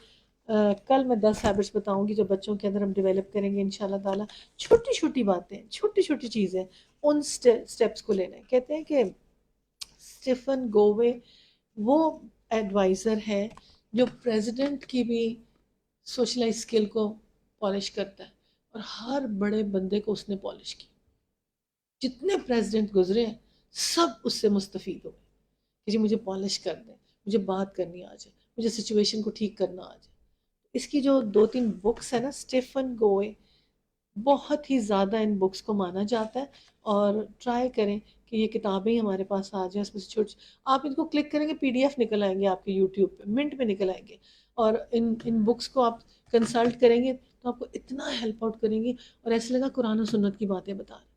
کل میں 10 ہیبٹس بتاؤں گی جو بچوں کے اندر ہم ڈیولپ کریں گے انشاءاللہ تعالیٰ۔ چھوٹی چھوٹی باتیں، چھوٹی چھوٹی چیزیں، ان سٹیپس کو لینا ہے۔ کہتے ہیں کہ اسٹیفن گووے وہ ایڈوائزر ہے جو پریزیڈنٹ کی بھی سوشلائز اسکل کو پالش کرتا ہے، اور ہر بڑے بندے کو اس نے پالش کی۔ جتنے پریزیڈنٹ گزرے ہیں سب اس سے مستفید ہوئے کہ جی مجھے پالش کر دیں، مجھے بات کرنی آ جائے، مجھے سچویشن کو ٹھیک کرنا آ جائے۔ اس کی جو 2-3 بکس ہیں نا اسٹیفن گووے، بہت ہی زیادہ ان بکس کو مانا جاتا ہے، اور ٹرائی کریں کہ یہ کتابیں ہمارے پاس آ جائیں۔ اس میں سے چھوٹی، آپ ان کو کلک کریں گے PDF نکل آئیں گے آپ کے یوٹیوب پہ، منٹ میں نکل آئیں گے، اور ان بکس کو آپ کنسلٹ کریں گے تو آپ کو اتنا ہیلپ آؤٹ کریں گے، اور ایسے لگا قرآن و سنت کی باتیں بتا رہے ہیں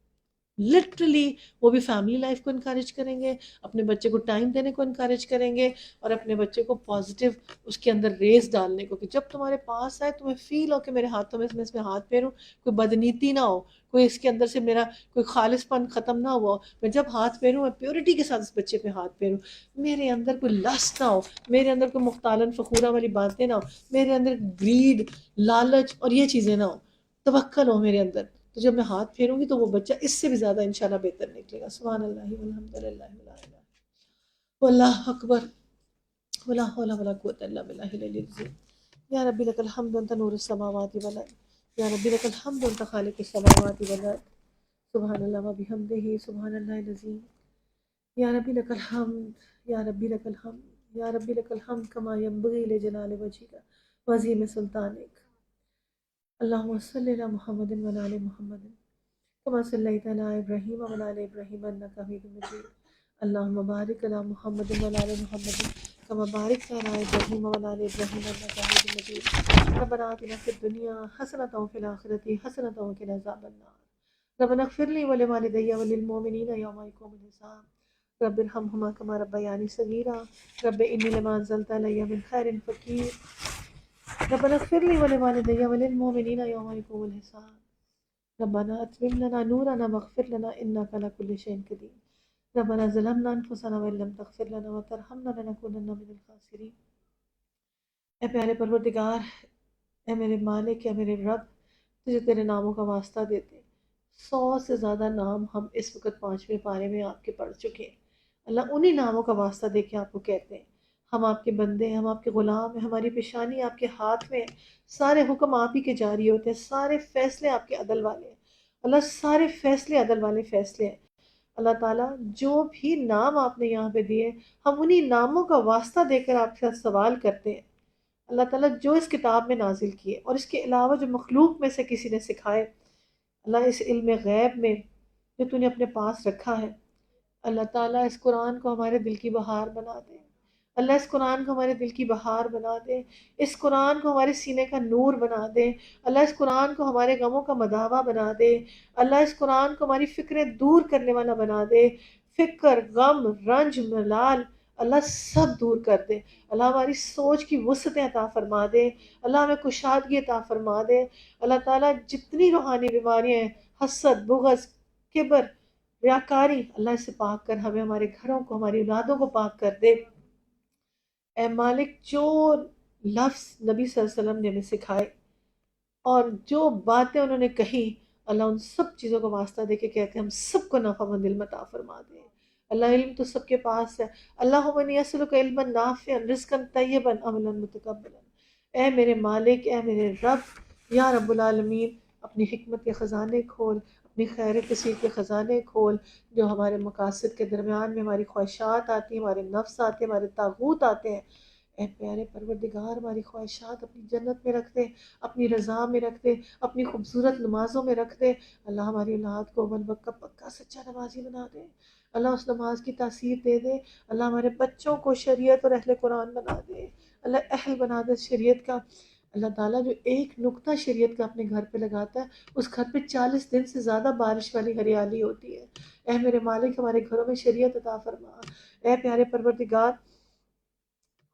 لٹرلی۔ وہ بھی فیملی لائف کو انکریج کریں گے، اپنے بچے کو ٹائم دینے کو انکریج کریں گے، اور اپنے بچے کو پازیٹیو اس کے اندر ریز ڈالنے کو، کہ جب تمہارے پاس آئے تمہیں فیل ہو کہ میرے ہاتھوں میں اس میں ہاتھ پھیروں، کوئی بدنیتی نہ ہو، کوئی اس کے اندر سے میرا کوئی خالص پن ختم نہ ہوا ہو، میں جب ہاتھ پھیروں میں پیورٹی کے ساتھ اس بچے پہ ہاتھ پھیروں، میرے اندر کوئی لسٹ نہ ہو، میرے اندر کوئی مختالن فخورہ والی باتیں نہ ہو، میرے اندر گریڈ، لالچ اور یہ چیزیں نہ ہو، توکل ہو میرے اندر، تو جب میں ہاتھ پھیروں گی تو وہ بچہ اس سے بھی زیادہ انشاءاللہ بہتر نکلے گا۔ سبحان اللہ والحمد للہ ولا الہ واللہ اکبر ولا حول ولا قوة الا باللہ العلی العظیم۔ یا ربی لک الحمد انت نور السماوات والارض، یا ربی لک الحمد انت خالق السماوات والارض، سبحان اللہ و بحمدہ سبحان اللہ العظیم۔ یا ربی لک الحمد، یا ربی لک الحمد، یا ربی لک الحمد کما ینبغی لجلال وجہک وعظیم سلطانک۔ اللہم صلی علی محمد وعلی آل محمد كما صليت على إبراهيم وعلى آل إبراهيم إنك حميد مجيد۔ اللهم بارك على محمد وعلى آل محمد كما باركت على إبراهيم وعلى آل إبراهيم إنك حميد مجيد۔ ربنا آتنا في الدنيا حسنة وفي الآخرة حسنة وقنا عذاب النار۔ ربنا اغفر لي ولوالدي وللمؤمنين يوم يقوم الحساب۔ رب ارحمهما كما ربياني صغيرا۔ رب إني لما أنزلت علي من خير فقير۔ ربنا اغفر لي ولوالدي وللمؤمنين يوم يقوم الحساب۔ ربنا اتمم لنا نورنا واغفر لنا انك على كل شيء قدير۔ ربنا ظلمنا انفسنا وان لم تغفر لنا وترحمنا لنكونن من الخاسرين۔ اے پیارے پروردگار، اے میرے مالک، اے میرے رب، تجھے تیرے ناموں کا واسطہ دیتے ہیں۔ 100 سے زیادہ نام ہم اس وقت 5ویں پارے میں آپ کے پڑھ چکے ہیں۔ اللہ انہی ناموں کا واسطہ دے کے آپ کو کہتے ہیں ہم آپ کے بندے ہیں، ہم آپ کے غلام ہیں، ہماری پیشانی آپ کے ہاتھ میں ہے، سارے حکم آپ ہی کے جاری ہوتے ہیں، سارے فیصلے آپ کے عدل والے ہیں۔ اللہ سارے فیصلے عدل والے فیصلے ہیں۔ اللہ تعالیٰ جو بھی نام آپ نے یہاں پہ دیے، ہم انہی ناموں کا واسطہ دے کر آپ سے سوال کرتے ہیں۔ اللہ تعالیٰ جو اس کتاب میں نازل کیے اور اس کے علاوہ جو مخلوق میں سے کسی نے سکھائے، اللہ اس علم غیب میں جو تو نے اپنے پاس رکھا ہے، اللہ تعالیٰ اس قرآن کو ہمارے دل کی بہار بنا دے۔ اللہ اس قرآن کو ہمارے دل کی بہار بنا دے، اس قرآن کو ہمارے سینے کا نور بنا دے۔ اللہ اس قرآن کو ہمارے غموں کا مداوا بنا دے۔ اللہ اس قرآن کو ہماری فکریں دور کرنے والا بنا دے۔ فکر، غم، رنج، ملال اللہ سب دور کر دے۔ اللہ ہماری سوچ کی وسعتیں عطا فرما دے۔ اللہ ہمیں کشادگی عطا فرما دے۔ اللہ تعالیٰ جتنی روحانی بیماریاں ہیں حسد، بغض، کبر، ریاکاری، اللہ سے پاک کر ہمیں، ہمارے گھروں کو، ہماری اولادوں کو پاک کر دے۔ اے مالک، جو لفظ نبی صلی اللہ علیہ وسلم نے ہمیں سکھائے اور جو باتیں انہوں نے کہی، اللہ ان سب چیزوں کو واسطہ دے کے کہتے ہیں ہم سب کو نفع مند علم عطا فرما دے۔ اللہ علم تو سب کے پاس ہے۔ اللہم انی اسألک علما نافعا رزقا طیبا عملا متقبلا۔ اے میرے مالک، اے میرے رب، یا رب العالمین، اپنی حکمت کے خزانے کھول، اپنی خیر کثیر کے خزانے کھول، جو ہمارے مقاصد کے درمیان میں ہماری خواہشات آتی ہیں، ہمارے نفس آتے ہیں، ہمارے طاغوت آتے ہیں، اے پیارے پروردگار ہماری خواہشات اپنی جنت میں رکھ دے، اپنی رضا میں رکھ دے، اپنی خوبصورت نمازوں میں رکھ دے۔ اللہ ہماری اولاد کو اول وقت کا پکا سچا نمازی بنا دے، اللہ اس نماز کی تاثیر دے دے۔ اللہ ہمارے بچوں کو شریعت اور اہل قرآن بنا دے، اللہ اہل بنا دے شریعت کا۔ اللہ تعالیٰ جو ایک نقطہ شریعت کا اپنے گھر پہ لگاتا ہے، اس گھر پہ 40 دن سے زیادہ بارش والی ہریالی ہوتی ہے۔ اے میرے مالک، ہمارے گھروں میں شریعت عطا فرما۔ اے پیارے پروردگار،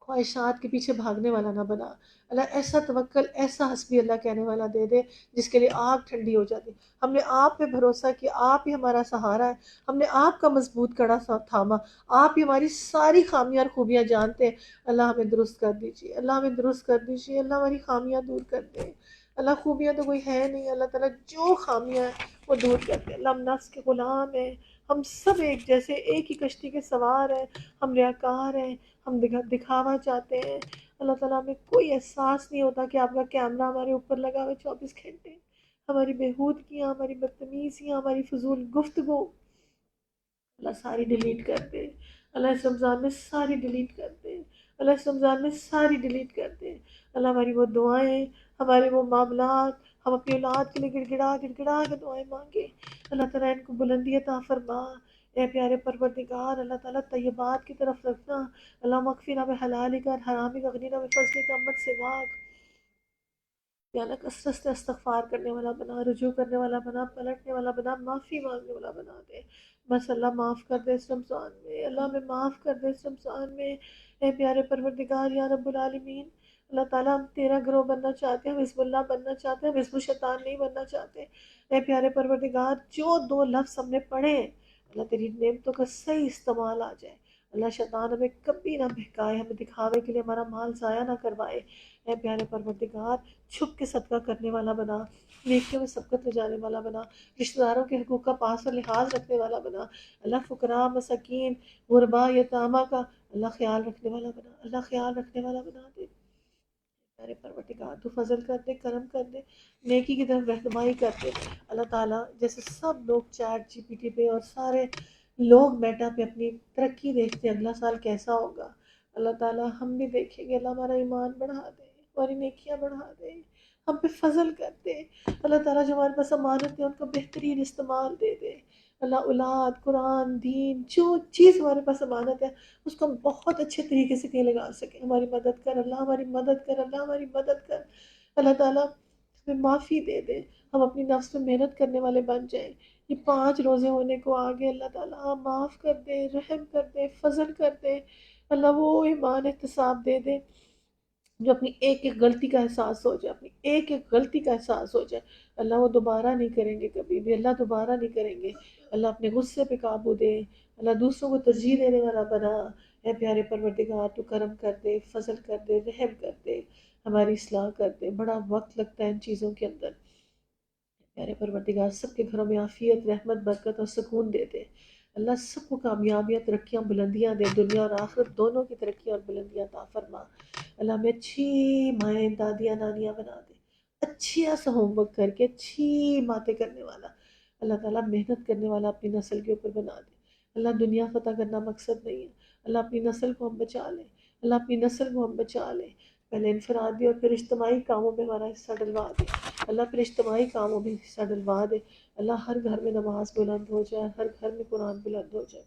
خواہشات کے پیچھے بھاگنے والا نہ بنا۔ اللہ ایسا توکل، ایسا حسبی اللہ کہنے والا دے دے جس کے لیے آگ ٹھنڈی ہو جاتی۔ ہم نے آپ پہ بھروسہ کیا، آپ ہی ہمارا سہارا ہے، ہم نے آپ کا مضبوط کڑا تھاما، آپ ہی ہماری ساری خامیاں اور خوبیاں جانتے ہیں۔ اللہ ہمیں درست کر دیجیے، اللہ ہمیں درست کر دیجیے، اللہ ہماری خامیاں دور کر دے۔ اللہ خوبیاں تو کوئی ہے نہیں، اللہ تعالیٰ جو خامیاں ہیں وہ دور کر دے۔ اللہ ہم نفس کے غلام ہیں، ہم سب ایک جیسے ایک ہی کشتی کے سوار ہیں، ہم ریاکار ہیں، ہم دکھاوا چاہتے ہیں۔ اللہ تعالیٰ ہمیں کوئی احساس نہیں ہوتا کہ آپ کا کیمرہ ہمارے اوپر لگا ہوا 24 گھنٹے۔ ہماری بےہودگیاں، ہماری بدتمیزیاں، ہماری فضول گفتگو اللہ ساری ڈیلیٹ کر دے۔ اللہ اس رمضان میں ساری ڈیلیٹ کر دے، اللہ اس رمضان میں ساری ڈیلیٹ کر دے۔ اللہ ہماری وہ دعائیں، ہمارے وہ معاملات، ہم اپنی اولاد کے لیے گڑ گڑا گڑ گڑا کے دعائیں مانگے، اللہ تعالیٰ ان کو بلندی عطا فرما۔ اے پیارے پروردگار، اللہ تعالیٰ طیبات کی طرف رکھنا۔ اللہ مغفرہ بحلالک اور حرامک اغنینا بفضلک عمن سواک۔ یا اللہ کثرت سے استغفار کرنے والا بنا، رجوع کرنے والا بنا، پلٹنے والا بنا، معافی مانگنے والا بنا دے۔ بس اللہ معاف کر دے اس رمضان میں، اللہ ہمیں معاف کر دے اس رمضان میں۔ اے پیارے پروردگار یا رب العالمین، اللہ تعالیٰ ہم تیرا گروہ بننا چاہتے ہیں، ہم حزب اللہ بننا چاہتے ہیں، ہم حزب الشیطان نہیں بننا چاہتے۔ اے پیارے پروردگار، جو 2 لفظ ہم نے پڑھے ہیں، اللہ تیری نعمتوں کا صحیح استعمال آ جائے۔ اللہ شیطان ہمیں کبھی نہ بہکائے، ہمیں دکھاوے کے لیے ہمارا مال ضائع نہ کروائے۔ اے پیارے پروردگار، چھپ کے صدقہ کرنے والا بنا، نیکیوں میں سبقت لے جانے والا بنا، رشتہ داروں کے حقوق کا پاس اور لحاظ رکھنے والا بنا۔ اللہ فقراء، مساکین، غرباء، یتامہ کا اللہ خیال رکھنے والا بنا، اللہ خیال رکھنے والا بنا دے۔ میرے پروردگار تو فضل کر دے، کرم کر دے، نیکی کی طرف رہنمائی کر دے۔ اللہ تعالیٰ جیسے سب لوگ چیٹ جی پی ٹی پہ اور سارے لوگ میٹا پہ اپنی ترقی دیکھتے ہیں اگلا سال کیسا ہوگا، اللہ تعالیٰ ہم بھی دیکھیں گے۔ اللہ ہمارا ایمان بڑھا دے، ہماری نیکیاں بڑھا دے، ہم پہ فضل کر دے۔ اللہ تعالیٰ جو ہمارے پاس امانت ہے ان کا بہترین استعمال دے دے۔ اللہ اولاد، قرآن، دین، جو چیز ہمارے پاس امانت ہے اس کو ہم بہت اچھے طریقے سے کہیں لگا سکیں۔ ہماری مدد کر اللہ، ہماری مدد کر اللہ، ہماری مدد کر۔ اللہ تعالیٰ ہمیں معافی دے دے، ہم اپنی نفس پہ محنت کرنے والے بن جائیں۔ یہ 5 روزے ہونے کو آگے، اللہ تعالیٰ معاف کر دے، رحم کر دے، فضل کر دے۔ اللہ وہ ایمان احتساب دے دے جو اپنی ایک ایک غلطی کا احساس ہو جائے، اپنی ایک ایک غلطی کا احساس ہو جائے، اللہ وہ دوبارہ نہیں کریں گے کبھی بھی، اللہ دوبارہ نہیں کریں گے۔ اللہ اپنے غصے پہ قابو دے، اللہ دوسروں کو ترجیح دینے والا بنا۔ اے پیارے پروردگار تو کرم کر دے، فضل کر دے، رحم کر دے، ہماری اصلاح کر دے۔ بڑا وقت لگتا ہے ان چیزوں کے اندر۔ پیارے پروردگار سب کے گھروں میں عافیت، رحمت، برکت اور سکون دے دے۔ اللہ سب کو کامیابیاں، ترقیاں، بلندیاں دے، دنیا اور آخرت دونوں کی ترقیاں اور بلندیاں عطا فرما۔ اللہ ہمیں اچھی مائیں، دادیاں، نانیاں بنا دے، اچھا سا ہوم ورک کر کے اچھی باتیں کرنے والا، اللہ تعالیٰ محنت کرنے والا اپنی نسل کے اوپر بنا دے۔ اللہ دنیا فتح کرنا مقصد نہیں ہے، اللہ اپنی نسل کو ہم بچا لیں، اللہ اپنی نسل کو ہم بچا لیں۔ پہلے انفرادی اور پھر اجتماعی کاموں میں ہمارا حصہ ڈلوا دے، اللہ پھر اجتماعی کاموں میں حصہ ڈلوا دے۔ اللہ ہر گھر میں نماز بلند ہو جائے، ہر گھر میں قرآن بلند ہو جائے۔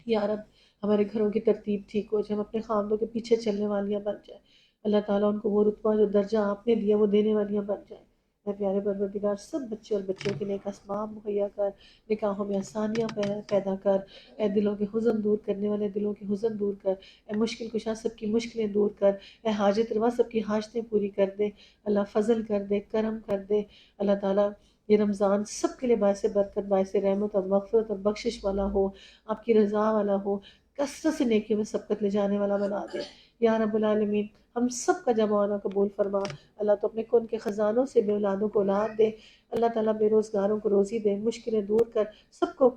یا رب ہمارے گھروں کی ترتیب ٹھیک ہو جائے، ہم اپنے خاندوں کے پیچھے چلنے والیاں بن جائیں۔ اللہ تعالیٰ ان کو وہ رتبہ، جو درجہ آپ نے دیا وہ دینے والیاں بن جائیں۔ اے پیارے پروردگار سب بچے اور بچوں کے نیک اسباب مہیا کر، نکاحوں میں آسانیاں پیدا کر، اے دلوں کے حزن دور کرنے والے دلوں کے حزن دور کر، اے مشکل کشا سب کی مشکلیں دور کر، اے حاجت روا سب کی حاجتیں پوری کر دے۔ اللہ فضل کر دے، کرم کر دے۔ اللہ تعالیٰ یہ رمضان سب کے لیے باعث برکت، باعث رحمت اور مغفرت اور بخشش والا ہو، آپ کی رضا والا ہو، کثرت سے نیکیوں میں سبقت لے جانے والا بنا دے یا رب العالمین۔ ہم سب کا جمع ہونا قبول فرما۔ اللہ تو اپنے کن کے خزانوں سے بے اولادوں کو اولاد دے، اللہ تعالیٰ بے روزگاروں کو روزی دے، مشکلیں دور کر، سب کو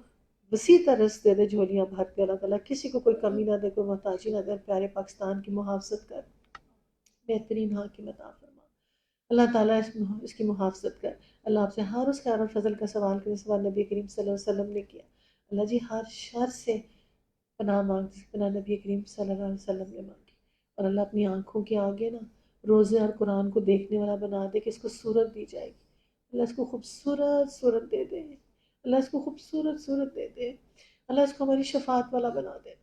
وسیع رزق دے دے، جھولیاں بھر کے اللہ تعالیٰ کسی کو کوئی کمی نہ دے، کوئی محتاجی نہ دے۔ پیارے پاکستان کی محافظت کر، بہترین حاکم عطا فرما اللہ تعالیٰ، اس کی محافظت کر۔ اللہ آپ سے ہر اس خیر اور فضل کا سوال کرے سوال نبی کریم صلی اللہ علیہ وسلم نے کیا۔ اللہ جی ہر شر سے پناہ مانگ، پناہ نبی کریم صلی اللہ علیہ وسلم نے مانگی، اور اللہ اپنی آنکھوں کے آگے نا روزے اور قرآن کو دیکھنے والا بنا دے کہ اس کو صورت دی جائے گی، اللہ اس کو خوبصورت صورت دے دے، اللہ اس کو خوبصورت صورت دے دے، اللہ اس کو ہماری شفاعت والا بنا دے۔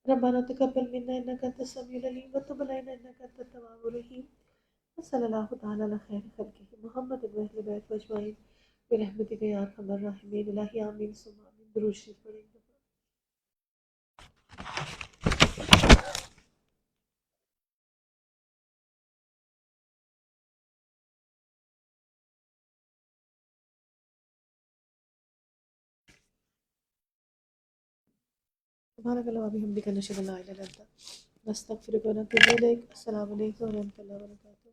ربنا تقبل منا انك انت السميع العليم وتب علينا انك انت التواب الرحيم وصلى الله تعالى على خير خلقه محمد واهل بیت اجمعین برحمتك یا ارحم الراحمین۔ الہی آمین ثم آمین۔ درود شریف پڑھیں گے۔ سبحانك اللهم وبحمدك نشهد ان لا اله الا انت نستغفرك ونتوب اليك۔ السلام علیکم ورحمۃ اللہ وبرکاتہ۔